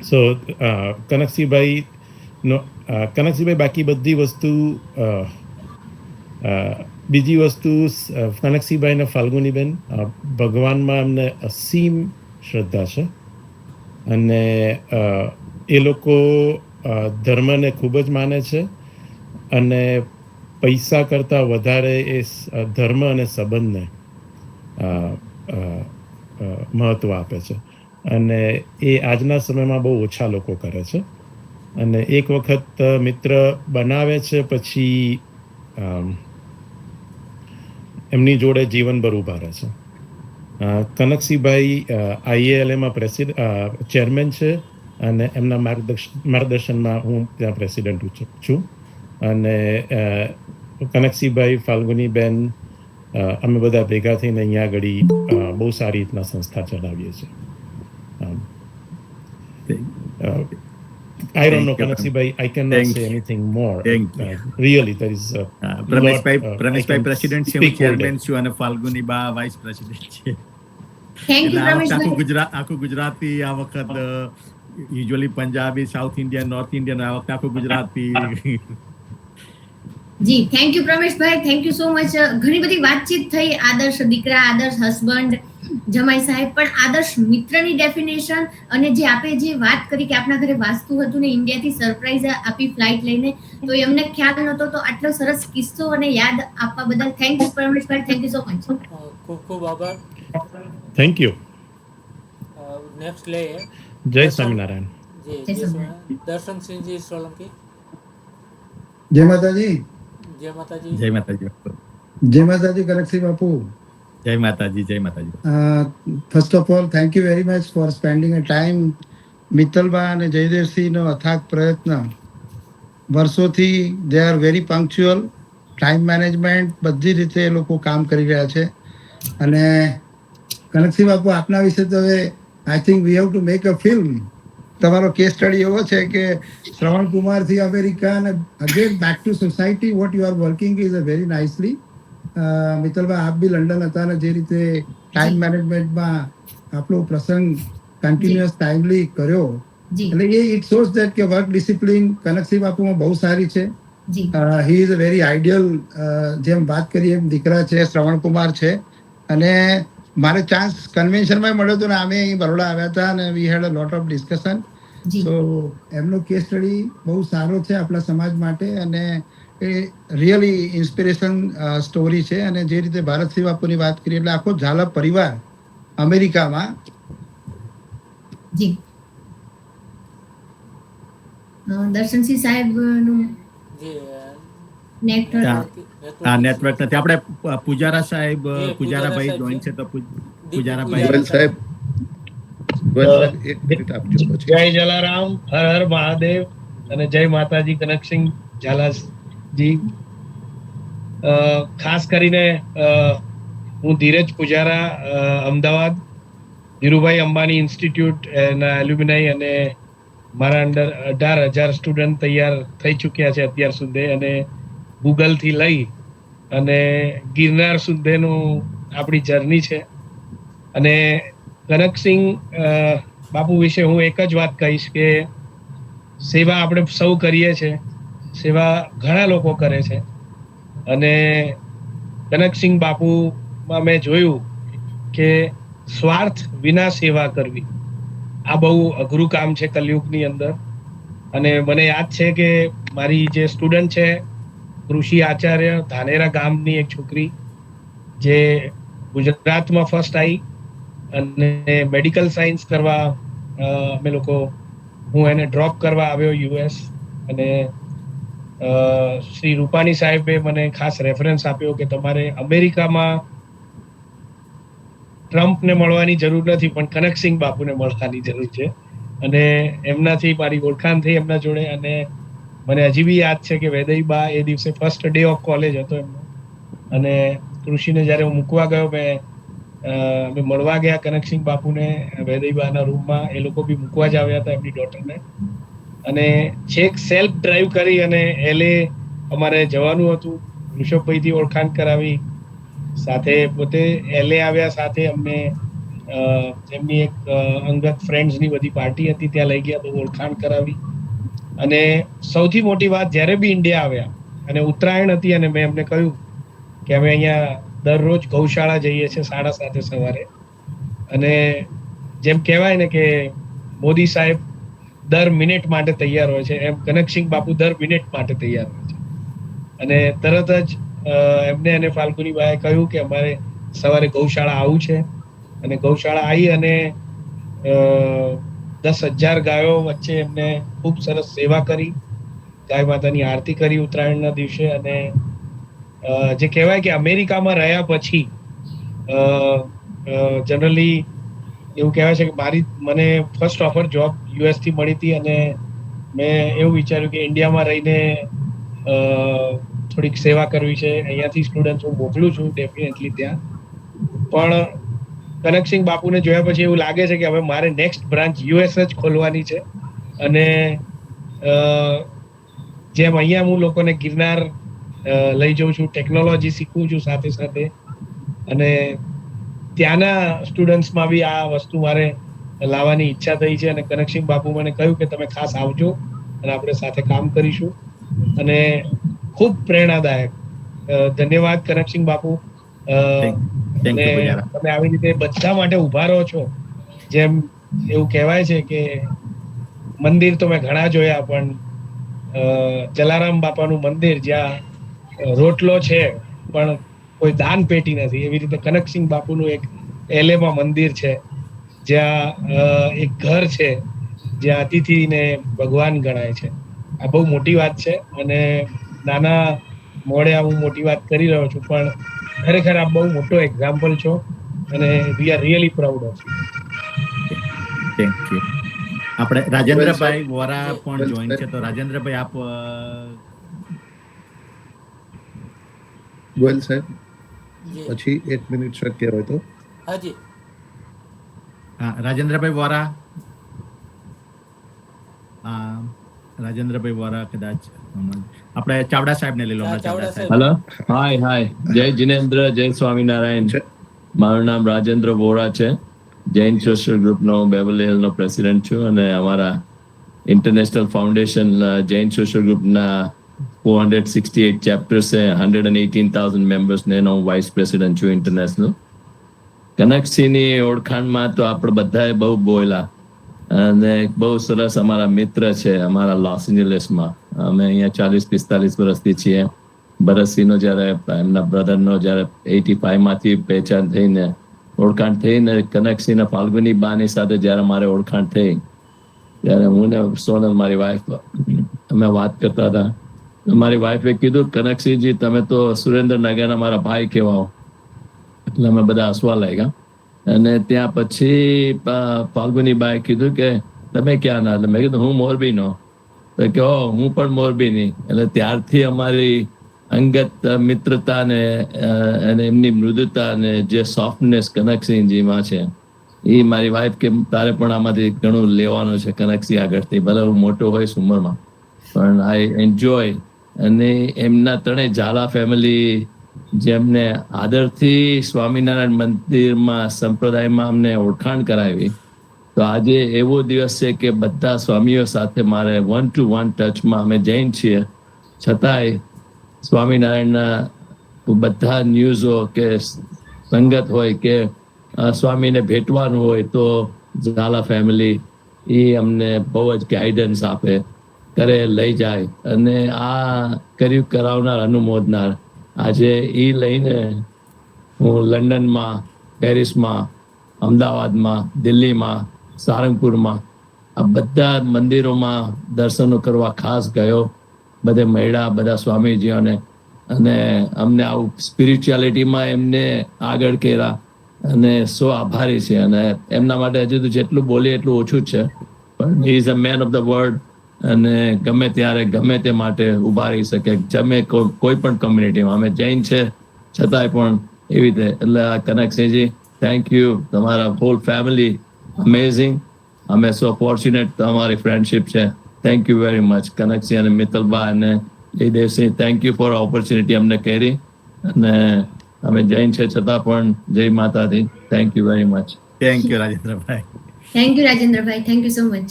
સો કનકસિંહભાઈ બાકી બધી વસ્તુ, બીજી વસ્તુ, કનકસિંહભાઈ અને ફાલ્ગુનીબેન ભગવાનમાં એમને અસીમ શ્રદ્ધા છે અને એ લોકો ધર્મને ખૂબ જ માને છે અને પૈસા કરતાં વધારે એ ધર્મ અને સંબંધને મહત્ત્વ આપે છે અને એ આજના સમયમાં બહુ ઓછા લોકો કરે છે. અને એક વખત મિત્ર બનાવે છે પછી એમની જોડે જીવનભર ઊભા રહે છે. કનકસિંહભાઈ IALAમાં ચેરમેન છે અને એમના માર્ગદર્શનમાં હું ત્યાં પ્રેસિડેન્ટ છું. અને કનકસિંહભાઈ, ફાલ્ગુનીબેન, અમે બધા ભેગા થઈને અહીંયા આગળ બહુ સારી રીતના સંસ્થા ચલાવીએ છીએ. I don't know, Kanaksibhai, I cannot say anything more. Really, there is પ્રમેશભાઈ પ્રેસિડેન્ટ છે, હું ચેરમેન છું અને ફાલ્ગુનીબા વાઇસ પ્રેસિડેન્ટ છે. થેન્ક યુ આખું ગુજરાતી આ વખત usually Punjabi, south Indian, north Indian, આ વખતે આખું ગુજરાતી. જી, થેન્ક યુ પ્રમેશભાઈ, થેન્ક યુ સો મચ. ઘણી બધી વાતચીત થઈ, આદર્શ દીકરા, આદર્શ હસબન્ડ, જમાઈ સાહેબ, પણ આદર્શ મિત્રની ડેફિનેશન અને જે આપે જે વાત કરી કે આપણા ઘરે વાસ્તુ હતું ને ઇન્ડિયાથી સરપ્રાઈઝ આપી ફ્લાઇટ લઈને, તો એમને ખ્યાલ નહોતો. તો આટલો સરસ કિસ્સો અને યાદ આપવા બદલ થેન્ક યુ પ્રમેશભાઈ, થેન્ક યુ સો મચ. ખૂબ ખૂબ આભાર. Thank you. નેક્સ્ટ લે જય સ્વામિનારાયણ. દર્શનસિંહજી સોલંકી. જય માતાજી. જય માતાજી. જય માતાજી. જય માતાજી કનકસિંહ બાપુ. જય માતાજી. જય Mataji. First of all thank you very much for spending a time. મિત્તલબા અને જયદેવસિંહનો અથાગ પ્રયત્ન. વર્ષોથી they are very punctual. Time management બધી રીતે એ લોકો કામ કરી રહ્યા છે. અને કનકસિંહ બાપુ, આપના વિશે તો હવે I think we have to make a film. તમારો કેસ સ્ટડી એવો છે કે શ્રવણ કુમારથી અમેરિકા અને again back to society what you are working is a very nicely. મિત્તલભાઈ, આપ બી લંડન હતા અને જે રીતે ટાઈમ મેનેજમેન્ટમાં આપણો પ્રસંગ કન્ટિન્યુઅસ ટાઈમલી કર્યો જી એટલે ઇટ શોઝ ધેટ કે વર્ક ડિસિપ્લિન કનકસિંહ બાપુમાં બહુ સારી છે. જી he is a very ideal, જેમ વાત કરીએ એમ દીકરા છે, શ્રવણકુમાર છે. અને મારે ચાન્સ કન્વેન્શનમાં મળ્યો હતો ને અમે અહીં બરોડા આવ્યા હતા અને વી હેડ અ લોટ ઓફ ડિસ્કશન. જી સો એમનો કેસ સ્ટડી બહુ સારો છે આપણા સમાજ માટે અને એ રિયલી ઇન્સ્પિરેશન સ્ટોરી છે. અને જે રીતે ભારતસિંહ બાપુની વાત કરી એટલે આખો ઝાલા પરિવાર અમેરિકામાં. જી દર્શનસિંહ સાહેબનું જે નેટવર્ક આ નેટવર્ક નથી. આપણે પૂજારા સાહેબ, જે પૂજારાભાઈ પૂજારા જોઈન છે તો પૂજારા પૂજારાભાઈ સાહેબ. એક મિનિટ આપજો પછી. જય જલારામ, હર હર મહાદેવ અને જય માતાજી કનકસિંહ ઝાલાજી. ખાસ કરીને હું ધીરજ પૂજારા, અમદાવાદ ધીરુભાઈ અંબાણી ઇન્સ્ટિટ્યૂટ એના એલ્યુમિનાઈ અને મારા અંડર 18,000 સ્ટુડન્ટ તૈયાર થઈ ચૂક્યા છે અત્યાર સુધી. અને ગૂગલ થી લઈ અને ગિરનાર સુધીનું આપણી જર્ની છે. અને કનકસિંહ બાપુ વિશે હું એક જ વાત કહીશ કે સેવા આપણે સૌ કરીએ છીએ, સેવા ઘણા લોકો કરે છે. અને કનકસિંહ બાપુમાં મેં જોયું કે સ્વાર્થ વિના સેવા કરવી આ બહુ અઘરું કામ છે કલયુગની અંદર. અને મને યાદ છે કે મારી જે સ્ટુડન્ટ છે કૃષિ આચાર્ય, ધાનેરા ગામની એક છોકરી જે ગુજરાતમાં ફર્સ્ટ આવી અને મેડિકલ સાયન્સ કરવા અમે લોકો, હું એને ડ્રોપ કરવા આવ્યો યુએસ. અને શ્રી રૂપાણી સાહેબે મને ખાસ રેફરન્સ આપ્યો કે તમારે અમેરિકામાં ટ્રમ્પને મળવાની જરૂર નથી પણ કનકસિંહ બાપુને મળવાની જરૂર છે. અને એમનાથી મારી ઓળખાણ થઈ એમના જોડે. અને મને હજી બી યાદ છે કે વેદઈબા એ દિવસે ફર્સ્ટ ડે ઓફ કોલેજ હતો એમનો. અને કૃષિને જ્યારે હું મૂકવા ગયો, અમે મળવા ગયા કનકસિંહ બાપુને વેદઈબાના રૂમમાં. એ લોકો બી મૂકવા જ આવ્યા હતા એમની ડોટરને. અને છેક સેલ્ફ ડ્રાઈવ કરી અને એલે અમારે જવાનું હતું. ઋષભભાઈથી ઓળખાણ કરાવી, સાથે પોતે એલે આવ્યા, સાથે અમને એમની એક અંગત ફ્રેન્ડ્સની બધી પાર્ટી હતી ત્યાં લઈ ગયા, તો ઓળખાણ કરાવી. અને સૌથી મોટી વાત, જ્યારે બી ઇન્ડિયા આવ્યા અને ઉત્તરાયણ હતી અને મેં એમને કહ્યું કે અમે અહીંયા દરરોજ ગૌશાળા જઈએ છીએ 7:30 સવારે. અને જેમ કહેવાય ને કે મોદી સાહેબ દર મિનિટ માટે તૈયાર હોય છે, એમ કનકસિંહ બાપુ દર મિનિટ માટે તૈયાર હોય છે. અને તરત જ એમને અને ફાલ્ગુનીબાએ કહ્યું કે અમારે સવારે ગૌશાળા આવું છે. અને ગૌશાળા આવી અને 10,000 ગાયો વચ્ચે એમને ખૂબ સરસ સેવા કરી, ગાય માતાની આરતી કરી ઉત્તરાયણના દિવસે. અને જે કહેવાય કે અમેરિકામાં રહ્યા પછી જનરલી એવું કહેવાય છે કે મને ફર્સ્ટ ઓફર જોબ યુએસ થી મળી હતી. અને મેં એવું વિચાર્યું કે ઇન્ડિયામાં રહીને થોડીક સેવા કરવી છે. અહીંયાથી સ્ટુડન્ટ હું મોકલું છું ડેફિનેટલી ત્યાં. પણ કનકસિંહ બાપુને જોયા પછી એવું લાગે છે કે હવે મારે નેક્સ્ટ બ્રાન્ચ યુએસ જ ખોલવાની છે. અને જેમ અહીંયા હું લોકોને ગિરનાર લઈ જાઉં છું, ટેકનોલોજી શીખવું છું સાથે સાથે, અને ત્યાંના સ્ટુડન્ટ્સમાં બી આ વસ્તુ મારે લાવવાની ઈચ્છા થઈ છે. અને કનકસિંહ બાપુ મને કહ્યું કે તમે ખાસ આવજો અને આપણે સાથે કામ કરીશું. અને ખૂબ પ્રેરણાદાયક. ધન્યવાદ કનકસિંહ બાપુ. અને તમે આવી રીતે બધા માટે ઉભા રહો છો. જેમ એવું કહેવાય છે કે મંદિર તો મેં ઘણા જોયા, પણ જલારામ બાપાનું મંદિર જ્યાં રોટલો છે પણ કોઈ દાન પેટી નથી, એવી રીતે કનકસિંહ બાપુનું એક એલેમાં મંદિર છે, જ્યાં એક ઘર છે જ્યાં અતિથિને ભગવાન ગણાય છે. આ બહુ મોટી વાત છે. અને નાના મોડે હું મોટી વાત કરી રહ્યો છું, પણ ખરેખર આ બહુ મોટો એક્ઝામ્પલ છો. અને we are really proud of you. Thank you. આપણે રાજેન્દ્રભાઈ વોરા પણ જોઈન છે, તો રાજેન્દ્રભાઈ આપ ગોયલ સાહેબ પછી 1 મિનિટ શક્ય હોય તો. હાજી. હા, રાજેન્દ્રભાઈ વોરા. રાજેન્દ્રભાઈ વોરા કદાચ આપણે ચાવડા સાહેબ ને લઈ લો. હેલો, હાય જય જિનેન્દ્ર, જય સ્વામિનારાયણ. મારું નામ રાજેન્દ્ર વોરા છે જૈન સોશિયલ ગ્રુપનો બેવરલી હિલનો પ્રેસિડેન્ટ છું અને અમારા ઇન્ટરનેશનલ ફાઉન્ડેશન જૈન સોશિયલ ગ્રુપના 468 ચેપ્ટર્સ છે, 118,000 મેમ્બર્સ ને એનો વાઇસ પ્રેસિડેન્ટ છું ઇન્ટરનેશનલ. કનકસિંહની ઓળખાણમાં તો આપણે બધાએ બહુ બોલ્યા અને બહુ સરસ અમારા મિત્ર છે અમારા લોસ એન્જલિસમાં. અમે અહીંયા 40-45 વર્ષથી છીએ. ભરતસિંહનો જ્યારે એમના બ્રધરનો જ્યારે 85માંથી પહેચાન થઈને ઓળખાણ થઈને કનકસિંહના ફાલ્ગુની બાની સાથે જ્યારે મારે ઓળખાણ થઈ ત્યારે હું ને સોનલ મારી વાઈફ અમે વાત કરતા હતા. મારી વાઈફે કીધું, કનકસિંહજી તમે તો સુરેન્દ્રનગરના મારા ભાઈ કહેવાઓ. એટલે અમે બધા હસવા લાગ્યા. અને ત્યાં પછી ફાલ્ગુની બાએ કીધું કે તમે ક્યાંના? એટલે મેં કીધું હું મોરબીનો. તો કે હું પણ મોરબીની. એટલે ત્યારથી અમારી અંગત મિત્રતા ને અને એમની મૃદુતા અને જે સોફ્ટનેસ કનકસિંહજીમાં છે એ મારી વાઈફ કે તારે પણ આમાંથી ઘણું લેવાનું છે કનકસિંહ આગળથી. ભલે હું મોટો હોઈશ ઉંમરમાં પણ આઈ એન્જોય. અને એમના ત્રણેય ઝાલા ફેમિલી જેમને આદરથી સ્વામિનારાયણ મંદિરમાં સંપ્રદાયમાં અમને ઓળખાણ કરાવી. તો આજે એવો દિવસ છે કે બધા સ્વામીઓ સાથે મારે 1-to-1 ટચમાં. અમે જૈન છીએ છતાંય સ્વામિનારાયણના બધા ન્યૂઝો કે સંગત હોય કે સ્વામીને ભેટવાનું હોય તો ઝાલા ફેમિલી એ અમને બહુ જ ગાઈડન્સ આપે, કરે, લઈ જાય. અને આ કર્યું કરાવનાર, અનુમોદનાર આજે એ લઈને હું લંડનમાં, પેરિસમાં, અમદાવાદમાં, દિલ્હીમાં, સારંગપુરમાં આ બધા મંદિરોમાં દર્શનો કરવા ખાસ ગયો. બધે મળ્યા બધા સ્વામીજીઓને અને અમને આવું સ્પિરિચ્યુઆલિટીમાં એમને આગળ કર્યા અને સો આભારી છે. અને એમના માટે હજુ તો જેટલું બોલીએ એટલું ઓછું જ છે. પણ હી is a man of the word અને ગમે ત્યારે ગમે તે માટે ઊભા રહી શકે ગમે કોઈ પણ કમ્યુનિટીમાં. અમે જૈન છે છતાંય પણ એવી રીતે. એટલે આ કનકસિંહજી થેન્ક યુ. તમારા હોલ ફેમિલી અમેઝિંગ. અમે સો ફોર્ચ્યુનેટ તમારી ફ્રેન્ડશિપ છે. Thank you very much Kanaksinh અને મિત્તલબા અને Jaydevsinh. Thank you for opportunity અમને કરી. અને અમે જૈન છે છતાં પણ જય Mataji. Thank you very much. Thank you Rajendrabhai. Thank you Rajendrabhai. Thank you so much.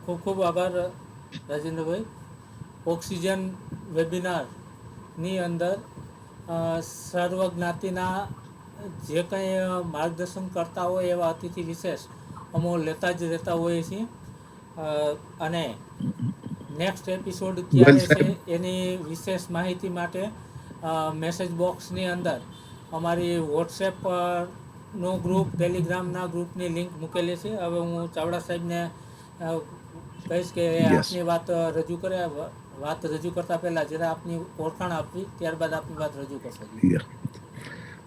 ખૂબ ખૂબ આભાર રાજેન્દ્રભાઈ. ઓક્સિજન વેબિનારની અંદર સર્વ જ્ઞાતિના જે કંઈ માર્ગદર્શન કરતા હોય એવા અતિથિ વિશેષ અમો લેતા જ રહેતા હોઈએ છીએ. અને નેક્સ્ટ એપિસોડ ક્યારે છે એની વિશેષ માહિતી માટે મેસેજ બોક્સની અંદર અમારી વોટ્સએપનો ગ્રુપ, ટેલિગ્રામના ગ્રુપની લિંક મૂકેલી છે. હવે હું ચાવડા સાહેબને કહીશ કે આપની વાત રજૂ કરે. વાત રજૂ કરતા પહેલા જરા આપની ઓળખાણ આપવી, ત્યારબાદ આપની વાત રજૂ કરશો.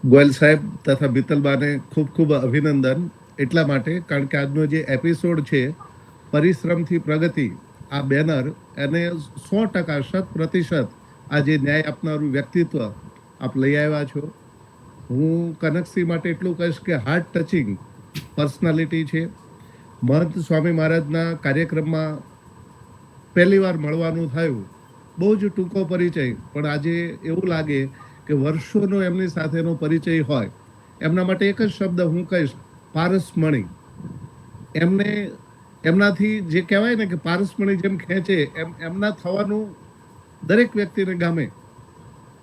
ગોયલ સાહેબ તથા મિત્તલબાને ખૂબ ખૂબ અભિનંદન એટલા માટે કારણ કે આજનો જે એપિસોડ છે પરિશ્રમથી પ્રગતિ, આ બેનર એને 100% આ જે ન્યાય આપનારું વ્યક્તિત્વ આપ લઈ આવ્યા છો. હું કનકસિંહ માટે એટલું કહીશ કે હાર્ટ ટચિંગ પર્સનાલિટી છે. મહંત સ્વામી મહારાજના કાર્યક્રમમાં પહેલી વાર મળવાનું થયું. બહુ જ ટૂંકો પરિચય, પણ આજે એવું લાગે કે વર્ષોનો એમની સાથેનો પરિચય હોય. એમના માટે એક જ શબ્દ હું કહીશ, પારસમણી. એમને એમનાથી જે કહેવાય ને કે પારસમણી જેમ ખેંચે એમ એમના થવાનું દરેક વ્યક્તિને ગમે.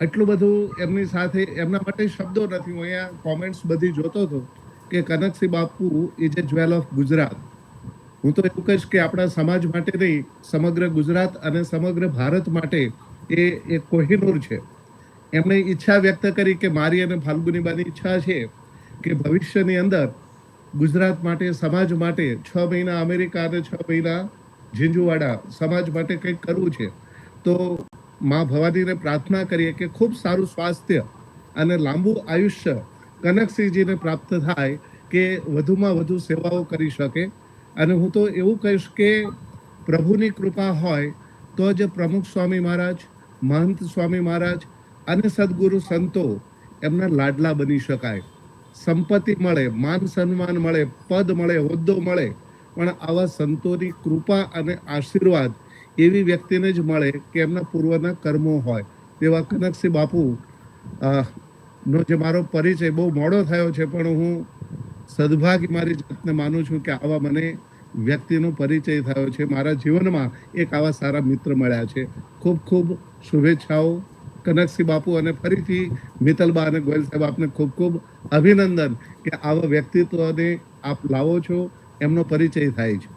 એટલું બધું એમની સાથે એમના માટે શબ્દો નથી. હું અહીંયા કોમેન્ટ્સ બધી જોતો હતો કે કનકસિંહ બાપુ is A jewel of Gujarat. હું તો એવું કહીશ કે આપણા સમાજ માટે નહીં, સમગ્ર ગુજરાત અને સમગ્ર ભારત માટે એ કોહિનૂર છે. એમણે ઈચ્છા વ્યક્ત કરી કે મારી અને ફાલ્ગુનીબાની ઈચ્છા છે કે ભવિષ્યની અંદર ગુજરાત માટે, સમાજ માટે 6 મહિના અમેરિકા અને 6 મહિના ઝીંઝુવાડા સમાજ માટે કંઈક કરવું છે. તો મા ભવાનીને પ્રાર્થના કરીએ કે ખૂબ સારું સ્વાસ્થ્ય અને લાંબુ આયુષ્ય કનકસિંહજીને પ્રાપ્ત થાય કે વધુમાં વધુ સેવાઓ કરી શકે. અને હું તો એવું કહીશ કે પ્રભુની કૃપા હોય તો જ પ્રમુખ સ્વામી મહારાજ, મહંત સ્વામી મહારાજ અને સદગુરુ સંતો એમના લાડલા બની શકાય. સંપત્તિ મળે, માન સન્માન મળે, પદ મળે, હોદ્દો મળે, પણ આવા સંતોની કૃપા અને આશીર્વાદ એવી વ્યક્તિને જ મળે કે એમના પૂર્વના કર્મો હોય. તેવા કનકસિંહ બાપુ નો જે મારો પરિચય બહુ મોડો થયો છે, પણ હું સદભાગ્ય મારી જાતને માનું છું કે આવા મને વ્યક્તિનો પરિચય થયો છે. મારા જીવનમાં એક આવા સારા મિત્ર મળ્યા છે. ખૂબ ખૂબ શુભેચ્છાઓ કનકસિંહ બાપુ, અને ફરીથી મિત્તલબા અને ગોયલ સાહેબ આપને ખૂબ ખૂબ અભિનંદન કે આવા વ્યક્તિત્વને આપ લાવો છો, એમનો પરિચય થાય છે.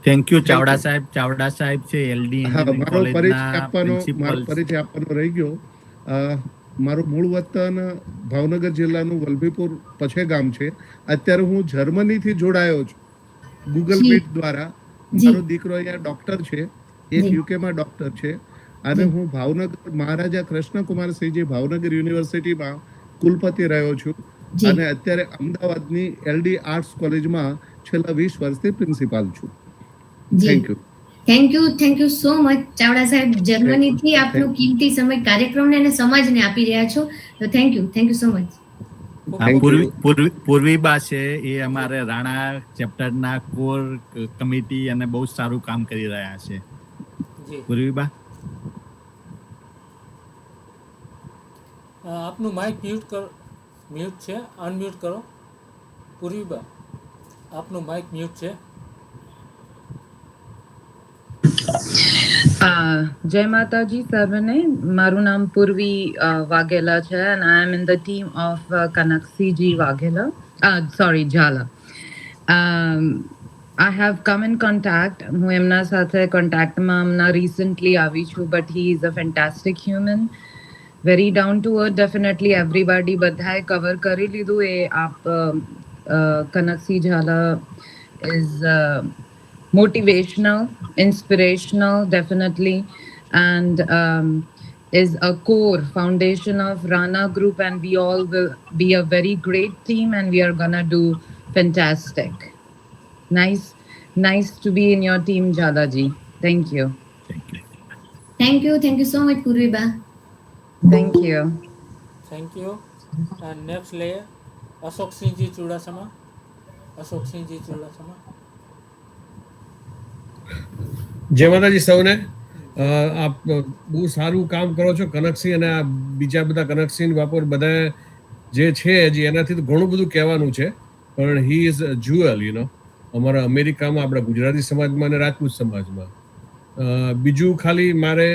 થેન્ક યુ ચાવડા સાહેબ. ચાવડા સાહેબ છે એલડી મારો પરિચય આપવાનો રહી ગયો. મારું મૂળ વતન ભાવનગર જિલ્લાનું વલભીપુર પછે ગામ છે. અત્યારે હું જર્મનીથી જોડાયો છું ગૂગલ મીટ દ્વારા. મારો દીકરો અહીંયા ડોક્ટર છે, એક યુકેમાં ડોક્ટર છે, અને હું ભાવનગર મહારાજા કૃષ્ણકુમારસિંહજી ભાવનગર યુનિવર્સિટીમાં કુલપતિ રહ્યો છું, અને અત્યારે અમદાવાદની એલડી આર્ટ્સ કોલેજમાં છેલ્લા 20 વર્ષથી પ્રિન્સિપાલ છું. Thank you. Thank you so much Chavda સાહેબ. જર્મનીથી આપનો કિંમતી સમય કાર્યક્રમને અને સમાજને આપી રહ્યા છો, તો થેન્ક યુ સો મચ. પૂર્વીબા છે એ અમારે રાણા ચેપ્ટરના કોર કમિટી અને બહુ સારું કામ કરી રહ્યા છે. પૂર્વીબા, આપનું માઇક મ્યુટ છે, અનમ્યુટ કરો. પૂર્વીબા, આપનું માઇક મ્યુટ છે. જય માતાજી સર્વને. મારું નામ પૂર્વી વાઘેલા છે, and I am in the team of Kanaksiji Waghela. Sorry, Jhala. I have come in contact. હું એમના સાથે કોન્ટેક્ટમાં હમણાં રિસન્ટલી આવી છું, but he is a fantastic human. Very down to earth. Definitely everybody બધાએ કવર કરી લીધું. એ આપ Kanaksinh Jhala is motivational, inspirational, definitely, and is a core foundation of Rana Group, and we all will be a very great team, and we are gonna do fantastic. Nice to be in your team, Jalaji. Thank you. Thank you so much, Purviba. Thank you. And next layer, Ashok Singhji Chudasama. જય માતાજી સૌને. આપ બહુ સારું કામ કરો છો કનકસિંહ, અને આ બીજા બધા કનકસિંહ બાપુ બધા જે છે હજી એનાથી તો ઘણું બધું કહેવાનું છે, પણ હી ઇઝ અ જ્યુઅલ અમારા અમેરિકામાં, આપણા ગુજરાતી સમાજમાં અને રાજપૂત સમાજમાં. બીજું ખાલી મારે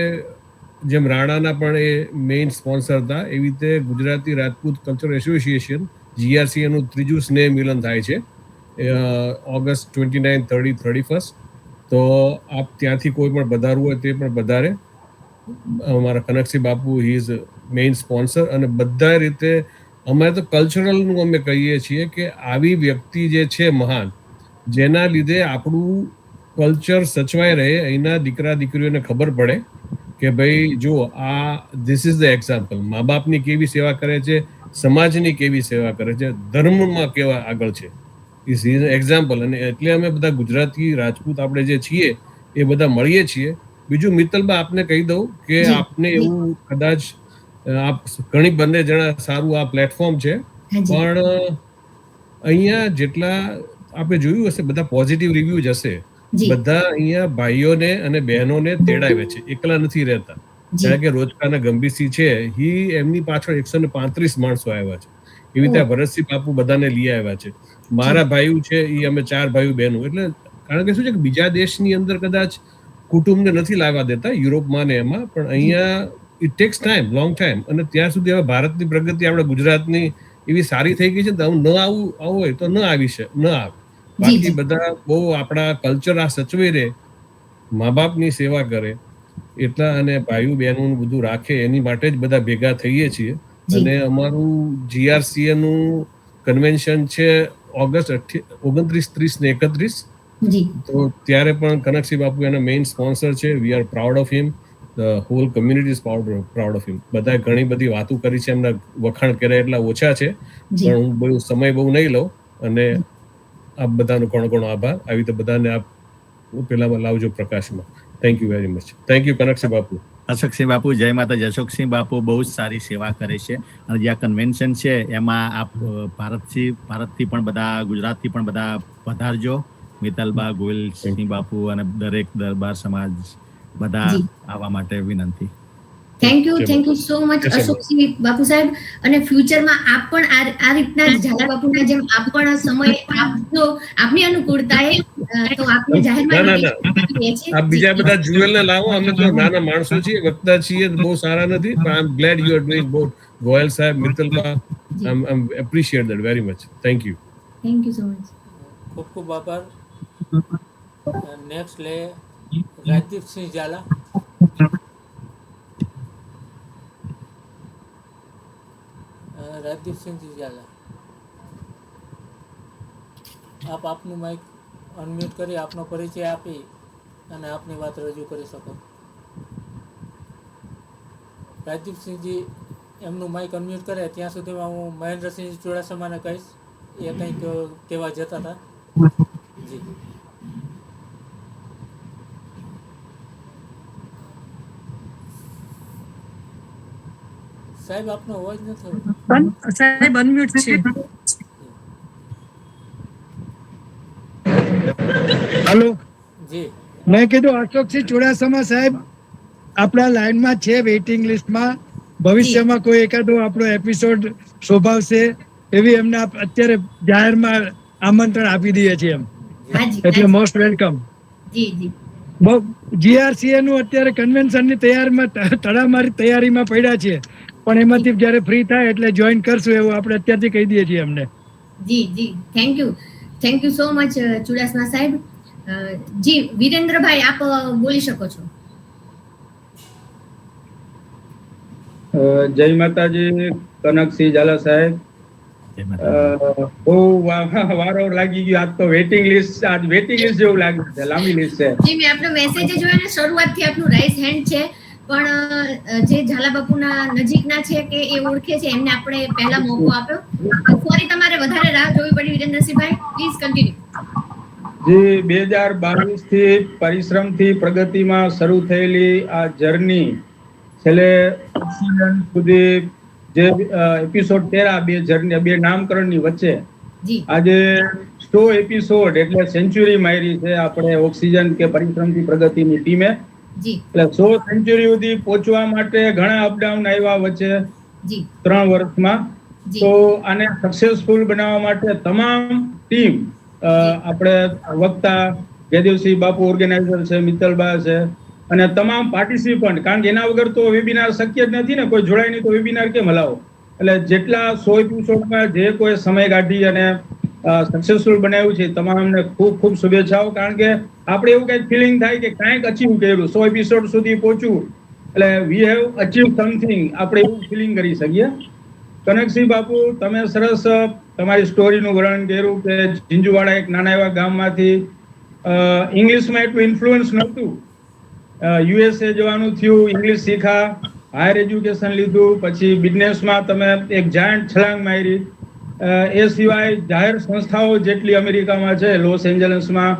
જેમ રાણાના પણ એ મેઇન સ્પોન્સર હતા, એવી રીતે Gujarati Rajput culture association GRC એનું 3જું સ્નેહ મિલન થાય છે ઓગસ્ટ 29, 30, 31. તો આપ ત્યાંથી કોઈ પણ પધારવું હોય તે પણ પધારે. અમારા કનકસિંહ બાપુ હી ઇઝ મેઇન સ્પોન્સર, અને બધા રીતે અમારે તો કલ્ચરલનું અમે કહીએ છીએ કે આવી વ્યક્તિ જે છે મહાન, જેના લીધે આપણું કલ્ચર સચવાઈ રહે, અહીંના દીકરા દીકરીઓને ખબર પડે કે ભાઈ જો આ ધીસ ઇઝ ધ એક્ઝામ્પલ. મા બાપની કેવી સેવા કરે છે, સમાજની કેવી સેવા કરે છે, ધર્મમાં કેવા આગળ છે, ઇઝ એક્ઝામ્પલ. અને એટલે અમે બધા ગુજરાતી રાજપૂત આપણે જે છીએ એ બધા મળીએ છીએ. બીજું મિત્તલબા આપને કહી દઉં કે આપને એવું કદાચ આપ ઘણી બંને જણા સારું આ પ્લેટફોર્મ છે, પણ અહીંયા જેટલા આપણે જોયું હશે બધા પોઝિટિવ રિવ્યુ જ હશે. બધા અહીંયા ભાઈઓને અને બહેનોને તેડાવે છે, એકલા નથી રહેતા. કારણ કે રોજકાના ગંભીરસિંહ છે, એમની પાછળ 135 માણસો આવ્યા છે. એવી રીતે ભરતસિંહ બાપુ બધાને લઈ આવ્યા છે. મારા ભાઈઓ છે એ અમે 4 ભાઈઓ બહેનો. એટલે કારણ કે શું છે કે બીજા દેશની અંદર કદાચ કુટુંબને નથી લાવવા દેતા, યુરોપમાં ને એમાં, પણ અહીંયા it tax time, long time. અને ત્યાં સુધી હવે ભારતની પ્રગતિ આપણા ગુજરાતની એવી સારી થઈ ગઈ છે, તો ન આવું હોય તો ન આવે. બાકી બધા બહુ આપણા કલ્ચર આ સચવી રહે, મા બાપની સેવા કરે એટલા, અને ભાઈઓ બહેનોનું બધું રાખે, એની માટે જ બધા ભેગા થઈએ છીએ. અને અમારું GRCA નું કન્વેન્શન છે ઓગસ્ટ 29, 30 ને 31. તો ત્યારે પણ કનકસિંહ બાપુ એના મેઇન સ્પોન્સર છે. We are proud of him. The whole community is proud of him. બધાએ ઘણી બધી વાતો કરી છે, એમના વખાણ કર્યા એટલા ઓછા છે, પણ હું બહુ સમય બહુ નહીં લઉં. અને આપ બધાનો ઘણો આભાર. આવી રીતે બધાને આપ પેલામાં લાવજો પ્રકાશમાં. Thank you very much. Thank you Kanaksinh બાપુ. અશોકસિંહ બાપુ, જય માતાજી. અશોકસિંહ બાપુ બહુ જ સારી સેવા કરે છે, અને જે આ કન્વેન્શન છે એમાં આપ ભારતથી પણ બધા, ગુજરાતથી પણ બધા પધારજો. મિત્તલબા, ગોયલસિંહ બાપુ અને દરેક દરબાર સમાજ બધા આવવા માટે વિનંતી. Thank you so much Ashoksinh બાપુ સાહેબ. અને ફ્યુચરમાં આપ પણ આ રીતના ઝાલા બાપુના જેમ આપ પણ સમય આપજો, આપની અનુકૂળતાએ તો આપને જાહેરમાં આપ બીજા બધા જ્યુએલ ને લાવો, અમે તો નાના માણસો છીએ, વક્તા છીએ, બહુ સારા નથી, પણ I am glad you are doing both. Goyal સાહેબ, મિત્તલબા, I appreciate that very much. Thank you so much. ખૂબ ખૂબ આભાર. નેક્સ્ટ લે રાજદીપસિંહ ઝાલા. રાજદીપસિંહ ઝાલા, આપ આપનું માઇક અનમ્યુટ કરી આપનો પરિચય આપી અને આપની વાત રજૂ કરી શકો. રાજદીપસિંહજી એમનું માઇક અનમ્યુટ કરે ત્યાં સુધીમાં હું મહેન્દ્રસિંહ ચુડાસમાને કહીશ, એ કંઈક કહેવા જતા હતા. જી સાહેબ, આપનો અવાજ નથી. સાહેબ અનમ્યુટ છે. હેલો જી, મેં કીધું અશોકસિંહ ચુડાસમા સાહેબ આપણા લાઈનમાં છે, વેઇટિંગ લિસ્ટમાં. ભવિષ્યમાં કોઈ એકાદો આપણો એપિસોડ શોભાવશે એવી એમને અત્યારે જાહેરમાં આમંત્રણ આપી દઈએ છીએ એમ. એટલે મોસ્ટ વેલકમ. બહુ જીઆરસીએ નું અત્યારે કન્વેન્શનની તૈયારીમાં તડામારી તૈયારીમાં પડ્યા છે, પણ એમાંથી જયારે ફ્રી થાય એટલે જોઈન કરશું એવું આપણે અત્યારથી કહી દઈએ છીએ અમને. જી thank you so much Chudasama સાહેબ. જી વિરેન્દ્રભાઈ, આપ બોલી શકો છો. જય માતાજી. કનકસિંહ ઝાલા સાહેબ, બહુ વારો લાગી ગયો. આજ તો વેઇટિંગ લિસ્ટ જેવું લાગે છે, લાંબી લિસ્ટ છે. જી, મેં આપનો મેસેજ જોયો ને, શરૂઆતથી આપનું રાઈઝ હેન્ડ છે, પણ જે ઝાલા બાપુના નજીકના છે કે એ ઓળખે છે એમને આપણે પહેલા મોકો આપ્યો. સોરી, તમારે વધારે રાહ જોવી પડી વિરેન્દ્રસિંહભાઈ, પ્લીઝ કન્ટિન્યુ. જી, 2022 થી પરિશ્રમથી પ્રગતિમાં શરૂ થયેલી આ જર્ની છેલ્લે ઓક્સિજન સુધી, જે એપિસોડ 13 બે નામકરણની વચ્ચે આજે 100 એપિસોડ એટલે સેન્ચુરી મારી છે આપણે ઓક્સિજન કે પરિશ્રમથી પ્રગતિની ટીમે. એટલે 100 સેન્ચુરી સુધી પહોંચવા માટે ઘણા અપડાઉન આવ્યા વચ્ચે 3 વર્ષમાં. તો આને સક્સેસફુલ બનાવવા માટે તમામ ટીમ, આપણે વક્તા જયદેવસિંહ બાપુ ઓર્ગેનાઇઝર છે, મિત્તલબા છે, અને તમામ પાર્ટિસિપન્ટ, કારણ કે એના વગર તો વેબિનાર શક્ય જ નથી ને, કોઈ જોડાય નહીં તો વેબિનાર કેમ હલાવો. એટલે જેટલા 100 એપિસોડમાં જે કોઈ સમય કાઢી અને સક્સેસફુલ બનાવ્યું છે તમામને ખૂબ ખૂબ શુભેચ્છાઓ. કારણ કે આપણે એવું કંઈક ફિલિંગ થાય કે કાંઈક અચીવ કર્યું, 100 એપિસોડ સુધી પહોંચવું એટલે વી હેવ અચીવ સમથિંગ, આપણે એવું ફિલિંગ કરી શકીએ. કનકસિંહ બાપુ, તમે સરસ તમારી સ્ટોરીનું વર્ણન કર્યું કે ઝીંઝુવાડા એક નાના એવા ગામમાંથી ઇંગ્લિશમાં એટલું ઇન્ફ્લુઅન્સ નહોતું, યુએસએ જવાનું થયું, ઇંગ્લિશ શીખા, હાયર એજ્યુકેશન લીધું, પછી બિઝનેસમાં તમે એક જાયન્ટ છલાંગ મારી. એ સિવાય જાહેર સંસ્થાઓ જેટલી અમેરિકામાં છે, લોસ એન્જલસમાં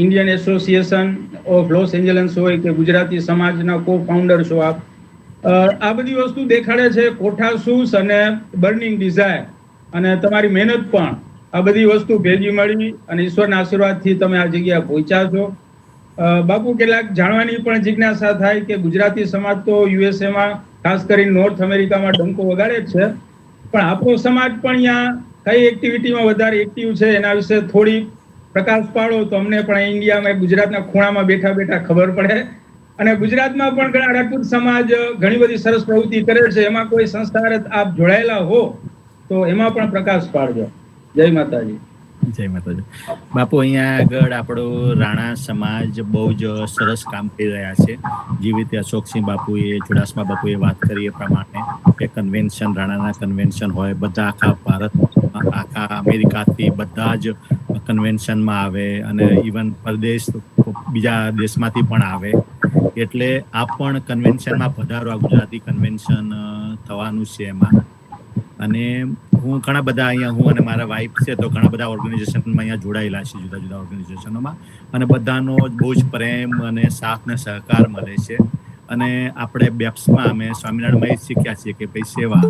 Indian association of Los Angeles હોય કે ગુજરાતી સમાજના કો ફાઉન્ડર છો આપ. આ બધી વસ્તુ દેખાડે છે કોઠાસૂસ અને બર્નિંગ ડિઝાયર, અને તમારી મહેનત પણ આ બધી વસ્તુ ભેગી મળી અને ઈશ્વરના આશીર્વાદથી તમે આ જગ્યાએ પહોંચ્યા છો. બાપુ, કેટલાક જાણવાની પણ જિજ્ઞાસા થાય કે ગુજરાતી સમાજ તો યુએસએમાં ખાસ કરીને નોર્થ અમેરિકામાં ડંકો વગાડે જ છે, પણ આપણો સમાજ પણ અહીંયા કઈ એક્ટિવિટીમાં વધારે એક્ટિવ છે એના વિશે થોડી પ્રકાશ પાડો તો અમને પણ ઇન્ડિયામાં ગુજરાતના ખૂણામાં બેઠા બેઠા ખબર પડે. અને ગુજરાતમાં પણ ઘણા રાજપૂત સમાજ ઘણી બધી સરસ પ્રવૃત્તિ કરે છે, એમાં કોઈ સંસ્થા આપ જોડાયેલા હો તો એમાં પણ પ્રકાશ પાડજો. જય માતાજી. જય માતાજી. બાપુ, અહીંયા આગળ આપણો રાણા સમાજ બહુ જ સરસ કામ કરી રહ્યા છે. જેવી રીતે અશોકસિંહ બાપુએ, ચુડાસમા બાપુએ વાત કરી એ પ્રમાણે કે કન્વેન્શન, રાણાના કન્વેન્શન હોય, બધા આખા ભારતમાં, આખા અમેરિકાથી બધા જ કન્વેન્શનમાં આવે, અને ઇવન પરદેશ બીજા દેશમાંથી પણ આવે. એટલે આ પણ કન્વેન્શનમાં પધારો, આ ગુજરાતી કન્વેન્શન થવાનું છે એમાં. અને હું ઘણા બધા અહીંયા, હું અને મારા વાઇફ છે તો ઘણા બધા ઓર્ગેનાઇઝેશનમાં અહીંયા જોડાયેલા છે, જુદા જુદા ઓર્ગેનાઇઝેશનોમાં, અને બધાનો બહુ જ પ્રેમ અને સાથ ને સહકાર મળે છે. અને આપણે બેપ્સમાં અમે સ્વામિનારાયણમાં એ શીખ્યા છીએ કે ભાઈ સેવા,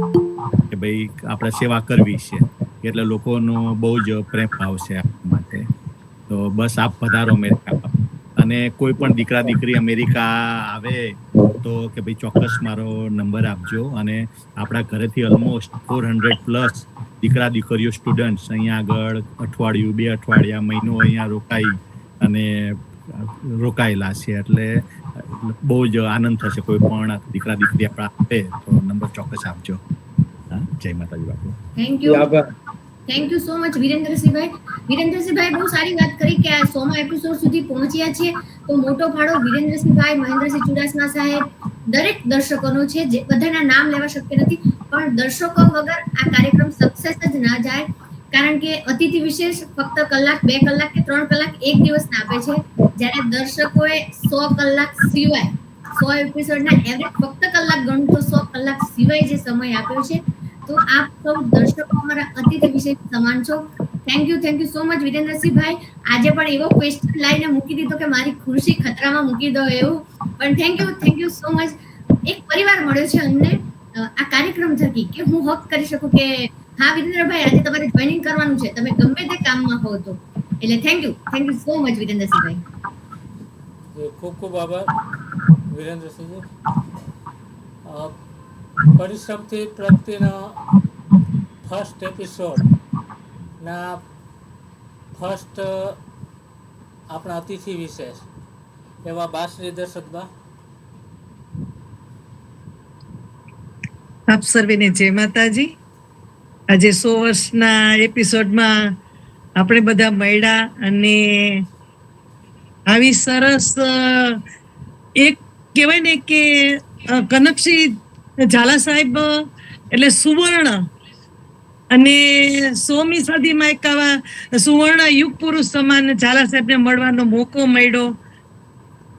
કે ભાઈ આપણે સેવા કરવી છે, એટલે લોકોનો બહુ જ પ્રેમ ભાવ છે આ માટે. તો બસ આપ પધારો અમેરિકા. અને કોઈ પણ દીકરા દીકરી અમેરિકા આવે તો કે ભાઈ ચોક્કસ મારો નંબર આપજો. અને આપણા ઘરેથી ઓલમોસ્ટ 400+ દીકરા દીકરીઓ સ્ટુડન્ટ્સ અહીંયા આગળ અઠવાડિયું, 2 અઠવાડિયા, મહિનો અહીંયા રોકાયેલા છે. એટલે બહુ જ આનંદ થશે. કોઈ પણ દીકરા દીકરી આપણા આપે તો નંબર ચોક્કસ આપજો. જય માતાજી બાપુ. થેન્ક યુ સો મચ વિરેન્દ્રસિંહભાઈ. વિરેન્દ્રસિંહભાઈ બહુ સારી વાત કરી કે આ 100મા એપિસોડ સુધી પહોંચ્યા છે તો મોટો ફાળો વિરેન્દ્રસિંહભાઈ, મહેન્દ્રસિંહ ચુડાસમા સાહેબ, દરેક દર્શકોનો છે. જે બધાના નામ લેવા શક્ય નથી, પણ દર્શકો વગર આ કાર્યક્રમ સક્સેસ જ ના જાય. કારણ કે અતિથિ વિશેષ ફક્ત કલાક, 2 કલાક કે 3 કલાક એક દિવસના આપે છે, જ્યારે દર્શકોએ 100 કલાક સિવાય 100 એપિસોડના એવરેજ ફક્ત કલાક ગણું તો 100 કલાક સિવાય જે સમય આપ્યો છે. તો આપ સૌ દર્શકો અમારા અતિથિ વિશેષ સમાન છો. થેન્ક યુ સો મચ વિરેન્દ્રસિંહભાઈ. આજે પણ એવો ક્વેશ્ચન લાઈને મૂકી દીધો કે મારી ખુરશી ખતરામાં મૂકી દો એવું. પણ થેન્ક યુ સો મચ. એક પરિવાર મળ્યો છે અમને આ કાર્યક્રમ થકી કે હું હક કરી શકું કે હા વિરેન્દ્રભાઈ આજે તમારે જોઈનિંગ કરવાનું છે, તમે ગમે તે કામમાં હો તો. એટલે થેન્ક યુ સો મચ વિરેન્દ્રસિંહભાઈ. ખૂબ ખૂબ આભાર વિરેન્દ્રસિંહજી. પરિશ્રમથી પ્રગતિના ફર્સ્ટ એપિસોડના ફર્સ્ટ આપણા અતિથિ વિશેષ એવા બાશ્રી દર્શકબા. આપ સર્વેને જય માતાજી. આજે 100 વર્ષના એપિસોડમાં આપણે બધા મળ્યા અને આવી સરસ એક કહેવાય ને કે કનકસિંહ ઝાલા સાહેબ એટલે સુવર્ણ અને 100મી સદીમાં એક આવા સુવર્ણ યુગ પુરુષ સમાન ઝાલા સાહેબને મળવાનો મોકો મળ્યો.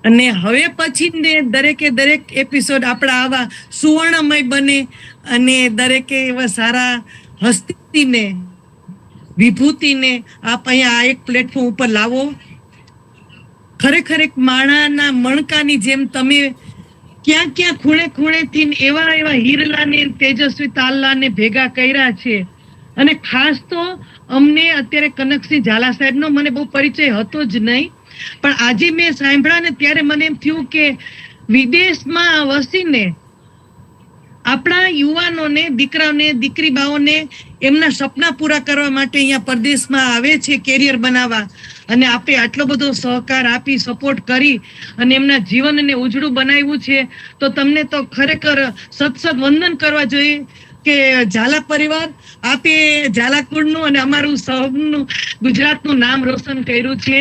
અને હવે પછી દરેક એપિસોડ આપણા આવા સુવર્ણમય બને અને દરેકે એવા સારા હસ્તીને, વિભૂતિને આપ અહીંયા આ એક પ્લેટફોર્મ ઉપર લાવો. ખરેખર એક માણાના મણકાની જેમ તમે ક્યાં ખૂણેથી એવા હીરલાને, તેજસ્વી તાલલાને ભેગા કર્યા છે. અને ખાસ તો અમને અત્યારે કનકસિંહ ઝાલા સાહેબનો મને બહુ પરિચય હતો જ નહીં, પણ આજે મેં સાંભળ્યા ને ત્યારે મને એમ થયું કે વિદેશમાં વસીને આપણા યુવાનોને, દીકરાઓને, દીકરી બાઓને એમના સપના પૂરા કરવા માટે અહીંયા પરદેશમાં આવે છે કેરિયર બનાવવા, અને આપે આટલો બધો સહકાર આપી, સપોર્ટ કરી અને એમના જીવનને ઉજળું બનાવ્યું છે. તો તમને તો ખરેખર સત વંદન કરવા જોઈએ કે ઝાલા પરિવાર, આપે ઝાલા કુળનું અને અમારું સૌનું ગુજરાતનું નામ રોશન કર્યું છે.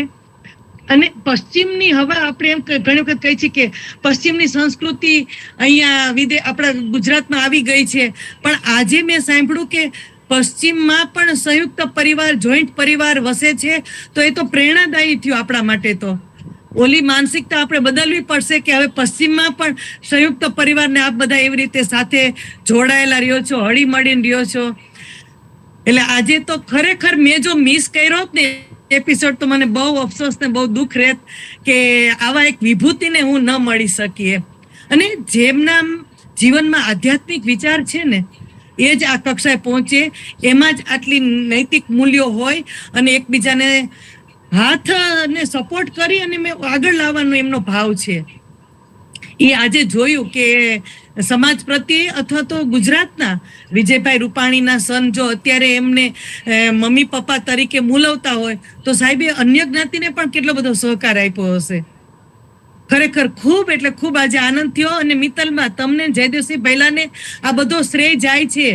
અને પશ્ચિમની હવા આપણે એમ ઘણી વખત કહી છીએ કે પશ્ચિમની સંસ્કૃતિ અહીંયા આપણા ગુજરાતમાં આવી ગઈ છે, પણ આજે મેં સાંભળ્યું કે પશ્ચિમમાં પણ સંયુક્ત પરિવાર, જોઈન્ટ પરિવાર વસે છે. તો એ તો પ્રેરણાદાયી થયું આપણા માટે. તો ઓલી માનસિકતા આપણે બદલવી પડશે કે હવે પશ્ચિમમાં પણ સંયુક્ત પરિવારને આપ બધા એવી રીતે સાથે જોડાયેલા રહ્યો છો, હળી મળીને રહ્યો છો. એટલે આજે તો ખરેખર મેં જો મિસ કર્યો ને એપિસોડ તો મને બહુ અફસોસ ને બહુ દુઃખ રહેત કે આવા એક વિભૂતિને હું ન મળી શકીએ. અને જેમના જીવનમાં આધ્યાત્મિક વિચાર છે ને એ જ આ કક્ષાએ પહોંચે, એમાં જ આટલી નૈતિક મૂલ્યો હોય અને એકબીજાને હાથ અને સપોર્ટ કરી અને મેં આગળ લાવવાનો એમનો ભાવ છે. એ આજે જોયું કે સમાજ પ્રત્યે અથવા તો ગુજરાતના વિજયભાઈ રૂપાણીના સન જો અત્યારે એમને મમ્મી પપ્પા તરીકે મૂલવતા હોય તો સાહેબે અન્ય જ્ઞાતિને પણ કેટલો બધો સહકાર આપ્યો હશે. ખરેખર ખૂબ એટલે ખૂબ આજે આનંદ થયો. અને મિત્તલમાં તમને, જયદેવસિંહ ભૈલાને આ બધો શ્રેય જાય છે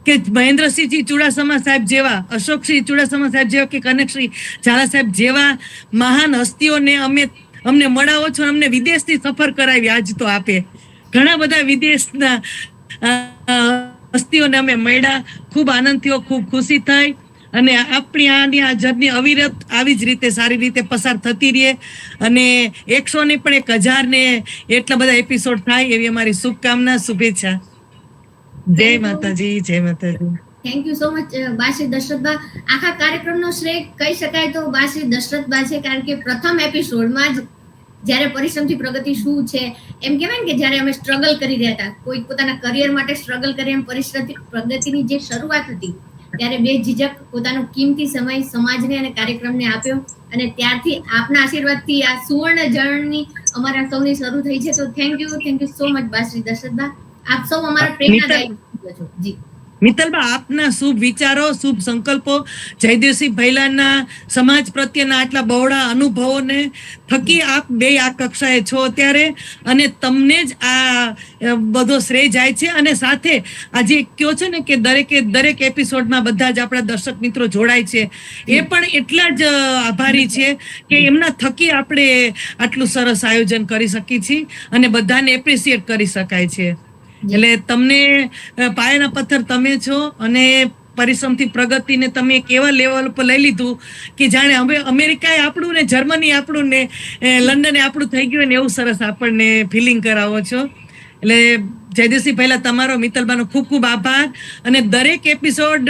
કે મહેન્દ્રસિંહજી ચુડાસમા સાહેબ જેવા, અશોકસિંહ ચુડાસમા સાહેબ જેવા કે કનકસિંહ ઝાલા સાહેબ જેવા મહાન હસ્તીઓને અમને મળાવો છો. અમને વિદેશની સફર કરાવી. આજ તો આપે ઘણા બધા વિદેશના હસ્તીઓને અમે મળ્યા. ખૂબ આનંદ થયો, ખૂબ ખુશી થઈ. અને આપણી આ જર્ની અવિરત આવી જ રીતે સારી રીતે પસાર થતી રહે અને 100 ને પણ 1000 ને એટલા બધા એપિસોડ થાય એવી અમારી શુભકામના, શુભેચ્છા. જય માતાજી, જય Mataji. Thank you so much બાશ્રી દશરથબા. આખા કાર્યક્રમનો શ્રેય કહી શકાય તો બાશ્રી દશરથબા છે, કારણ કે પ્રથમ એપિસોડમાં જ જ્યારે પરિશ્રમથી પ્રગતિ શું છે એમ કહેવાય ને કે જ્યારે અમે સ્ટ્રગલ કરી રહ્યા હતા, કોઈ પોતાના કરિયર માટે સ્ટ્રગલ કરે એમ પરિશ્રમથી પ્રગતિની જે શરૂઆત હતી ત્યારે બે ઝીઝક પોતાનો કિંમતી સમય સમાજને અને કાર્યક્રમને આપ્યો. અને ત્યારથી આપના આશીર્વાદથી આ સુવર્ણ જર્ની અમારા સૌની શરૂ થઈ છે. તો થેન્ક યુ સો મચ બા શ્રી દર્શનબા. આપ સૌ અમારા પ્રેરણાદાયી છો. જી મિત્તલબા, આપના શુભ વિચારો, શુભ સંકલ્પો, જયદેવસિંહ ભૈલાના સમાજ પ્રત્યેના આટલા બહોળા અનુભવોને થકી આપ બે આ કક્ષાએ છો અત્યારે, અને તમને જ આ બધો શ્રેય જાય છે. અને સાથે આજે કયો છે ને કે દરેક એપિસોડમાં બધા જ આપણા દર્શક મિત્રો જોડાય છે, એ પણ એટલા જ આભારી છે કે એમના થકી આપણે આટલું સરસ આયોજન કરી શકીએ છીએ અને બધાને એપ્રિશિએટ કરી શકાય છે. એટલે તમને પાયાના પથ્થર તમે છો, અને પરિશ્રમથી પ્રગતિને તમે એક એવા લેવલ પર લઈ લીધું કે જાણે હવે અમેરિકા આપણું ને જર્મની આપણું ને લંડન આપણું થઈ ગયું ને એવું સરસ આપણને ફિલિંગ કરાવો છો. એટલે જયદેવસિંહ પહેલા તમારો, મિત્તલબાનો ખૂબ ખૂબ આભાર. અને દરેક એપિસોડ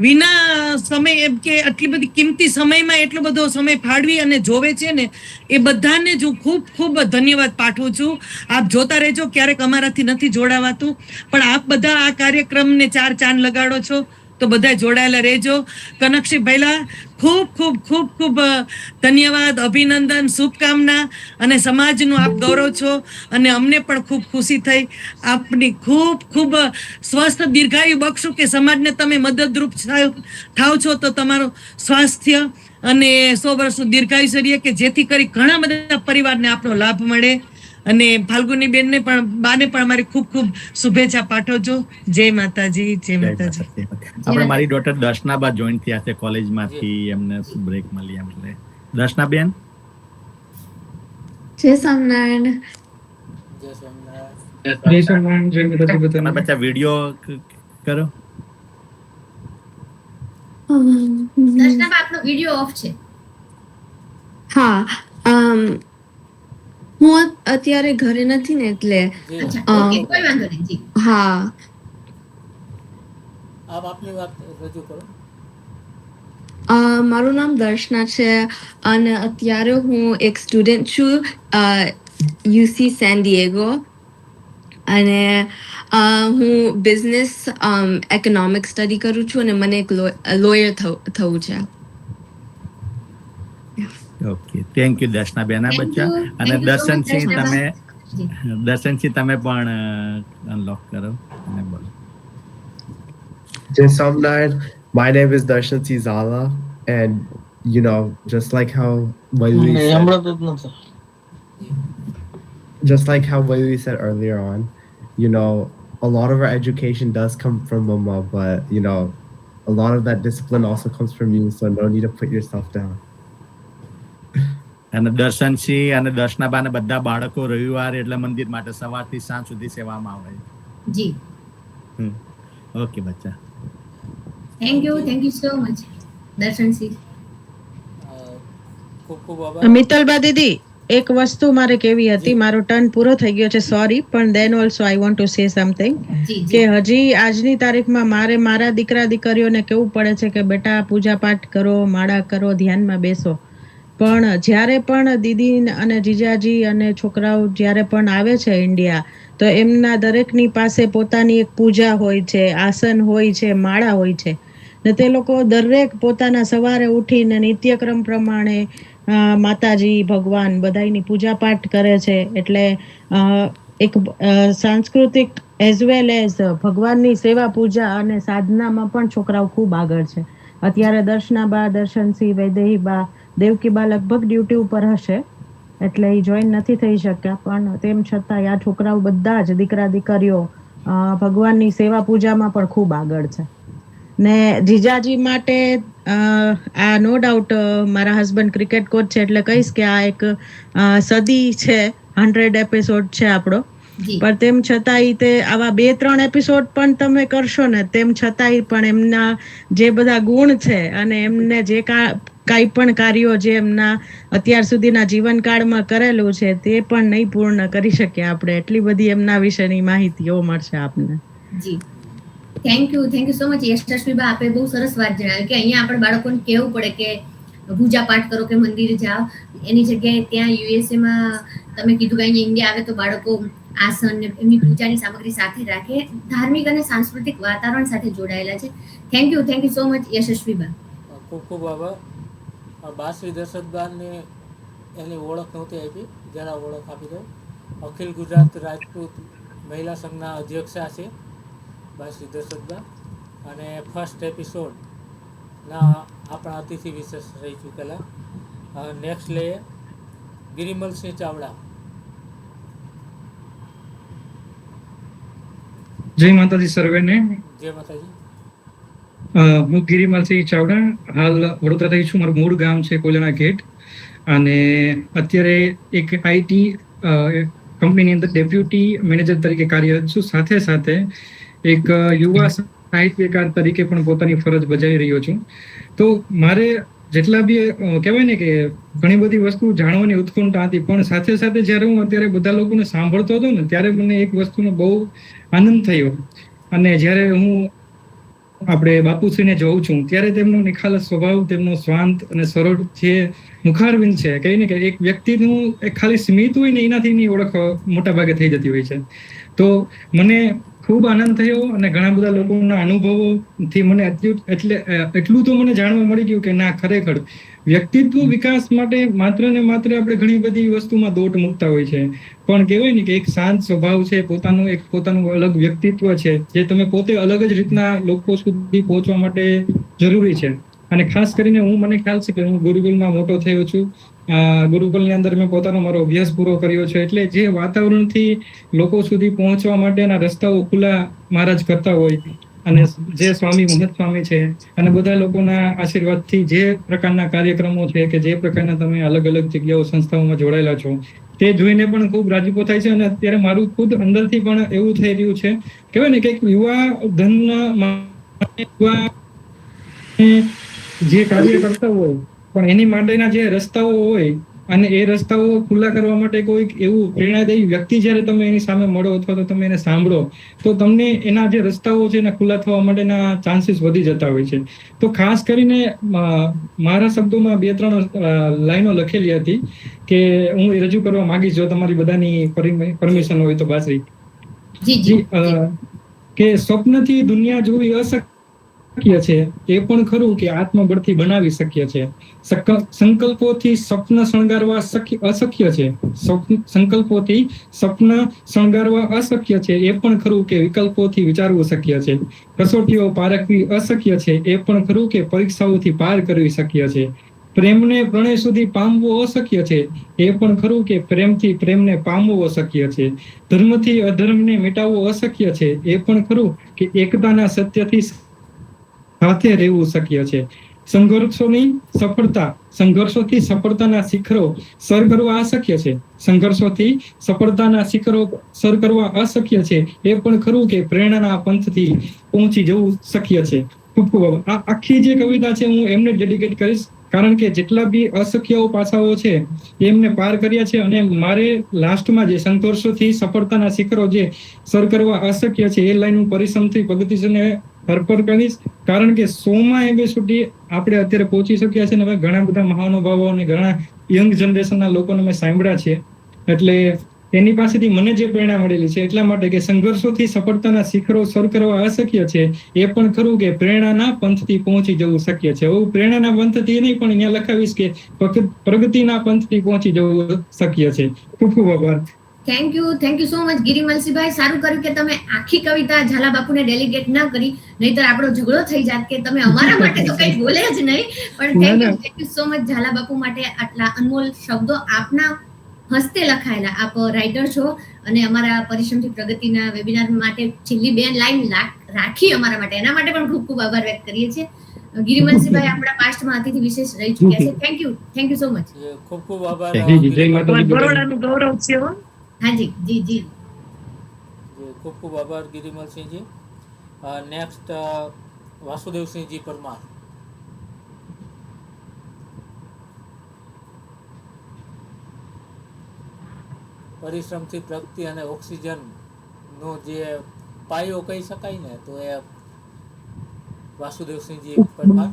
વિના સમય એમ કે આટલી બધી કિંમતી સમયમાં એટલો બધો સમય ફાળવી અને જોવે છે ને, એ બધાને જ હું ખૂબ ખૂબ ધન્યવાદ પાઠવું છું. આપ જોતા રહેજો, ક્યારેક અમારાથી નથી જોડાવાતું, પણ આપ બધા આ કાર્યક્રમને 4 ચાંદ લગાડો છો, તો બધા જોડાયેલા રહેજો. કનકસિંહ ભૈલા, ખૂબ ખૂબ ખૂબ ખૂબ ધન્યવાદ, અભિનંદન, શુભકામના. અને સમાજનું આપ ગૌરવ છો, અને અમને પણ ખૂબ ખુશી થઈ. આપની ખૂબ ખૂબ સ્વસ્થ દીર્ઘાયુ બક્ષું કે સમાજને તમે મદદરૂપ થાવ છો, તો તમારું સ્વાસ્થ્ય અને 100 વર્ષનું દીર્ઘાયુષ્ય રહે, કે જેથી કરી ઘણા બધા પરિવારને આપનો લાભ મળે. અને ફાલ્ગુની બેનને પણ, બાને પણ અમારી ખૂબ ખૂબ શુભેચ્છા પાઠવજો. જય માતાજી, જય માતાજી. આપણે મારી ડોટર દર્શનાબા જોઈન થયા છે કોલેજમાંથી, એમને બ્રેક મળી એટલે. દર્શનાબેન, જય સ્વામિનારાયણ. જય સ્વામિનારાયણ. બચ્ચા વિડિયો કરો. દર્શનાબા, આપનો વિડિયો ઓફ છે. હા, હું અત્યારે ઘરે નથી ને એટલે. ઓકે, કોઈ વાંધો નહીં. જી હા, આપ આપની વાત રજૂ કરો. મારું નામ દર્શના છે, અને અત્યારે હું એક સ્ટુડન્ટ છું યુસી સેન ડિએગો, અને હું બિઝનેસ ઇકોનોમિક્સ સ્ટડી કરું છું, અને મને એક લોયર થવું છે. ઓકે, થેન્ક યુ દર્શનાબેન. આ બચ્ચા, અને દર્શનસિંહ તમે પણ અનલોક કરો અને બોલો. Jai Samnarayan. My name is Darshan C. Zala, and just like how Vayu said earlier on, a lot of our education does come from Mama, but a lot of that discipline also comes from you, so no need to put yourself down. અને દર્શનસિંહ અને દર્શનાબાને બધા બાળકો રવિવાર એટલે મંદિર માટે સવારથી સાંજ સુધી સેવામાં આવે. જી ઓકે બચ્ચા, thank you so much Darshansinh. ખૂબ ખૂબ આભાર. મિત્તલબા દીદી, એક વસ્તુ મારે કેવી હતી, મારો ટર્ન પૂરો થઈ ગયો છે, સોરી, પણ then also I want to say something, કે હજી આજની તારીખમાં મારે મારા દીકરા દીકરીઓને કેવું પડે છે કે બેટા પૂજા પાઠ કરો, માળા કરો, ધ્યાનમાં બેસો. પણ જ્યારે પણ દીદી અને જીજાજી અને છોકરાઓ જ્યારે પણ આવે છે ઇન્ડિયા, તો એમના દરેકની પાસે પોતાની એક પૂજા હોય છે, આસન હોય છે, માળા હોય છે, ને તે લોકો દરેક પોતાના સવારે ઉઠીને નિત્યક્રમ પ્રમાણે માતાજી, ભગવાન બધાની પૂજા પાઠ કરે છે. એટલે એક સાંસ્કૃતિક એઝ વેલ એઝ ભગવાનની સેવા, પૂજા અને સાધનામાં પણ છોકરાઓ ખૂબ આગળ છે. અત્યારે દર્શનાબા, દર્શનસિંહ, વૈદેહીબા, દેવકીબા લગભગ ડ્યુટી ઉપર હશે, એટલે એ જોઈન નથી થઈ શક્યા, પણ તેમ છતાં આ છોકરાઓ બધા જ દીકરા દીકરીઓ ભગવાનની સેવા પૂજામાં પણ ખૂબ આગળ છે. ને જીજાજી માટે આ નો ડાઉટ મારા હસબન્ડ ક્રિકેટ કોચ છે, એટલે કહીશ કે આ એક સદી છે, 100 એપિસોડ છે આપણો. પણ તેમ છતાંય તે આવા 2-3 એપિસોડ પણ તમે કરશો ને, તેમ છતાંય પણ એમના જે બધા ગુણ છે, અને એમને જે કાંઈ પણ કાર્યો જે એમના અત્યાર સુધીના જીવનકાળમાં કરેલું છે, તે પણ નહીં પૂર્ણ કરી શકીએ આપણે. એટલી બધી એમના વિશેની માહિતીઓ મળશે આપને. જી થેન્ક યુ સો મચ યશસ્વીબા. આપે બહુ સરસ વાત જણાવી કે અહીંયા આપણે બાળકોને કહેવું પડે કે પૂજા પાઠ કરો કે મંદિરે જાઓ, એની જગ્યાએ ત્યાં યુએસએમાં તમે કીધું કે અહીંયા ઇન્ડિયા આવે તો બાળકો આસન એમની પૂજાની સામગ્રી સાથે રાખે, ધાર્મિક અને સાંસ્કૃતિક વાતાવરણ સાથે જોડાયેલા છે. થેન્ક યુ સો મચ યશસ્વીબા. ખૂબ ખૂબ આભાર. બાશ્રી દશરથબાને એની ઓળખ નહોતી આપી, જરા ઓળખ આપી દઉં. અખિલ ગુજરાત રાજપૂત મહિલા સંઘના અધ્યક્ષા છે બાશ્રી દશરથબા, અને ફર્સ્ટ એપિસોડના આપણા અતિથિ વિશેષ રહી ચૂકેલા. નેક્સ્ટ લઈએ ગિરિમલસિંહ ચાવડા. જય માતાજી સર્વેને. જય માતાજી. હું ગિરિમલસિંહ ચાવડા, હાલ વડોદરાથી છું. મારું મૂળ ગામ છે કોયલાના ગેટ, અને અત્યારે એક આઈટી કંપનીની અંદર ડેપ્યુટી મેનેજર તરીકે કાર્યરત છું. સાથે સાથે એક યુવા સાહિત્યકાર તરીકે પણ પોતાની ફરજ બજાવી રહ્યો છું. તો મારે જેટલા બી કહેવાય ને કે ઘણી બધી વસ્તુ જાણવાની ઉત્કંઠા હતી, પણ સાથે સાથે જ્યારે હું અત્યારે બધા લોકોને સાંભળતો હતો ને, ત્યારે મને એક વસ્તુનો બહુ આનંદ થયો. અને જ્યારે હું આપણે બાપુશ્રીને જોઉં છું, ત્યારે તેમનો નિખાલસ સ્વભાવ, તેમનો શાંત અને સરળ જે મુખારવિંદ છે, કહીને કે એક વ્યક્તિનું એક ખાલી સ્મિત હોય ને, એનાથી એની ઓળખ મોટા ભાગે થઈ જતી હોય છે. તો મને ખૂબ આનંદ થયો, અને ઘણા બધા લોકોના અનુભવોથી મને એટલું તો મને જાણવા મળી ગયું કે ના, ખરેખર વ્યક્તિત્વ વિકાસ માટે માત્ર ને માત્ર આપણે ઘણી બધી વસ્તુમાં દોટ મૂકતા હોય છે, પણ કહેવાય ને કે એક શાંત સ્વભાવ છે, પોતાનું અલગ વ્યક્તિત્વ છે, જે તમે પોતે અલગ જ રીતના લોકો સુધી પહોંચવા માટે જરૂરી છે. અને ખાસ કરીને મને ખ્યાલ છે કે હું ગુરુકુલમાં મોટો થયો છું. ગુરુકુલની અંદર મેં પોતાનો મારો અભ્યાસ પૂરો કર્યો છે, એટલે જે વાતાવરણથી લોકો સુધી પહોંચવા માટેના રસ્તાઓ ખુલ્લા મહારાજ કરતા હોય, અને જે સ્વામી મહંત સ્વામી છે, અને બધા લોકોના આશીર્વાદથી જે પ્રકારના કાર્યક્રમો છે, કે જે પ્રકારના તમે અલગ અલગ જગ્યાઓ સંસ્થાઓમાં જોડાયેલા છો, તે જોઈને પણ ખૂબ રાજીપો થાય છે. અને અત્યારે મારું ખુદ અંદરથી પણ એવું થઈ રહ્યું છે, કહેવાય ને કે યુવા ધનના જે કાર્ય કરતા હોય, પણ એની માટેના જે રસ્તાઓ હોય, અને એ રસ્તાઓ ખુલ્લા કરવા માટે કોઈક એવું પ્રેરણાદાયી વ્યક્તિ જ્યારે તમે એની સામે મળો, અથવા તો તમે એને સાંભળો, તો તમને એના જે રસ્તાઓ છે એના ખુલ્લા થવા માટેના ચાન્સીસ વધી જતા હોય છે. તો ખાસ કરીને મારા શબ્દોમાં 2-3 લાઈનો લખેલી હતી કે હું એ રજૂ કરવા માંગીશ, જો તમારી બધાની પરમિશન હોય તો. બાશ્રી જી, કે સ્વપ્નથી દુનિયા જોવી અશક્ય છે, એ પણ ખરું કે આત્મબળથી બનાવી શક્ય છે. સંકલ્પોથી સ્વપ્ન શણગારવા અશક્ય છે. સંકલ્પોથી સ્વપ્ન શણગારવા અશક્ય છે, એ પણ ખરું કે વિકલ્પોથી વિચારવું શક્ય છે. કસોટીઓ પારખવી અશક્ય છે, એ પણ ખરું કે પરીક્ષાઓથી પાર કરવી શક્ય છે. પ્રેમને પ્રણય સુધી પામવો અશક્ય છે, એ પણ ખરું કે પ્રેમથી પ્રેમને પામવો અશક્ય છે. ધર્મથી અધર્મને મિટાવવો અશક્ય છે, એ પણ ખરું કે એકતાના સત્યથી સાથે રહેવું શક્ય છે. સંઘર્ષોથી સફળતાના શિખરો સર કરવા અશક્ય છે. સંઘર્ષોથી સફળતાના શિખરો સર કરવા અશક્ય છે, એ પણ ખરું કે પ્રેરણાના પંથથી પહોંચી જવું શક્ય છે. ખૂબ ખૂબ આ આખી જે કવિતા છે હું એમને ડેડિકેટ કરીશ, કારણ કે જેટલા બી અશક્ય પાસાઓ છે એમને પાર કર્યા છે. અને મારે લાસ્ટમાં જે સંઘર્ષોથી સફળતાના શિખરો જે સર કરવા અશક્ય છે, એ લાઈન હું પરિશ્રમથી પ્રગતિને અર્પણ કરીશ, કારણ કે 100મા એપિસોડથી આપણે અત્યારે પહોંચી શક્યા છે. હવે ઘણા બધા મહાનુભાવો અને ઘણા યંગ જનરેશનના લોકોને મેં સાંભળ્યા છે, એટલે એની પાસેથી મને જે પ્રેરણા મળેલી છે, એટલા માટે કે સંઘર્ષોથી સફળતાના શિખરો સર કરવા અશક્ય છે, એ પણ ખરું કે પ્રેરણાના પંથથી પહોંચી જવું શક્ય છે. હું પ્રેરણાના પંથથી નહીં, પણ અહીંયા લખાવીશ કે પ્રગતિના પંથથી પહોંચી જવું શક્ય છે. ખૂબ ખૂબ આભાર. થેન્ક યુ સો મચ ગિરિમલસિંહભાઈ. સારું કર્યું કે તમે આખી કવિતા ઝાલા બાપુને ડેલિગેટ ન કરી, નહીતર આપણો ઝઘડો થઈ જાત કે તમે અમારા માટે તો કંઈ બોલે જ નહીં. પણ thank you so much Zala Bapu માટે આટલા અનમોલ શબ્દો આપના હસ્તે લખાયેલા. આપ રાઇટર છો, અને અમારા પરિશ્રમથી પ્રગતિના વેબિનાર માટે છેલ્લી 2 લાઈન રાખી અમારા માટે, એના માટે પણ ખૂબ ખૂબ આભાર વ્યક્ત કરીએ છીએ. ગિરિમલસિંહભાઈ આપણા પાસ્ટમાં અતિથિ વિશેષ રહી ચૂક્યા છે. Thank you so much. ખૂબ ખૂબ આભાર. બરોડાનું ગૌરવ છે. હાજી જી જી, ખૂબ ખૂબ આભાર ગિરિમલસિંહજી. નેક્સ્ટ વાસુદેવસિંહજી પરમાર. પરિશ્રમથી પ્રગતિ અને ઓક્સિજનનો જે પાયો કહી શકાય ને, તો એ વાસુદેવસિંહજી પરમાર.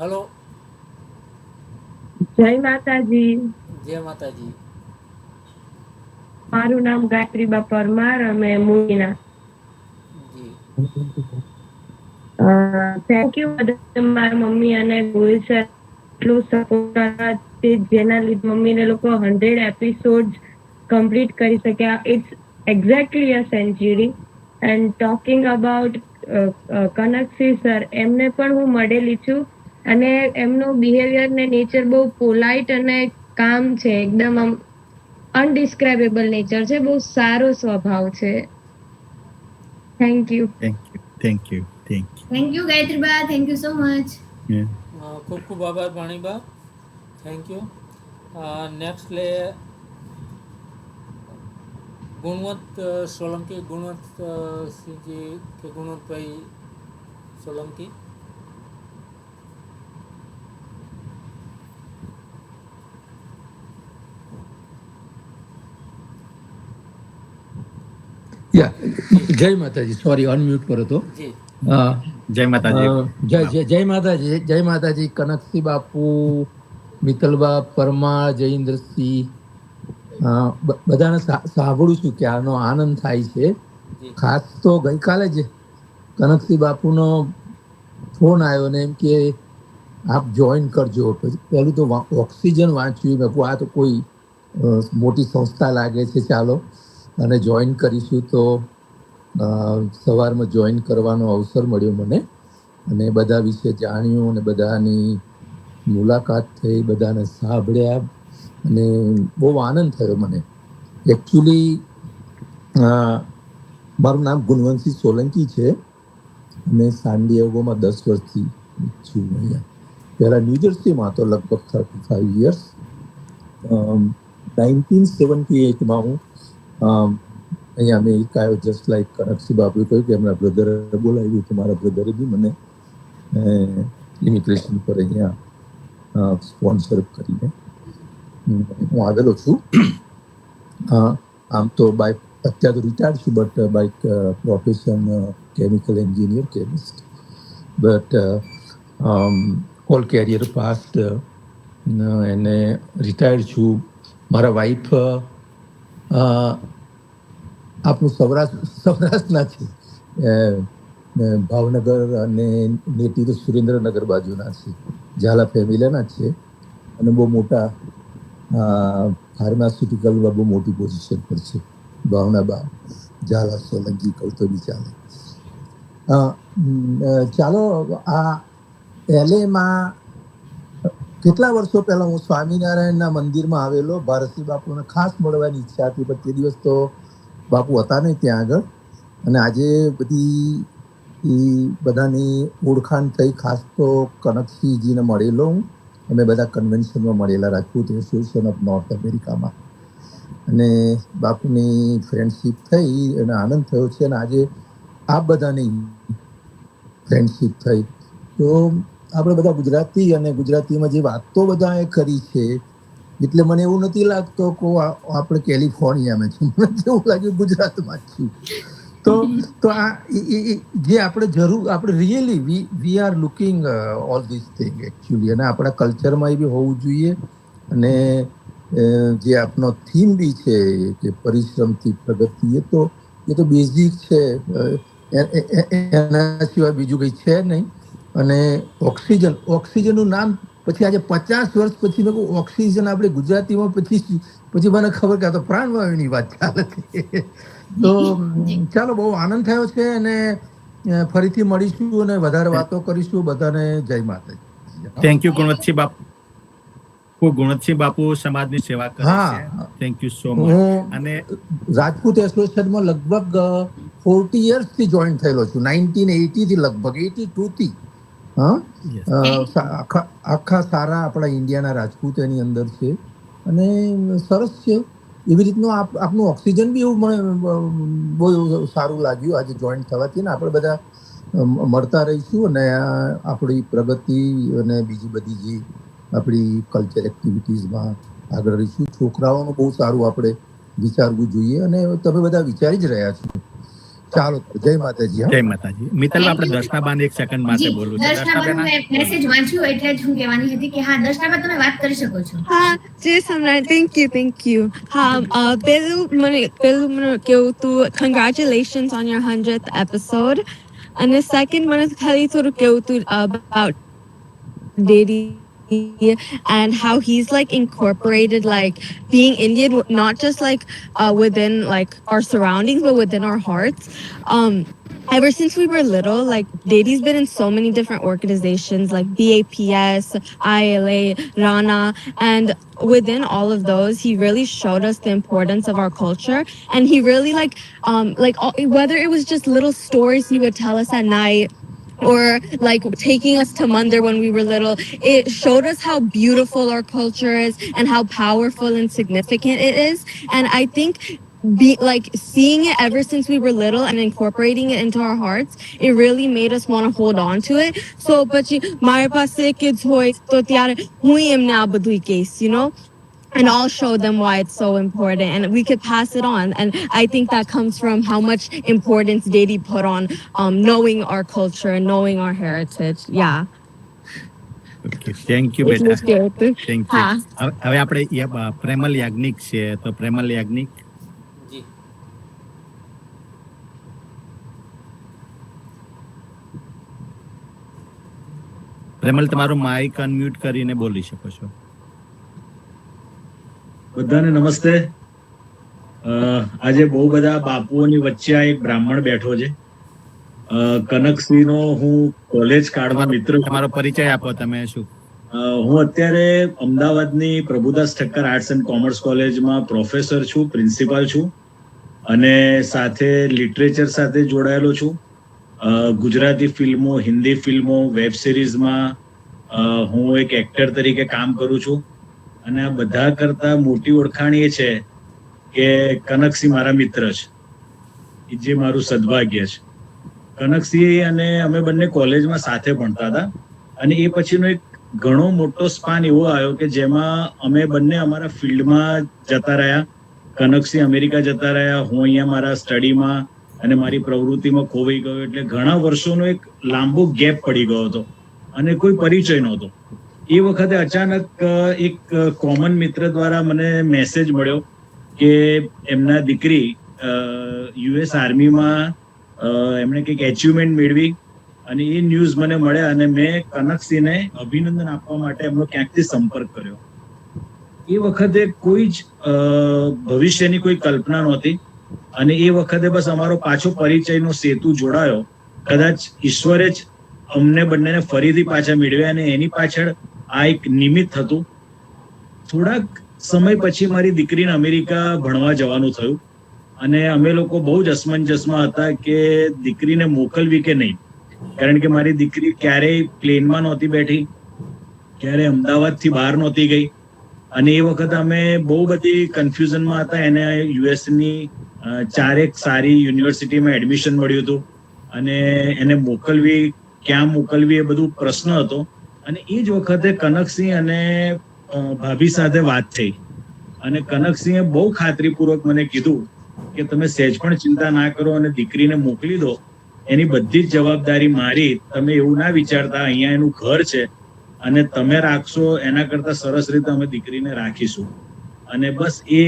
હલો, જય માતાજી. જય માતાજી. મારું નામ ગાયત્રીબા પરમાર, અમે મુંગીના. થેન્ક યુ મારા મમ્મી અને ગોહિલ સર એટલું સપોર્ટ કરવા જેના લીધે મમ્મીને લોકો 100 એપિસોડ કમ્પ્લીટ કરી શક્યા. It's exactly a century. And talking about Kanaksinh sir, એમને પણ હું મળેલી છું અને એમનું બિહેવિયર ને નેચર બહુ પોલાઇટ અને કામ છે, એકદમ આમ અનડિસ્ક્રાઇબેબલ નેચર છે, બહુ સારો સ્વભાવ છે. Thank you. Thank you Gayatriba, thank you so much. ખૂબ ખૂબ આભાર પાણીબા, થેન્ક યુ. નેક્સ્ટ લે ગુણવંત સોલંકી. ગુણવંત સિંહજી કે ગુણવંતભાઈ સોલંકી. જય માતાજી, સોરી અનમ્યુટ પર હતો. જય માતાજી. જય માતાજી, જય માતાજી. કનકસિંહ બાપુ, મિત્તલબા પરમાર, જયેન્દ્રસિંહ, બધાને સાંભળું છું કે આનો આનંદ થાય છે. ખાસ તો ગઈકાલે જ કનકસિંહ બાપુનો ફોન આવ્યો ને એમ કે આપ જોઈન કરજો. પહેલું તો ઓક્સિજન વાંચ્યું, મેં કહું આ તો કોઈ મોટી સંસ્થા લાગે છે, ચાલો અને જોઈન કરીશું. તો સવારમાં જોઈન કરવાનો અવસર મળ્યો મને અને બધા વિશે જાણ્યું અને બધાની મુલાકાત થઈ, બધાને સાંભળ્યા અને બહુ આનંદ થયો મને. એકચ્યુઅલી મારું નામ ગુણવંતસિંહ સોલંકી છે અને સાન્ડિયાગોમાં 10 વર્ષથી છું અહીંયા. પહેલાં ન્યૂજર્સીમાં હતો લગભગ 35 યર્સ. 1978માં હું અહીંયા અમેરિકા આવ્યો. જસ્ટ લાઈક કનકસિંહ બાપુએ કહ્યું કે એમના બ્રધરે બોલાવ્યું તો મારા બ્રધરે બી મને ઇમિગ્રેશન પર અહીંયા સ્પોન્સર કરીને હું આવેલો છું. આમ તો બાય અત્યારે તો રિટાયર્ડ છું, but by profession chemical engineer, chemist, but all career past એને રિટાયર્ડ છું. મારા વાઈફ આપણું સૌરાષ્ટ્રના છે, ભાવનગર અને નેટિવ તો સુરેન્દ્રનગર બાજુના છે, ઝાલા ફેમિલીના છે અને બહુ મોટા ફાર્માસ્યુટિકલમાં બહુ મોટી પોઝિશન પર છે. ભાવનાબા ઝાલા સોલંકી કહું તો બી ચાલે. ચાલો, આ એલેમાં કેટલા વર્ષો પહેલા હું સ્વામિનારાયણના મંદિરમાં આવેલો. ભારતસિંહ બાપુને ખાસ મળવાની ઈચ્છા હતી, પણ તે દિવસ તો બાપુ હતા નહીં ત્યાં આગળ. અને આજે બધાની ઓળખાણ થઈ. ખાસ તો કનકસિંહજીને મળેલો હું. અમે બધા કન્વેન્શનમાં મળેલા, રાજપૂત એસોસિએશન ઓફ નોર્થ અમેરિકામાં, અને બાપુની ફ્રેન્ડશીપ થઈ અને આનંદ થયો છે. અને આજે આ બધાની ફ્રેન્ડશીપ થઈ તો આપણે બધા ગુજરાતી અને ગુજરાતીમાં જે વાતો બધાએ કરી છે, એટલે મને એવું નથી લાગતો કે આપણે કેલિફોર્નિયામાં છું, મને એવું લાગ્યું ગુજરાતમાં જ છું. તો આ જે આપણે આપણે really we are looking all this thing actually, અને આપણા કલ્ચરમાં એ બી હોવું જોઈએ. અને જે આપનો થીમ બી છે કે પરિશ્રમથી પ્રગતિ, એ તો બેઝિક છે, એના સિવાય બીજું કંઈ છે નહીં. અને ઓક્સિજનનું નામ પછી આજે 50 વર્ષ પછી મેં કહું ઓક્સિજન આપણે ગુજરાતીમાં પછી મને ખબર કે આ તો પ્રાણવાયુની વાત ચાલે છે. તો ચાલો, બહુ આનંદ થયો છે અને ફરીથી મળીશું અને વધારે વાતો કરીશું. બધાને જય માતાજી. થેન્ક યુ ગુણવંતસિંહ બાપુ. ગુણવંતસિંહ બાપુ સમાજની સેવા કરે છે. Thank you so much. અને રાજપૂત એસોસિએશનમાં લગભગ 40 યર્સથી જોઈન થયેલો છું, 1980 થી લગભગ 82 થી. આખા સારા આપણા ઇન્ડિયાના રાજપૂત એની અંદર છે અને સરસ છે. એવી રીતનું આપનું ઓક્સિજન બી એવું મને બહુ સારું લાગ્યું આજે જોઈન થવાથી. ને આપણે બધા મળતા રહીશું અને આપણી પ્રગતિ અને બીજી બધી જે આપણી કલ્ચર એક્ટિવિટીઝમાં આગળ રહીશું. છોકરાઓનું બહુ સારું આપણે વિચારવું જોઈએ અને તમે બધા વિચારી જ રહ્યા છો. ચાલો, જય માતાજી. જય માતાજી. મિત્તલ, આપણે દર્શનાબાને એક સેકન્ડ માટે બોલવું છે. દર્શનાબા મેસેજ વાંચ્યું એટલે જ હું કહેવાની હતી કે હા, દર્શનાબા તમે વાત કરી શકો છો. હા, જય સ્વામિનારાયણ. Thank you. હા, પેલું મને કેવું તું, congratulations on your 100th episode. And the second one is ખાલી થોડું કેવું હતું about Dedi and how he's like incorporated like being Indian not just like within like our surroundings but within our hearts. Ever since we were little, like Dedi's been in so many different organizations like BAPS, ILA, Rana, and within all of those, he really showed us the importance of our culture. And he really whether it was just little stories he would tell us at night, or like taking us to Mandir when we were little, it showed us how beautiful our culture is and how powerful and significant it is. And I think seeing it ever since we were little and incorporating it into our hearts, it really made us want to hold on to it. So પછી મારા પાસે kids હોય તો ત્યારે હું એમને આ બધું કહીશ, you know, and I'll show them why it's so important, and we could pass it on. And I think that comes from how much importance Dedi put on knowing our culture and knowing our heritage. Yeah. Okay, thank you બેટા. Thank you. હવે આપણે પ્રેમલ યાજ્ઞિક છે, તો પ્રેમલ યાજ્ઞિક. જી. પ્રેમલ, તમારું Mike unmute કરીને બોલી શકો છો. બધાને નમસ્તે. આજે બહુ બધા બાપુઓની વચ્ચે આ એક બ્રાહ્મણ બેઠો છે. કનકસિંહનો હું કોલેજ કાળમાં મિત્ર. તમારો પરિચય આપો, તમે શું? હું અત્યારે અમદાવાદની Prabhudas Thakkar arts and commerce કોલેજમાં પ્રોફેસર છું, પ્રિન્સિપાલ છું, અને સાથે લિટરેચર સાથે જોડાયેલો છું. ગુજરાતી ફિલ્મો, હિન્દી ફિલ્મો, વેબ સિરીઝમાં હું એક એક્ટર તરીકે કામ કરું છું. અને આ બધા કરતા મોટી ઓળખાણ એ છે કે કનકસિંહ મારા મિત્ર છે, જે મારું સદભાગ્ય છે. કનકસિંહ અને અમે બંને કોલેજમાં સાથે ભણતા હતા, અને એ પછીનો એક ઘણો મોટો સ્પાન એવો આવ્યો કે જેમાં અમે બંને અમારા ફિલ્ડમાં જતા રહ્યા. કનકસિંહ અમેરિકા જતા રહ્યા, હું અહીંયા મારા સ્ટડીમાં અને મારી પ્રવૃત્તિમાં ખોવાઈ ગયો. એટલે ઘણા વર્ષોનો એક લાંબો ગેપ પડી ગયો હતો અને કોઈ પરિચય નહોતો. એ વખતે અચાનક એક કોમન મિત્ર દ્વારા મને મેસેજ મળ્યો કે એમના દીકરી યુએસ આર્મીમાં એમણે કંઈક એચિવમેન્ટ મેળવી, અને એ ન્યૂઝ મને મળ્યા. અને મેં કનકસિંહને અભિનંદન આપવા માટે એમનો ક્યાંકથી સંપર્ક કર્યો. એ વખતે કોઈ જ ભવિષ્યની કોઈ કલ્પના નહોતી, અને એ વખતે બસ અમારો પાછો પરિચયનો સેતુ જોડાયો. કદાચ ઈશ્વરે જ અમને બંનેને ફરીથી પાછા મેળવ્યા, અને એની પાછળ આ એક નિમિત્ત હતું. થોડાક સમય પછી મારી દીકરીને અમેરિકા ભણવા જવાનું થયું, અને અમે લોકો બહુ જ અસમંજસમાં હતા કે દીકરીને મોકલવી કે નહીં. કારણ કે મારી દીકરી ક્યારેય પ્લેનમાં નહોતી બેઠી, ક્યારેય અમદાવાદથી બહાર નહોતી ગઈ, અને એ વખતે અમે બહુ બધી કન્ફ્યુઝનમાં હતા. એને યુએસની 4 સારી યુનિવર્સિટીમાં એડમિશન મળ્યું હતું, અને એને મોકલવી, ક્યાં મોકલવી, એ બધું પ્રશ્ન હતો. અને એ જ વખતે કનકસિંહ અને ભાભી સાથે વાત થઈ, અને કનકસિંહે બહુ ખાતરીપૂર્વક મને કીધું કે તમે સહેજ પણ ચિંતા ના કરો અને દીકરીને મોકલી દો, એની બધી જ જવાબદારી મારી. તમે એવું ના વિચારતા, અહીંયા એનું ઘર છે અને તમે રાખશો એના કરતા સરસ રીતે અમે દીકરીને રાખીશું. અને બસ એ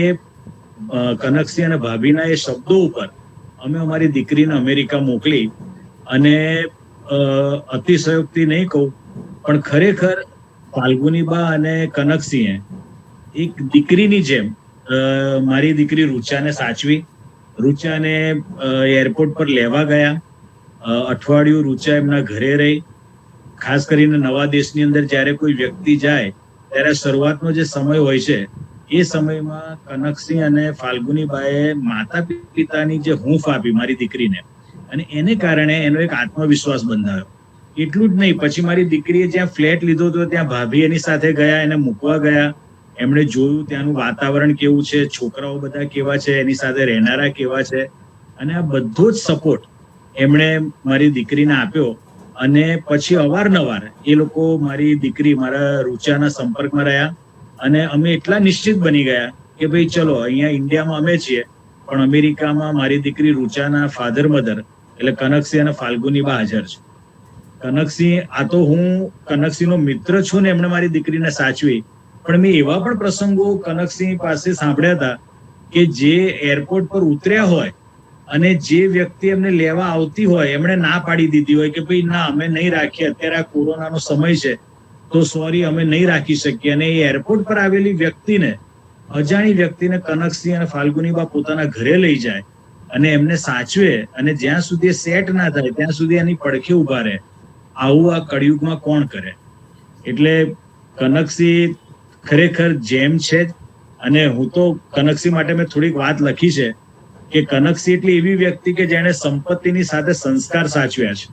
કનકસિંહ અને ભાભીના એ શબ્દો ઉપર અમે અમારી દીકરીને અમેરિકા મોકલી. અને અતિશયોક્તિ નહીં કહું, પણ ખરેખર ફાલ્ગુનીબા અને કનકસિંહે એક દીકરીની જેમ મારી દીકરી રૂચાને સાચવી. રૂચાને એરપોર્ટ પર લેવા ગયા, અઠવાડિયું રૂચા એમના ઘરે રહી. ખાસ કરીને નવા દેશની અંદર જ્યારે કોઈ વ્યક્તિ જાય ત્યારે શરૂઆતનો જે સમય હોય છે, એ સમયમાં કનકસિંહ અને ફાલ્ગુનીબાએ માતા પિતાની જે હૂંફ આપી મારી દીકરીને, અને એને કારણે એનો એક આત્મવિશ્વાસ બંધાયો. એટલું જ નહીં, પછી મારી દીકરીએ જ્યાં ફ્લેટ લીધો હતો ત્યાં ભાભી એની સાથે ગયા, એને મૂકવા ગયા. એમણે જોયું ત્યાંનું વાતાવરણ કેવું છે, છોકરાઓ બધા કેવા છે, એની સાથે રહેનારા કેવા છે, અને આ બધો જ સપોર્ટ એમણે મારી દીકરીને આપ્યો. અને પછી અવારનવાર એ લોકો મારી દીકરી મારા રૂચાના સંપર્કમાં રહ્યા, અને અમે એટલા નિશ્ચિત બની ગયા કે ભાઈ ચલો, અહીંયા ઇન્ડિયામાં અમે છીએ, પણ અમેરિકામાં મારી દીકરી રૂચાના ફાધર મધર એટલે કનકસિંહ અને ફાલ્ગુનીબા હાજર છે. કનકસિંહ, આ તો હું કનકસિંહનો મિત્ર છું ને એમણે મારી દીકરીને સાચવી, પણ મેં એવા પણ પ્રસંગો કનકસિંહ પાસે સાંભળ્યા હતા કે જે એરપોર્ટ પર ઉતર્યા હોય અને જે વ્યક્તિ એમને લેવા આવતી હોય એમણે ના પાડી દીધી હોય કે ભાઈ ના અમે નહીં રાખીએ, અત્યારે આ કોરોનાનો સમય છે તો સોરી અમે નહીં રાખી શકીએ, અને એ એરપોર્ટ પર આવેલી વ્યક્તિને, અજાણી વ્યક્તિને કનકસિંહ અને ફાલ્ગુનીબા પોતાના ઘરે લઈ જાય અને એમને સાચવે, અને જ્યાં સુધી સેટ ના થાય ત્યાં સુધી એની પડખે ઉભા રહે, આવું આ કળિયુગમાં કોણ કરે? એટલે કનકસિંહ ખરેખર જેમ છે જ. અને હું તો કનકસિંહ માટે મેં થોડીક વાત લખી છે કે કનકસિંહ એટલી એવી વ્યક્તિ કે જેણે સંપત્તિની સાથે સંસ્કાર સાચવ્યા છે,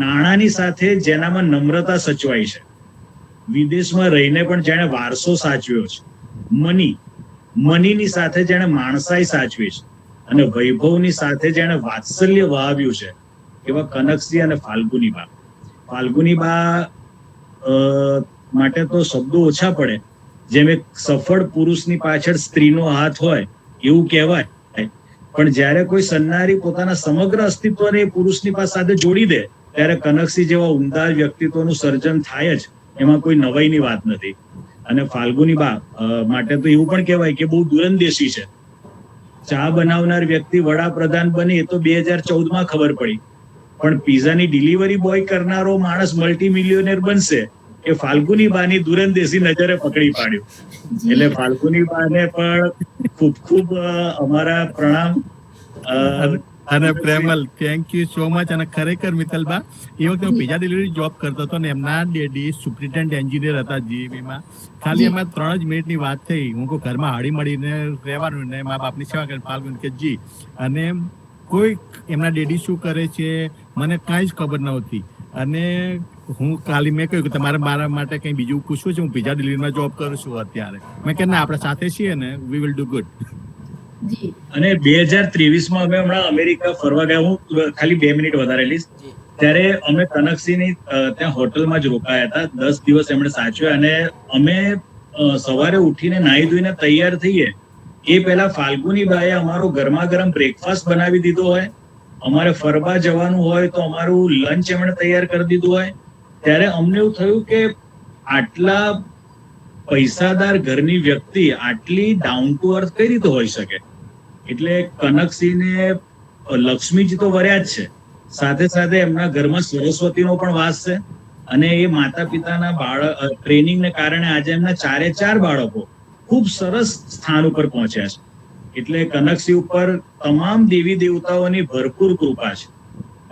નાણાંની સાથે જેનામાં નમ્રતા સચવાઈ છે, વિદેશમાં રહીને પણ જેણે વારસો સાચવ્યો છે, મનીની સાથે જેણે માણસાઈ સાચવી છે, અને વૈભવની સાથે જેણે વાત્સલ્ય વહાવ્યું છે, એવા કનકસિંહ અને ફાલ્ગુનીબા. ફાલ્ગુનીબા માટે તો શબ્દો ઓછા પડે. જેમ એક સફળ પુરુષની પાછળ સ્ત્રીનો હાથ હોય એવું કહેવાય, પણ જ્યારે કોઈ સન્નારી પોતાના સમગ્ર અસ્તિત્વને એ પુરુષની સાથે જોડી દે ત્યારે કનકસિંહ જેવા ઉમદા વ્યક્તિત્વનું સર્જન થાય જ, એમાં કોઈ નવાઈની વાત નથી. અને ફાલ્ગુનીબા માટે તો એવું પણ કહેવાય કે બહુ દૂરંદેશી છે. ચા બનાવનાર વ્યક્તિ વડાપ્રધાન બની એ તો 2014માં ખબર પડી, પણ પીઝાની ડિલિવરી બોય કરનારો માણસ મલ્ટી મિલિયોનેર બનશે કે ફાલ્ગુનીબાની દૂરંદેશી નજરે પકડી પાડ્યું. એટલે ફાલ્ગુનીબાને પણ ખૂબ ખૂબ અમારા પ્રણામ. અને Premal, thank you so much. અને ખરેખર મિત્તલબા, એ વખતે હું પીઝા ડિલિવરી જોબ કરતો હતો ને એમના ડેડી સુપ્રિન્ટેન્ડન્ટ એન્જિનિયર હતા જીવીમાં. ખાલી એમાં 3 જ મિનિટની વાત થઈ. હું કોઈ ઘરમાં હળી મળીને રહેવાનું ને મા બાપની સેવા કરે. ફાલ્ગુન કે જી, અને કોઈ એમના ડેડી શું કરે છે મને કાંઈ જ ખબર નહોતી. અને હું ખાલી મેં કહ્યું કે તમારે મારા માટે કંઈ બીજું પૂછવું છે? હું પીઝા ડિલિવરીમાં જોબ કરું છું અત્યારે. મેં કે ના, આપણે સાથે છીએ ને, વી વિલ ડુ ગુડ. અને 2023માં અમે હમણાં અમેરિકા ફરવા ગયા, હું ખાલી 2 મિનિટ વધારે લઈશ, ત્યારે અમે કનકસિંહની ત્યાં હોટલમાં જ રોકાયા હતા. 10 દિવસ એમણે સાચવ્યા. અને અમે સવારે ઉઠીને નાહી ધોઈને તૈયાર થઈએ એ પહેલા ફાલ્ગુનીબાએ અમારો ગરમા ગરમ બ્રેકફાસ્ટ બનાવી દીધો હોય, અમારે ફરવા જવાનું હોય તો અમારું લંચ એમણે તૈયાર કરી દીધું હોય. ત્યારે અમને એવું થયું કે આટલા પૈસાદાર ઘરની વ્યક્તિ આટલી ડાઉન ટુ અર્થ કઈ રીતે હોઈ શકે? એટલે કનકસિંહને લક્ષ્મીજી તો વર્યા જ છે, સાથે સાથે એમના ઘરમાં સરસ્વતીનો પણ વાસ છે. અને એ માતા પિતાના ટ્રેનિંગને કારણે આજે એમના 4 બાળકો ખૂબ સરસ સ્થાન ઉપર પહોંચ્યા છે. એટલે કનકસિંહ ઉપર તમામ દેવી દેવતાઓની ભરપૂર કૃપા છે.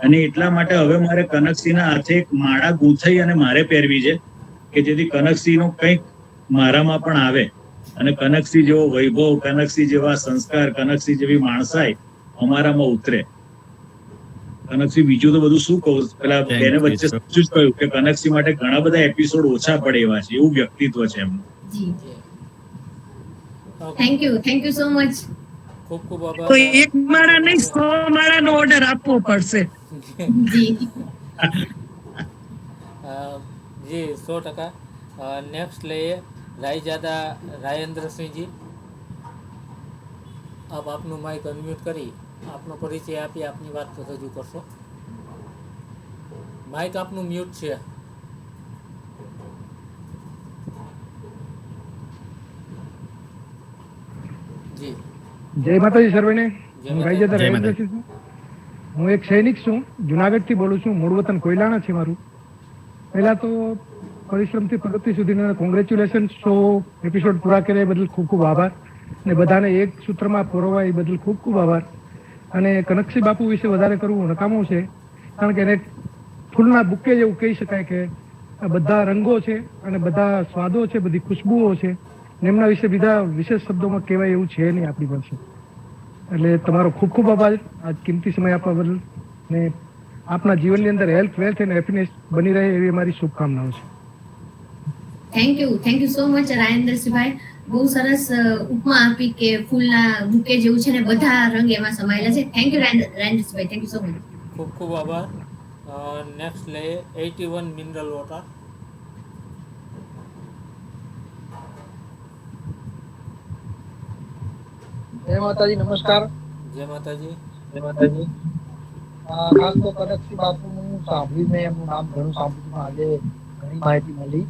અને એટલા માટે હવે મારે કનકસિંહના હાથે એક માળા ગૂંથાઈ અને મારે પહેરવી છે કે જેથી કનકસિંહનો કંઈક મારામાં પણ આવે, અને કનકસિંહ જેવો વૈભવ, કનકસિંહ જેવા સંસ્કાર, કનકસિંહ જેવી માણસાઈ અમારામાં ઉતરે. કનકસિંહ બીજું તો બધું શું કહું, પેલા બેને વચ્ચે જ કહ્યું કે કનકસિંહ માટે ઘણા બધા એપિસોડ ઓછા પડે એવા છે, એવું વ્યક્તિત્વ છે એમનું. Thank you so much. ખૂબ ખૂબ આભાર. તો 1 માળા નહીં 100 માળાનો ઓર્ડર આપવો પડશે. જી જી 100%. નેક્સ્ટ લઈએ રાયજાદા રાયેન્દ્રસિંહજી. આપ આપનું માઇક અનમ્યુટ કરી આપનો પરિચય આપી આપની વાત રજૂ કરશો. માઇક આપનું મ્યુટ છે. જી જય માતાજી સર્વેને. હું રાયજાદા રાયેન્દ્રસિંહ છું. હું એક સૈનિક છું, જુનાગઢથી બોલું છું. મૂળ વતન કોયલાણા છે મારું. પહેલા તો પરિશ્રમથી પ્રગતિ સુધીના કોંગ્રેચ્યુલેશન. 100 એપિસોડ પૂરા કર્યા એ બદલ ખૂબ ખૂબ આભાર, અને બધાને એક સૂત્રમાં પરોવાય એ બદલ ખૂબ ખૂબ આભાર. અને કનકસિંહ બાપુ વિશે વધારે કરવું નકામું છે, કારણ કે એને ફૂલના બુકે જેવું કહી શકાય કે બધા રંગો છે અને બધા સ્વાદો છે, બધી ખુશ્બુઓ છે. એમના વિશે બીજા વિશેષ શબ્દોમાં કહેવાય એવું છે નહીં આપણી પાસે. એટલે તમારો ખૂબ ખૂબ આભાર આ કિંમતી સમય આપવા બદલ. ને આપના જીવનની અંદર હેલ્થ, વેલ્થ અને હેપીનેસ બની રહે એવી અમારી શુભકામનાઓ છે. થેન્ક યુ સો મચ રાયેન્દ્રસિંહભાઈ. બહુ સરસ ઉપમા આપી કે ફૂલના બુકે જેવું છે ને બધા રંગ એમાં સમાયેલા છે. થેન્ક યુ રાયેન્દ્રસિંહભાઈ, થેન્ક યુ સો મચ. ખૂબ ખૂબ આભાર. નેક્સ્ટ લઈએ 81 મિનરલ વોટર. જય માતાજી, નમસ્કાર. જય માતાજી. જય માતાજી. ખાસ તો કનકસિંહ બાપુનું સાંભળ્યું, મેં એમનું નામ ઘણું સાંભળ્યું, આજે ઘણી માહિતી મળી.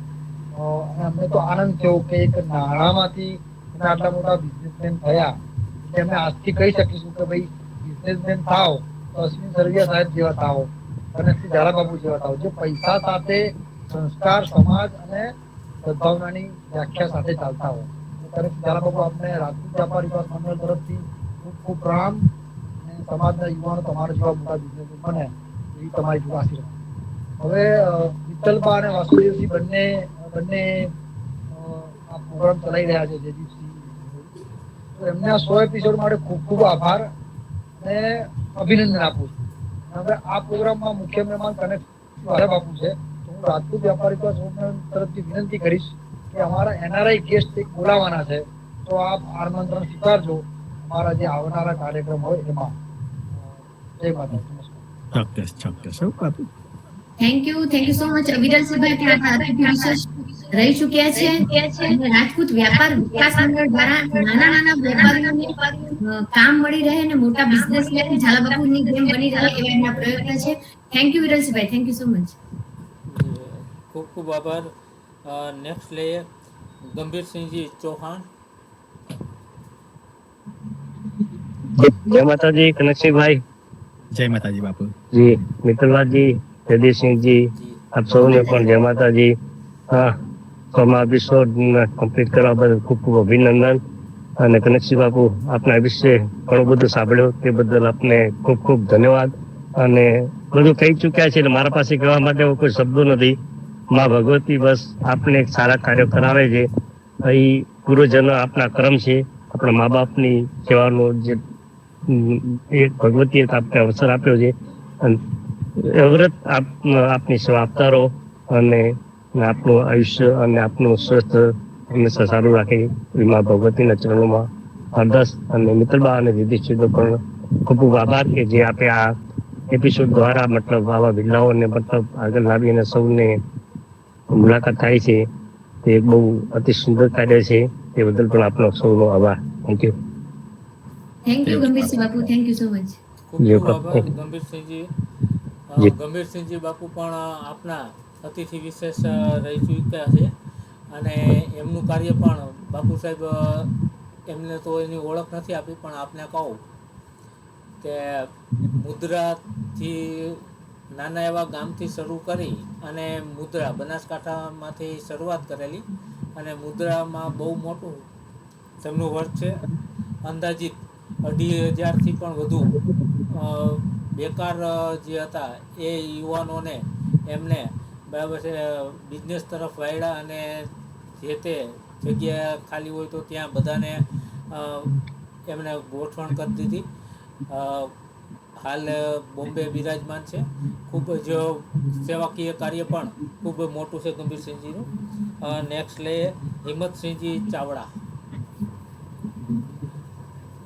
અને અમને તો આનંદ થયો કે એક નાણામાંથી આટલા મોટા બિઝનેસમેન થયા. એટલે અમે આજથી કહી શકીશું કે ભાઈ બિઝનેસમેન થાવ તો અશ્વિન સરવૈયા સાહેબ જેવા થાવ, કનકસિંહ ઝાલા બાપુ જેવા થાવ, જે પૈસા સાથે સંસ્કાર, સમાજ અને સદભાવનાની વ્યાખ્યા સાથે ચાલતા હોય. કનકસિંહ ઝાલા બાપુ આપને રાજપૂત વ્યાપાર વિકાસ મંડળ તરફથી ખૂબ ખૂબ પ્રણામ, અને સમાજના યુવાનો તમારા જેવા મોટા બિઝનેસમેન બને એવી તમારી જોડે આશીર્વાદ. હવે મિત્તલબા અને વાસુદેવસિંહ બંને આ પ્રોગ્રામ ચલાવી રહ્યા છે જયદીપસિંહ, તો એમને આ 100 એપિસોડ માટે ખૂબ ખૂબ આભાર અને અભિનંદન આપું છું. હવે આ પ્રોગ્રામમાં મુખ્ય મહેમાન કનકસિંહ ઝાલા બાપુ છે, તો હું રાજપૂત વ્યાપાર વિકાસ મંડળ તરફથી વિનંતી કરીશ કે અમારા NRI ગેસ્ટ એક બોલાવવાના છે, તો આપ આમંત્રણ સ્વીકારજો અમારા જે આવનારા કાર્યક્રમ હોય એમાં. જય માતાજી. ચોક્કસ ચોક્કસ બાપુ. થેન્ક યુ સો મચ વિરલસિંહભાઈ, ત્યાં અતિથિ વિશેષ રહી ચૂક્યા છે. અને રાજપૂત વ્યાપાર વિકાસ મંડળ દ્વારા નાના વેપારીઓને કામ મળી રહે અને મોટા બિઝનેસમેન ઝાલા બાપુની જેમ બની રહે એવા એમના પ્રયત્ન છે. થેન્ક યુ વિરલસિંહભાઈ, થેન્ક યુ સો મચ. ખૂબ ખૂબ આભાર. નેક્સ્ટ લઈએ ગંભીરસિંહજી ચૌહાણ. જય માતાજી કનકસિંહભાઈ. જય માતાજી બાપુ. જી મિત્તલભાઈ, જયદીપસિંહજી, આપ સૌને પણ જય માતાજી. હા, 100મા એપિસોડ કમ્પ્લીટ કરવા બદલ ખૂબ ખૂબ અભિનંદન. અને કનકસિંહ બાપુ, આપના વિશે ઘણું બધું સાંભળ્યું તે બદલ આપને ખૂબ ખૂબ ધન્યવાદ. અને બધું કહી ચૂક્યા છે એટલે મારા પાસે કહેવા માટે કોઈ શબ્દો નથી. માં ભગવતી બસ આપને સારા કાર્યો કરાવે છે. અહીં પૂર્વજનો આપના કર્મ છે, આપણા મા બાપની સેવાનો જે એક ભગવતીએ આપને અવસર આપ્યો છે. અવિરત આપની સેવા આપતા રહો અને આપનું આયુષ્ય અને આપનું સ્વસ્થ હંમેશા સારું રાખે એવી મા ભગવતીના ચરણોમાં અરદાસ. અને મિત્તલબા અને જયદીપસિંહનો પણ ખૂબ ખૂબ આભાર કે જે આપે આ એપિસોડ દ્વારા મતલબ આવા બિરલાઓને મતલબ આગળ લાવીને સૌને મુલાકાત થાય છે. તે બહુ અતિ સુંદર કાર્ય છે. તે બદલ પણ આપનો સૌનો આભાર. Thank you. Thank you ગંભીરસિંહ Bapu, thank you so much. ખૂબ ખૂબ આભાર ગંભીરસિંહજી. ગંભીરસિંહજી બાપુ પણ આપના અતિથિ વિશેષ રહી ચૂક્યા છે, અને એમનું કાર્ય પણ બાપુ સાહેબ એમને તો એની ઓળખ નથી આપી, પણ આપને કહું કે મુદ્રાથી નાના એવા ગામથી શરૂ કરી અને મુદ્રા બનાસકાંઠામાંથી શરૂઆત કરેલી, અને મુદ્રામાં બહુ મોટું તેમનું વર્ક છે. અંદાજિત 2,500થી પણ વધુ બેકાર જે હતા એ યુવાનોને એમને બરાબર છે બિઝનેસ તરફ વાળ્યા, અને જે તે જગ્યા ખાલી હોય તો ત્યાં બધાને એમને ગોઠવણ કરી દીધી. હાલ બોમ્બે બિરાજમાન છે. ખૂબ જ સેવાકીય કાર્ય પણ ખૂબ મોટું છે ગંભીરસિંહજીનું. નેક્સ્ટ લઈએ હિંમતસિંહજી ચાવડા.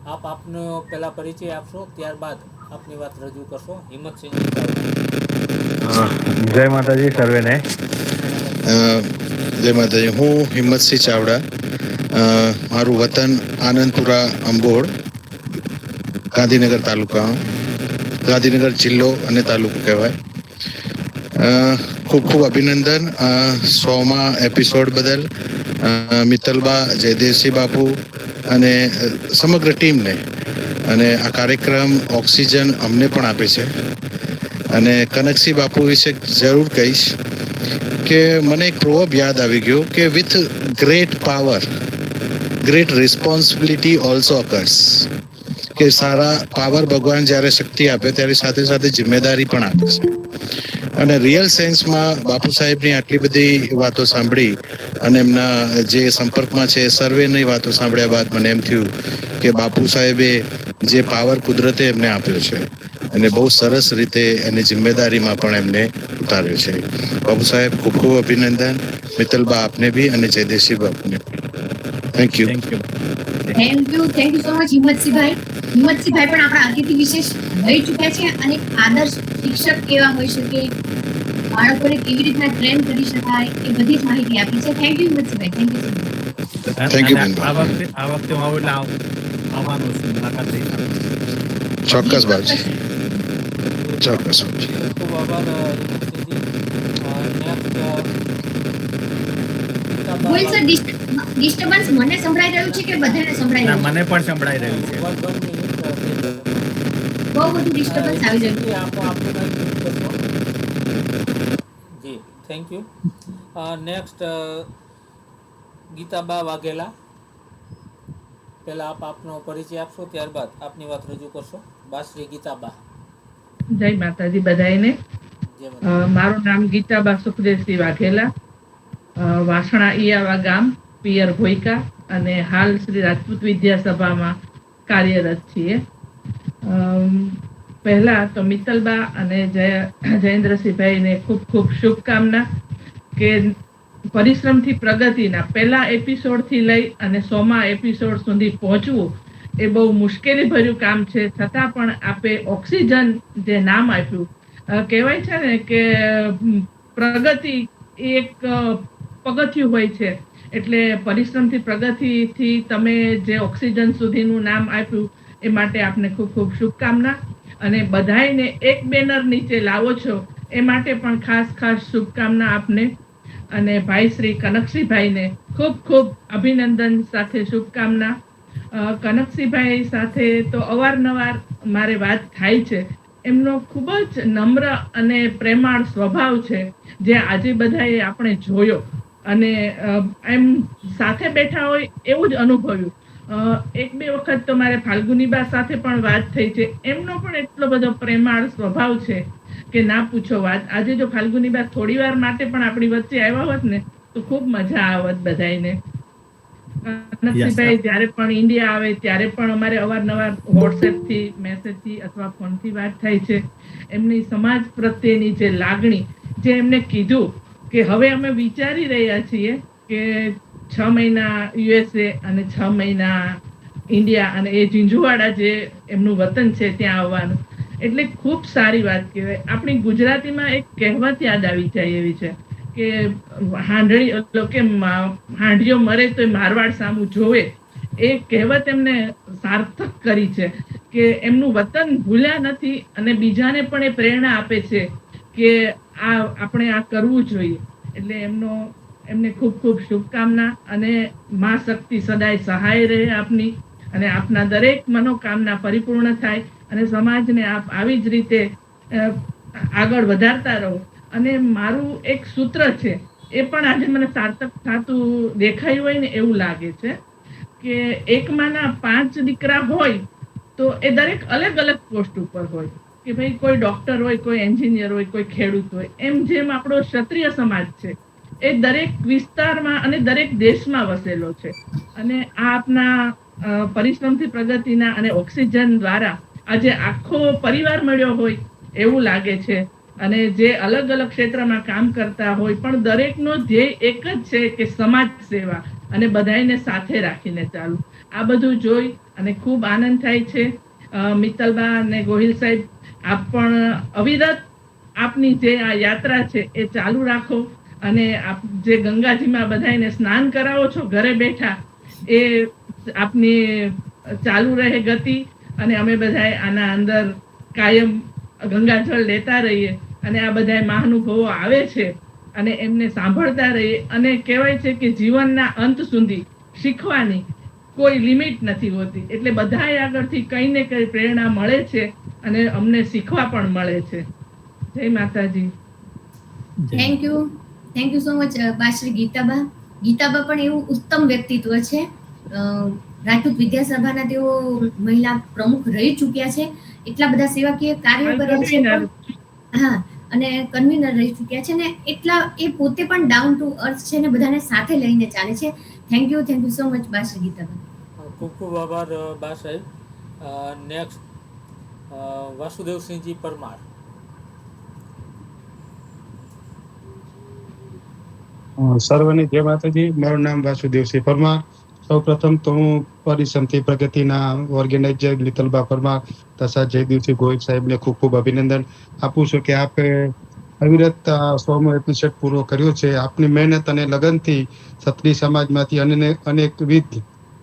આપનો પહેલા પરિચય આપશો, ત્યારબાદ આપની વાત રજૂ કરશો. હિંમતસિંહજી ચાવડા. જય માતાજી સર્વેને. જય માતાજી. હું હિંમતસિંહ ચાવડા, મારું વતન આનંદપુરા અંબોડ, ગાંધીનગર તાલુકા, ગાંધીનગર જિલ્લો અને તાલુકો કહેવાય. ખૂબ ખૂબ અભિનંદન 100મા એપિસોડ બદલ મિત્તલબા, જયદેવસિંહ બાપુ અને સમગ્ર ટીમને. અને આ કાર્યક્રમ ઓક્સિજન અમને પણ આપે છે. અને કનકસિંહ બાપુ વિશે જરૂર કહીશ કે મને એક પ્રોવર્બ યાદ આવી ગયો કે with great power great responsibility also occurs. કે સારા પાવર ભગવાન જ્યારે શક્તિ આપે ત્યારે સાથે સાથે જિમ્મેદારી પણ આપે છે. અને રિયલ સેન્સમાં બાપુ સાહેબની આટલી બધી વાતો સાંભળી અને એમના જે સંપર્કમાં છે સર્વેની વાતો સાંભળ્યા બાદ મને એમ થયું કે બાપુ સાહેબે જે પાવર કુદરતે એમને આપ્યો છે અને બહુ સરસ રીતે એની જિમ્મેદારીમાં પણ એમને ઉતાર્યો છે. બાપુ સાહેબ ખૂબ ખૂબ અભિનંદન. મિત્તલબા આપને બી અને જયદેવસિંહ બાપુને. Thank you. Thank you so much હિંમતસિંહભાઈ. હિંમતસિંહભાઈ પણ આપણા અતિથિ વિશેષ રહી ચૂક્યા છે, અને આદર્શ શિક્ષક કેવા હોઈ શકે, બાળકોને કેવી રીતના ટ્રેન કરી શકાય એ બધી જ માહિતી આપી છે. થેન્ક યુ હિંમતસિંહભાઈ, થેન્ક યુ સો મચ. આ વખતે હું આવું એટલે આવવાનું છું, મુલાકાત લઈશ. ચોક્કસ બાબુ, ચોક્કસ. ખૂબ આભાર. ગોયલ સર, ડિસ્ટર્બન્સ મને સંભળાઈ રહ્યું છે કે બધાને સંભળાઈ રહ્યું છે? મને પણ સંભળાઈ રહ્યું છે. બહુ બધું ડિસ્ટર્બન્સ આવી રહ્યું છે. જી થેન્ક યુ. નેક્સ્ટ ગીતાબા વાઘેલા. પહેલા આપ આપનો પરિચય આપશો, ત્યારબાદ આપની વાત રજૂ કરશો. બાશ્રી ગીતાબા. જય માતાજી બધાઈને. મારું નામ ગીતાબા સુખદેવસિંહ વાઘેલા, વાસણા ઈયાવા ગામ, પિયર ભોઈકા, અને હાલ શ્રી રાજપૂત વિદ્યાસભામાં કાર્યરત છીએ. પહેલા તો મિત્તલબા અને જયેન્દ્રસિંહભાઈને ખૂબ ખૂબ શુભકામના કે પરિશ્રમથી પ્રગતિના પહેલા એપિસોડથી લઈ અને 100મા એપિસોડ સુધી પહોંચવું એ બહુ મુશ્કેલી ભર્યું કામ છે. છતાં પણ આપે ઓક્સિજન જે નામ આપ્યું, કહેવાય છે ને કે પ્રગતિ એક પગથિયું હોય છે, એટલે પરિશ્રમથી પ્રગતિથી તમે જે ઓક્સિજન સુધીનું નામ આપ્યું એ માટે આપને ખૂબ ખૂબ શુભકામના. અને બધાઈને એક બેનર નીચે લાવો છો એ માટે પણ ખાસ ખાસ શુભકામના આપને. અને ભાઈ શ્રી કનકસિંહભાઈને ખૂબ ખૂબ અભિનંદન સાથે શુભકામના. કનકસિંહભાઈ સાથે તો અવારનવાર મારે વાત થાય છે. એમનો ખૂબ જ નમ્ર અને પ્રેમાળ સ્વભાવ છે, જે આજે બધાએ આપણે જોયો અને એમ સાથે બેઠા હોય એવું જ અનુભવ્યું. એક બે વખત તો મારે ફાલ્ગુનીબા સાથે પણ વાત થઈ છે. એમનો પણ એટલો બધો પ્રેમાળ સ્વભાવ છે કે ના પૂછો વાત. આજે જો ફાલ્ગુનીબા થોડી વાર માટે પણ આપણી વચ્ચે આવ્યા હોત ને તો ખૂબ મજા આવત બધાને. નરસિંહભાઈ જ્યારે પણ ઇન્ડિયા આવે ત્યારે પણ અમારે અવારનવાર વોટ્સએપથી, મેસેજથી અથવા ફોનથી વાત થાય છે. એમની સમાજ પ્રત્યેની જે લાગણી, જે એમને કીધું કે હવે અમે વિચારી રહ્યા છીએ કે 6 મહિના USA અને 6 મહિના ઇન્ડિયા, અને એ ઝીંઝુવાડા જે એમનું વતન છે ત્યાં આવવાનું, એટલે ખૂબ સારી વાત કહેવાય. આપણી ગુજરાતીમાં એક કહેવત યાદ આવી જાય એવી છે કે હાંડિયો મરે તો મારવાડ સામું જોવે. એ કહેવત એમને સાર્થક કરી છે કે એમનું વતન ભૂલ્યા નથી અને બીજાને પણ એ પ્રેરણા આપે છે કે આપણે આ કરવું જોઈએ. એટલે એમને ખૂબ ખૂબ શુભકામના. અને મા શક્તિ સદાય સહાય રહે આપની, અને આપના દરેક મનોકામના પરિપૂર્ણ થાય અને સમાજને આપ આવી જ રીતે આગળ વધારતા રહો. અને મારું એક સૂત્ર છે, એ પણ આજે મને સાર્થક થતું દેખાયું હોય ને એવું લાગે છે કે એકમાંના 5 દીકરા હોય તો એ દરેક અલગ અલગ પોસ્ટ ઉપર હોય. કે ભાઈ કોઈ ડોક્ટર હોય, કોઈ એન્જિનિયર હોય, કોઈ ખેડૂત હોય. એમ જેમ આપણો ક્ષત્રિય સમાજ છે એ દરેક વિસ્તારમાં અને દરેક દેશમાં વસેલો છે. અને આ આપના પરિશ્રમથી પ્રગતિના અને ઓક્સિજન દ્વારા આજે આખો પરિવાર મળ્યો હોય એવું લાગે છે. અને જે અલગ અલગ ક્ષેત્રમાં કામ કરતા હોય પણ દરેકનો ધ્યેય એક જ છે કે સમાજ સેવા અને બધાને સાથે રાખીને ચાલુ. આ બધું જોઈ અને ખૂબ આનંદ થાય છે. મિત્તલબા અને ગોહિલ સાહેબ, આપ પણ અવિરત આપની જે આ યાત્રા છે એ ચાલુ રાખો. અને આપ જે ગંગાજીમાં બધાને સ્નાન કરાવો છો ઘરે બેઠા, એ આપની ચાલુ રહે ગતિ. અને અમે બધા આના અંદર કાયમ ગંગાજળ લેતા રહીએ અને આ બધા મહાનુભાવો આવે છે અને એમને સાંભળતા રહીએ. અને કહેવાય છે કે જીવનના અંત સુધી શીખવાની કોઈ લિમિટ નથી હોતી. એટલે બધાએ આગળથી કંઈ ને કંઈ પ્રેરણા મળે છે અને અમને શીખવા પણ મળે છે. જય Mataji. Thank you so much બાશ્રી ગીતાબા. ગીતાબા પણ એવું ઉત્તમ વ્યક્તિત્વ છે. રાજપૂત વિદ્યાસભાના તેઓ મહિલા પ્રમુખ રહી ચૂક્યા છે. એટલા બધા સેવાકીય કાર્યો કર્યા છે. હા, અને કન્વીનર રહી ચૂક્યા છે ને એટલા એ પોતે પણ ડાઉન ટુ અર્થ છે ને બધાને સાથે લઈને ચાલે છે. થેન્ક યુ સો મચ બાશ્રી ગીતાબા. ખૂબ ખૂબ આભાર બા સાહેબ. નેક્સ્ટ વાસુદેવસિંહજી પરમાર. સર્વને જય માતાજી. મારું નામ વાસુદેવસિંહ પરમાર. સૌપ્રથમ તો હું પરિશ્રમથી પ્રગતિના ઓર્ગેનાઇઝર મિત્તલબા પરમાર તથા જયદેવસિંહ ગોહિલ સાહેબને ખૂબ ખૂબ અભિનંદન આપું છું કે આપે અવિરત 100મો એપિસોડ પૂરો કર્યો છે. આપની મહેનત અને લગનથી ક્ષત્રિય સમાજમાંથી અનેકવિધ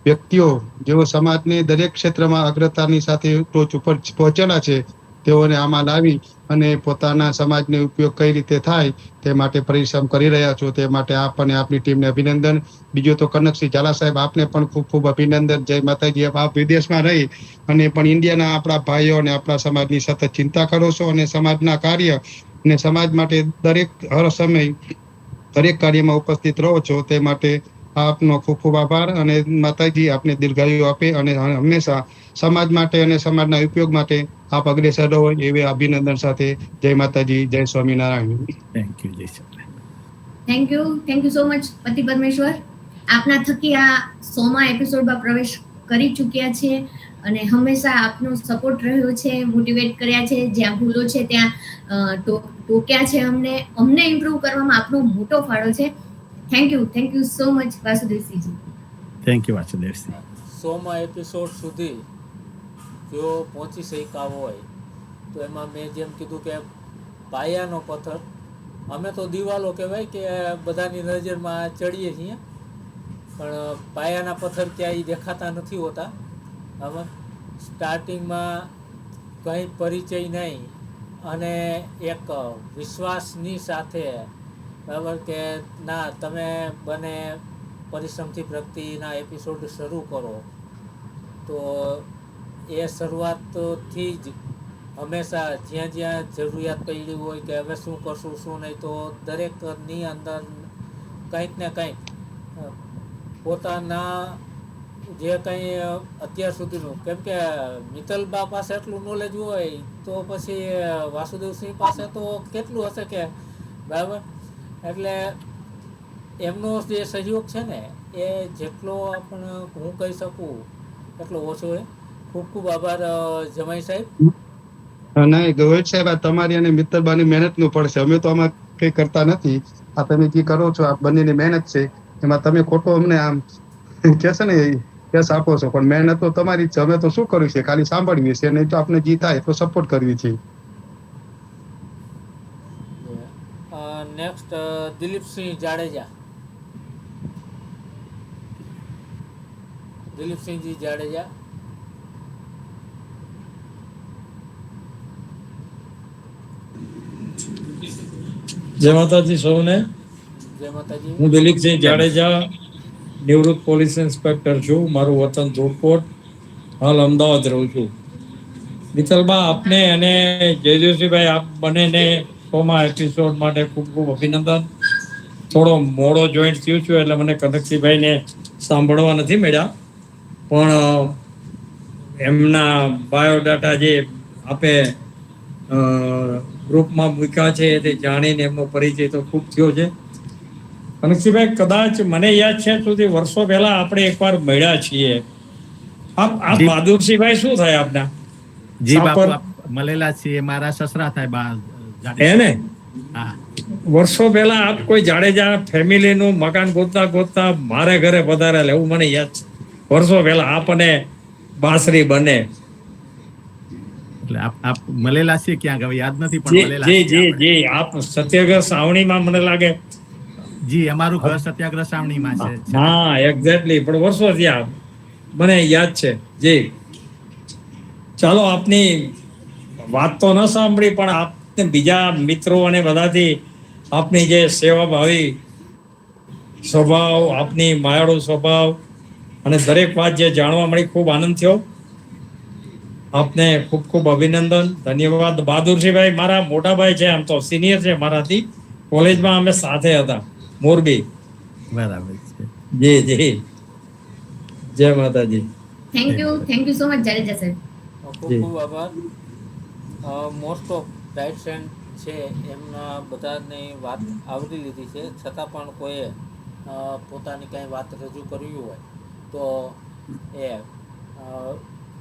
વ્યક્તિઓ જેઓ સમાજની દરેક ક્ષેત્રમાં અગ્રતાની સાથે ટોચ ઉપર પહોંચેલા છે, તેઓને આમાં લાવી અને પોતાના સમાજને ઉપયોગ કઈ રીતે થાય તે માટે પરિશ્રમ કરી રહ્યા છો. તે માટે આપ અને આપની ટીમને અભિનંદન. બીજું તો કનકસિંહ ઝાલા સાહેબ, આપને પણ ખૂબ ખૂબ અભિનંદન. જય માતાજી. આપ વિદેશમાં રહી અને પણ ઇન્ડિયાના આપણા ભાઈઓ અને આપણા સમાજની સતત ચિંતા કરો છો અને સમાજના કાર્ય અને સમાજ માટે દરેક હર સમય દરેક કાર્યમાં ઉપસ્થિત રહો છો. તે માટે આપનો ખૂબ ખૂબ આભાર અને માતાજી આપને દીર્ઘાયુ આપે અને હંમેશા સમાજ માટે અને સમાજના ઉપયોગ માટે આપ અગ્રેસર રહો એવી અભિનંદન સાથે જય માતાજી, જય સ્વામિનારાયણ. Thank you. જય શ્રી થેન્ક યુ સો મચ પતિ પરમેશ્વર. આપના થકી આ 100મા એપિસોડમાં પ્રવેશ કરી ચૂક્યા છે અને હંમેશા આપનો સપોર્ટ રહ્યો છે, મોટિવેટ કર્યા છે, જ્યાં ભૂલો છે ત્યાં ટોક્યા છે, અમને ઇમ્પ્રૂવ કરવામાં આપનો મોટો ફાળો છે. થેન્ક યુ સો મચ વાસુદેવસિંહજી. થેન્ક યુ વાસુદેવસિંહ. 100મા એપિસોડ સુધી જો પહોંચી શક્યા હોય તો એમાં મેં જેમ કીધું કે પાયાનો પથ્થર, અમે તો દિવાલો કહેવાય કે બધાની નજરમાં ચડીએ છીએ, પણ પાયાના પથ્થર ક્યાંય દેખાતા નથી હોતા. આમાં સ્ટાર્ટિંગમાં કંઈ પરિચય નહીં અને એક વિશ્વાસની સાથે, બરાબર, કે ના તમે બને પરિશ્રમથી પ્રગતિના એપિસોડ શરૂ કરો, તો એ શરૂઆતથી જ હંમેશા જ્યાં જ્યાં જરૂરિયાત પડી હોય કે હવે શું કરશું શું નહીં, તો દરેકની અંદર કંઈક ને કંઈક પોતાના જે કંઈ અત્યાર સુધીનું, કેમ કે મિત્તલબા પાસે એટલું નોલેજ હોય તો પછી વાસુદેવસિંહ પાસે તો કેટલું હશે કે, બરાબર. એટલે એમનો જે સહયોગ છે ને એ જેટલો આપણે હું કહી શકું એટલો ઓછો છે. ખૂબ ખૂબ આભાર જમાઈ સાહેબ. નહીં ગોહિલ સાહેબ, આ તમારી અને મિત્તલબાની મહેનતનું પડશે. અમે તો આમાં કંઈ કરતા નથી. આ તમે જે કરો છો આ બંનેની મહેનત છે. એમાં તમે ખોટો અમને આમ કહેશે ને કેસ આપો છો, પણ મહેનત તો તમારી જ છે. અમે તો શું કર્યું છે, ખાલી સાંભળવી છે અને જો આપણે જી થાય તો સપોર્ટ કરવી છે. નેક્સ્ટ દિલીપસિંહ જાડેજા. દિલીપસિંહજી જાડેજા. જય માતાજી સૌને. જય માતાજી. હું દિલીપસિંહ જાડેજા, નિવૃત્ત પોલીસ ઇન્સ્પેક્ટર છું. મારું વતન ધોળકોટ, હાલ અમદાવાદ રહું છું. મિત્તલબા, આપને અને જયદેવસિંહભાઈ, આપ બંનેને 100મા એપિસોડ માટે ખૂબ ખૂબ અભિનંદન. થોડો મોડો જોઈન્ટ થયું છું એટલે મને કનકસિંહભાઈને સાંભળવા નથી મળ્યા, પણ એમના બાયોડાટા જે આપે ગ્રુપમાં મૂક્યા છે તે જાણીને એમનો પરિચય તો ખૂબ થયો છે. કનકસિંહભાઈ, કદાચ મને યાદ છે સુધી વર્ષો પહેલા આપણે એકવાર મળ્યા છીએ. આપ બહાદુરસિંહભાઈ શું થાય આપના? જી બાપુ, મળેલા છીએ. મારા સસરા થાય બા એને. હા, વર્ષો પહેલા આપ કોઈ જાડેજા ફેમિલીનું મકાન ગોતતા મારે ઘરે પધારેલા એવું મને યાદ છે. વર્ષો પહેલા આપને બાસરી બને એટલે આપ મળેલા છે ક્યાંક, હવે યાદ નથી પણ મળેલા છે. જી આપ સત્યાગ્રહ સાવણીમાં મને લાગે. જી, અમારું ઘર સત્યાગ્રહ સાવણીમાં છે. હા, એક્ઝેક્ટલી. પણ વર્ષો થયા, મને યાદ છે. જી, ચાલો, આપની વાત તો ન સાંભળી પણ આપને બીજા મિત્રો અને બધાથી આપની જે સેવાભાવી સ્વભાવ, આપની માયાળુ સ્વભાવ અને દરેક વાત જે જાણવા મળી, ખૂબ આનંદ થયો. આપને ખૂબ ખૂબ અભિનંદન, ધન્યવાદ. બહાદુરસિંહભાઈ મારા મોટા ભાઈ છે, આમ તો સિનિયર છે મારાથી. કોલેજમાં અમે સાથે હતા, મોરબી. બરાબર છે. જી. જય Mataji. Thank you so much Jadeja સાહેબ. ખૂબ ખૂબ આભાર. મોસ્ટ ઓફ રાઇટ્સ એન્ડ છે એમના બધાની વાત આવરી લીધી છે, છતાં પણ કોઈએ પોતાની કાંઈ વાત રજૂ કરવી હોય તો એ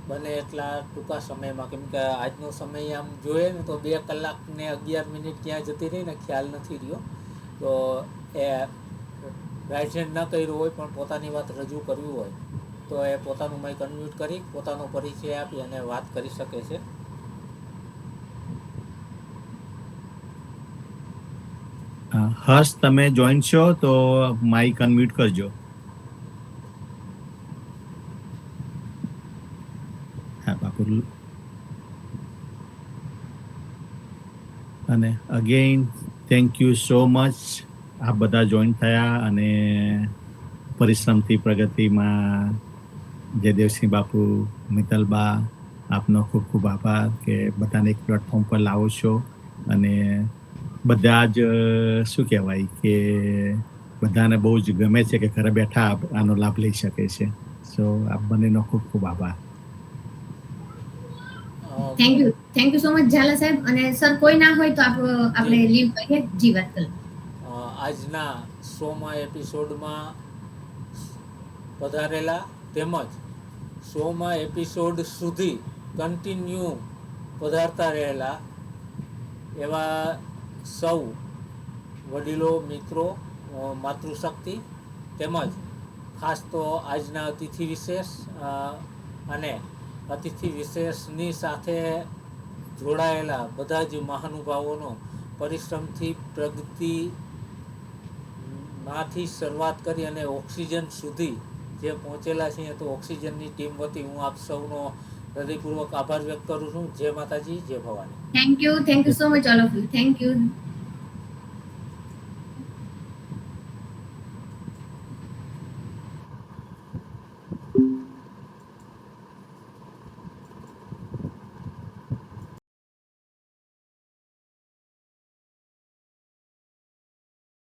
બને એટલા ટૂંકા સમયમાં, કેમ કે આજનો સમય આમ જોઈએ ને તો 2 કલાક ને 11 મિનિટ ક્યાં જતી રહી ને ખ્યાલ નથી રહ્યો. તો એ રાઇટ હેન્ડ ન કર્યું હોય પણ પોતાની વાત રજૂ કરવી હોય તો એ પોતાનું માઇક અનમ્યુટ કરી પોતાનો પરિચય આપી અને વાત કરી શકે છે. હર્ષ, તમે જોઈન છો તો માઇક અનમ્યુટ કરજો. હા બાપુ. અને again thank you so much આપ બધા જોઈન થયા અને પરિશ્રમથી પ્રગતિમાં જયદેવસિંહ બાપુ, મિત્તલબા, આપનો ખૂબ ખૂબ આભાર કે બધાને એક પ્લેટફોર્મ પર લાવો છો અને બધા જ શું કહેવાય કે બધાને બહુ જ ગમે છે કે ઘરે બેઠા આનો લાભ લઈ શકે છે. સો આપ બંનેનો ખૂબ ખૂબ આભાર. Thank you so much Zala સાહેબ. અને સર કોઈ ના હોય તો આપણે લીવ કરીએ. જી વાત કરો. આજના 100મા એપિસોડમાં પધારેલા તેમજ 100મા એપિસોડ સુધી કન્ટિન્યુ પધારતા રહેલા એવા સૌ વડીલો, મિત્રો, માતૃશક્તિ તેમજ ખાસ તો આજના અતિથિ વિશેષ અને અતિથિ વિશેષની સાથે જોડાયેલા બધા જ મહાનુભાવોનો પરિશ્રમથી પ્રગતિમાંથી શરૂઆત કરી અને ઓક્સિજન સુધી જે પહોંચેલા છીએ તો ઓક્સિજનની ટીમ વતી હું આપ સૌનો હૃદયપૂર્વક આભાર વ્યક્ત કરું છું. જય માતાજી, જય Bhavani. Thank you so much all of you. Thank you.